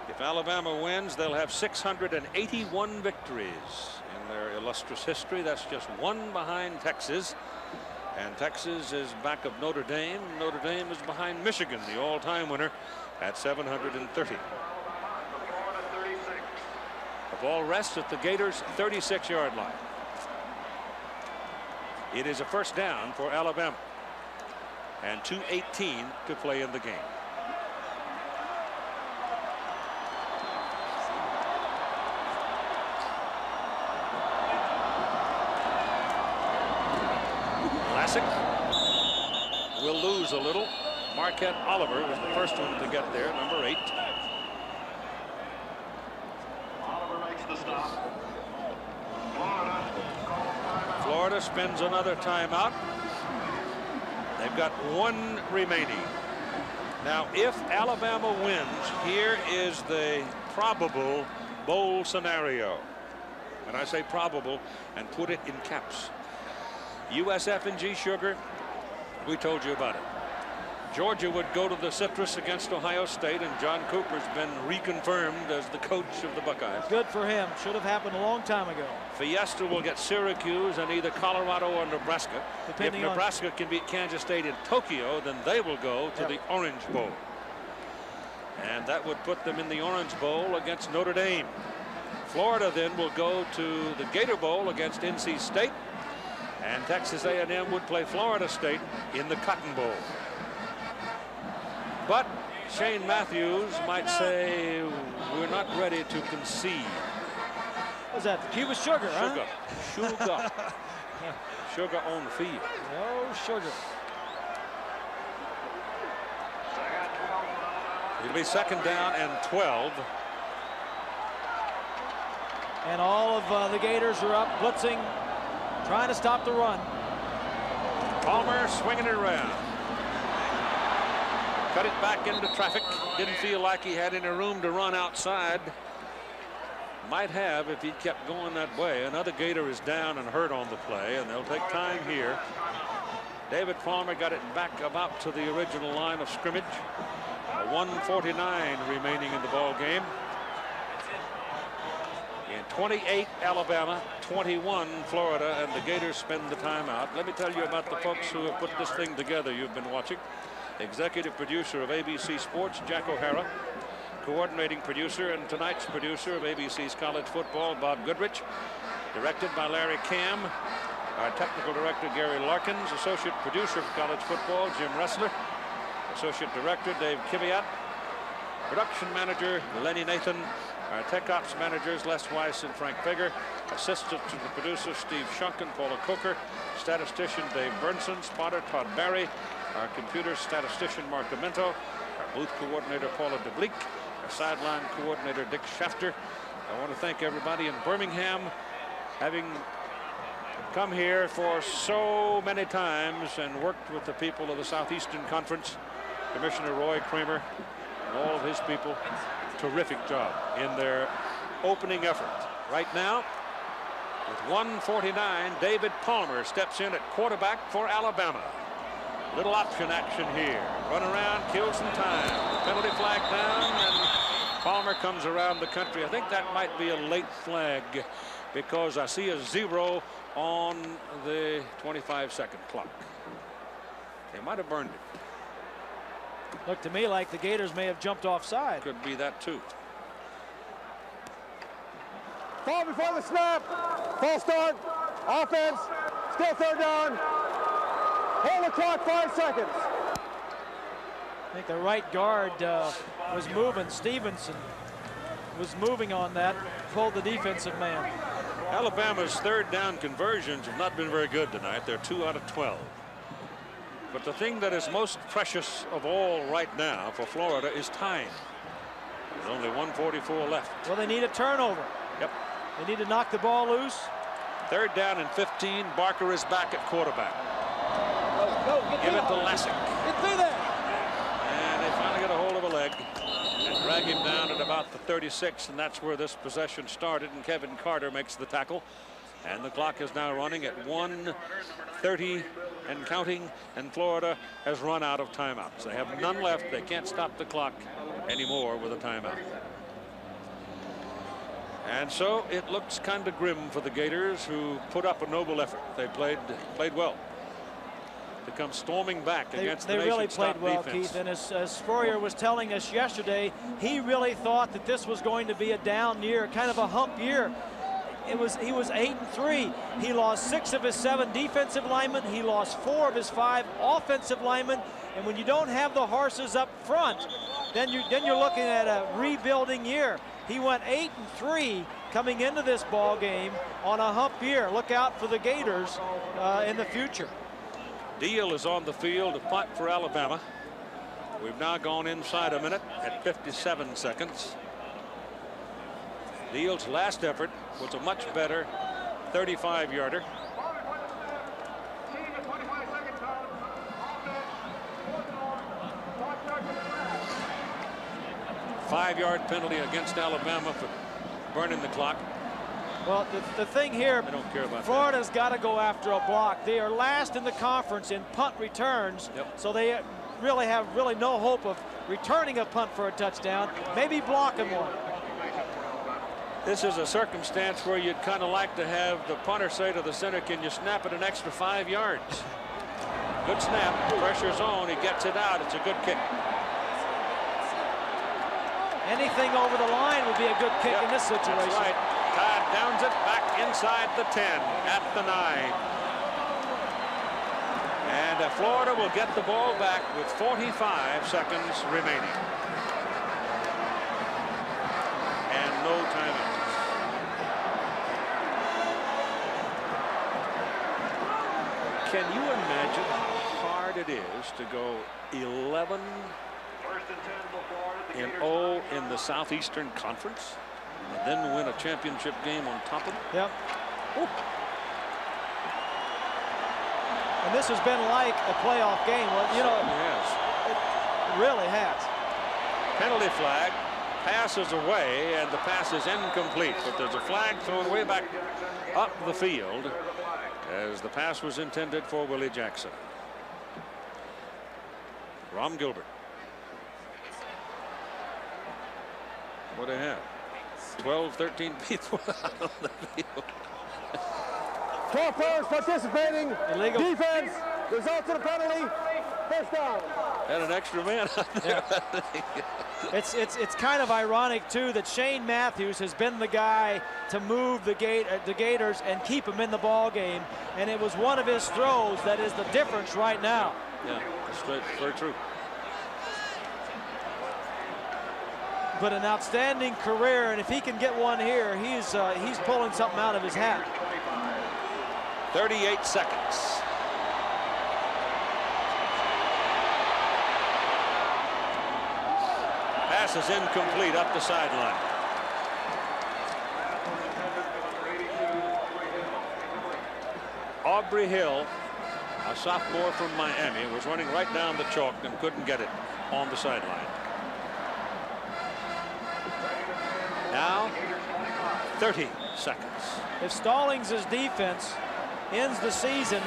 If Alabama wins, they'll have 681 victories in their illustrious history. That's just 1 behind Texas. And Texas is back of Notre Dame. Notre Dame is behind Michigan, the all-time winner, at 730. The ball rests at the Gators' 36-yard line. It is a first down for Alabama. And 2:18 to play in the game. Lassic will lose a little. Marquette Oliver was the first one to get there, number 8. Oliver makes the stop. Florida spends another timeout. They've got 1 remaining. Now, if Alabama wins, here is the probable bowl scenario. And I say probable and put it in caps. USF&G sugar, we told you about it. Georgia would go to the Citrus against Ohio State, and John Cooper's been reconfirmed as the coach of the Buckeyes. Good for him. Should have happened a long time ago. Fiesta will get Syracuse and either Colorado or Nebraska. Depending if Nebraska can beat Kansas State in Tokyo, then they will go to the Orange Bowl. And that would put them in the Orange Bowl against Notre Dame. Florida then will go to the Gator Bowl against NC State. And Texas A&M would play Florida State in the Cotton Bowl. But Shane Matthews might say, we're not ready to concede. What's that? Cuba sugar, huh? Sugar. Sugar on the field. No sugar. It'll be 2nd down and 12. And all of the Gators are up, blitzing, trying to stop the run. Palmer swinging it around. Cut it back into traffic. Didn't feel like he had any room to run outside. Might have if he kept going that way. Another Gator is down and hurt on the play, and they'll take time here. David Palmer got it back about to the original line of scrimmage. 1:49 remaining in the ball game. In 28 Alabama, 21 Florida, and the Gators spend the timeout. Let me tell you about the folks who have put this thing together you've been watching. Executive producer of ABC Sports, Jack O'Hara. Coordinating producer and tonight's producer of ABC's college football, Bob Goodrich. Directed by Larry Cam. Our technical director, Gary Larkins. Associate producer for college football, Jim Ressler. Associate director, Dave Kiviat. Production manager, Lenny Nathan. Our tech ops managers, Les Weiss and Frank Figger. Assistant to the producer, Steve Shunkin, Paula Coker. Statistician, Dave Burnson. Spotter, Todd Barry. Our computer statistician, Mark Amento. Our booth coordinator, Paula DeBleek. Our sideline coordinator, Dick Schafter. I want to thank everybody in Birmingham, having come here for so many times and worked with the people of the Southeastern Conference. Commissioner Roy Kramer and all of his people. Terrific job in their opening effort. Right now, with 1:49, David Palmer steps in at quarterback for Alabama. Little option action here. Run around, kill some time. Penalty flag down, and Palmer comes around the country. I think that might be a late flag because I see a 0 on the 25-second clock. They might have burned it. Looked to me like the Gators may have jumped offside. Could be that too. Ball before the snap. False start. Offense. Still 3rd down. Hold the clock 5 seconds. I think the right guard was moving. Stevenson was moving on that. Pulled the defensive man. Alabama's 3rd down conversions have not been very good tonight. They're 2 out of 12. But the thing that is most precious of all right now for Florida is time. There's only 1:44 left. Well, they need a turnover. Yep. They need to knock the ball loose. 3rd down and 15. Barker is back at quarterback. Give it to Lassic. Get through there. And they finally get a hold of a leg and drag him down at about the 36, and that's where this possession started, and Kevin Carter makes the tackle. And the clock is now running at 1:30 and counting, and Florida has run out of timeouts. They have none left. They can't stop the clock anymore with a timeout. And so it looks kind of grim for the Gators, who put up a noble effort. They played well to come storming back against the nation's top defense. They really played well, Keith, and as Spurrier was telling us yesterday, he really thought that this was going to be a down year, kind of a hump year. He was 8-3. He lost 6 of his 7 defensive linemen. He lost 4 of his 5 offensive linemen. And when you don't have the horses up front, then you're looking at a rebuilding year. He went 8-3 coming into this ball game on a hump year. Look out for the Gators in the future. Deal is on the field to punt for Alabama. We've now gone inside a minute at 57 seconds. Deal's last effort was a much better 35-yarder. Five-yard penalty against Alabama for burning the clock. Well, the thing here, I don't care about Florida's got to go after a block. They are last in the conference in punt returns, so they really have no hope of returning a punt for a touchdown, maybe blocking one. This is a circumstance where you'd kind of like to have the punter say to the center, can you snap it an extra 5 yards? Good snap, pressure zone, he gets it out, it's a good kick. Anything over the line would be a good kick in this situation. That's right. Todd downs it back inside the 10 at the 9. And Florida will get the ball back with 45 seconds remaining. And no timeouts. Can you imagine how hard it is to go 11 and 0 in the Southeastern Conference and then win a championship game on top of it? Yep. Ooh. And this has been like a playoff game. Well, you know, it really has. Penalty flag, passes away, and the pass is incomplete. But there's a flag thrown way back up the field as the pass was intended for Willie Jackson. Rom Gilbert. What do they have? 12, 13 people out on the field. 12 players participating. Illegal. Defense results in a penalty. First down. Had an extra man out there. It's kind of ironic too that Shane Matthews has been the guy to move the Gators and keep them in the ball game, and it was one of his throws that is the difference right now. Yeah, that's very true. But an outstanding career, and if he can get one here, he's pulling something out of his hat. 38 seconds. Pass is incomplete up the sideline. Aubrey Hill, a sophomore from Miami, was running right down the chalk and couldn't get it on the sideline. Now 30 seconds. If Stallings' defense ends the season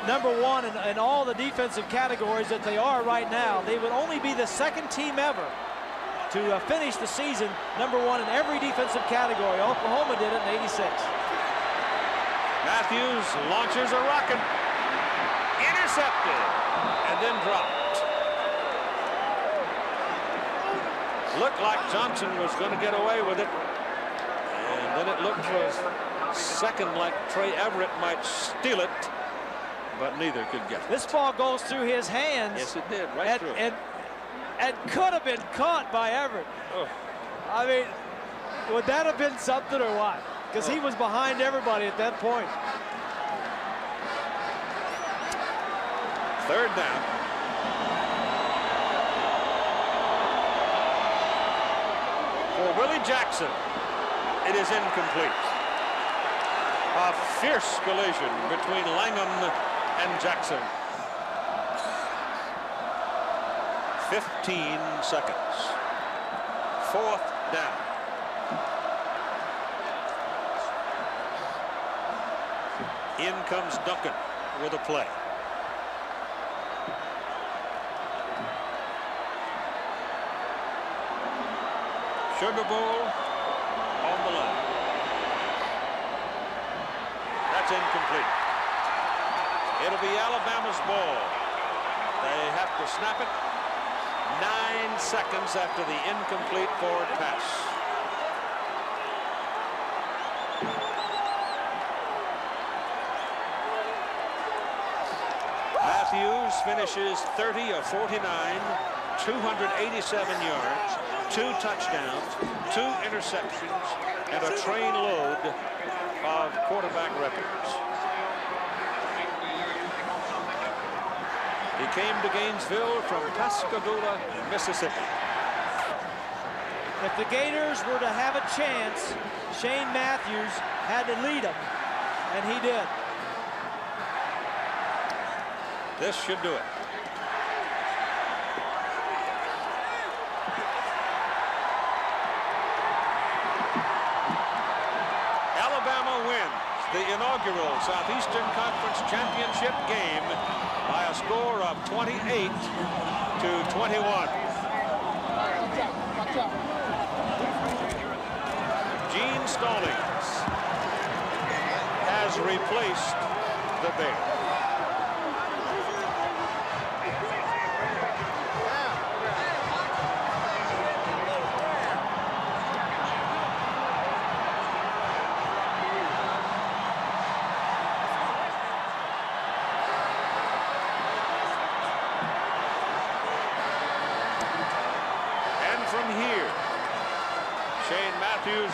#1 in all the defensive categories that they are right now, they would only be the second team ever to finish the season #1 in every defensive category. Oklahoma did it in '86. Matthews launches a rocket, intercepted, and then dropped. Looked like Johnson was going to get away with it, and then it looked for a second like Trey Everett might steal it, but neither could get it. This ball goes through his hands. Yes, it did, right through. And could have been caught by Everett. Oh. I mean, would that have been something or what? Because he was behind everybody at that point. Third down. For Willie Jackson, it is incomplete. A fierce collision between Langham and Jackson. 15 seconds. Fourth down. In comes Duncan with a play. Sugar Bowl on the line. That's incomplete. It'll be Alabama's ball. They have to snap it 9 seconds after the incomplete forward pass. Matthews finishes 30 of 49, 287 yards, 2 touchdowns, 2 interceptions, and a train load of quarterback records. He came to Gainesville from Pascagoula, Mississippi. If the Gators were to have a chance, Shane Matthews had to lead them, and he did. This should do it. the inaugural Southeastern Conference Championship game by a score of 28 to 21. Gene Stallings has replaced the Bears.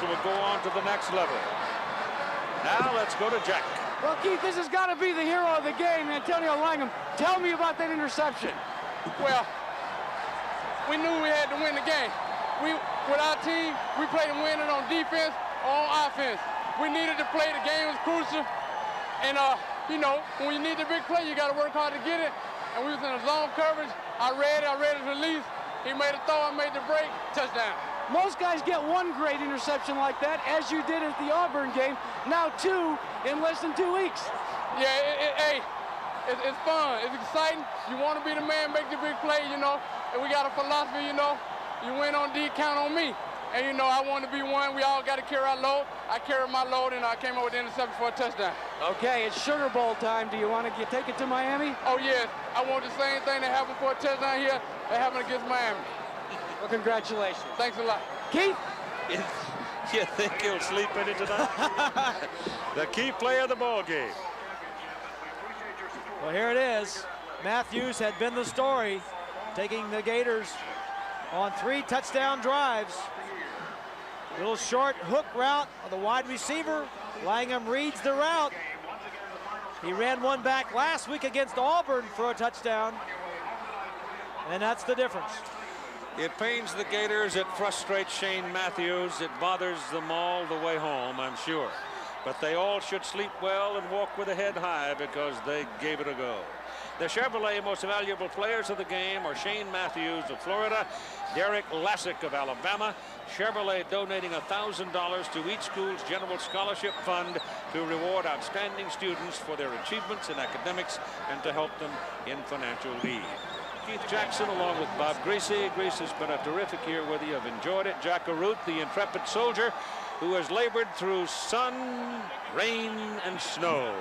Will go on to the next level. Now let's go to Jack. Well, Keith, this has got to be the hero of the game, Antonio Langham. Tell me about that interception. Well, we knew we had to win the game. With our team, we played to win it on defense or on offense. We needed to play. The game was crucial. And, you know, when you need the big play, you got to work hard to get it. And we was in a zone coverage. I read his release. He made a throw, I made the break, touchdown. Most guys get one great interception like that, as you did at the Auburn game. Now 2 in less than 2 weeks. Yeah, it's fun. It's exciting. You want to be the man, make the big play, you know. And we got a philosophy, you know. You win on D, count on me. And, you know, I want to be one. We all got to carry our load. I carried my load, and I came up with the interception for a touchdown. Okay, it's Sugar Bowl time. Do you want to take it to Miami? Oh, yes. I want the same thing that happened for a touchdown here that happened against Miami. Well, congratulations. Thanks a lot. Keith? You think he'll sleep in it tonight? The key play of the ball game. Well, here it is. Matthews had been the story, taking the Gators on 3 touchdown drives. Little short hook route on the wide receiver. Langham reads the route. He ran one back last week against Auburn for a touchdown. And that's the difference. It pains the Gators. It frustrates Shane Matthews. It bothers them all the way home, I'm sure. But they all should sleep well and walk with a head high because they gave it a go. The Chevrolet most valuable players of the game are Shane Matthews of Florida, Derrick Lassic of Alabama. Chevrolet donating $1,000 to each school's general scholarship fund to reward outstanding students for their achievements in academics and to help them in financial need. Keith Jackson along with Bob Greasy. Grease has been a terrific year with you. I've enjoyed it. Jack Arute, the intrepid soldier who has labored through sun, rain, and snow.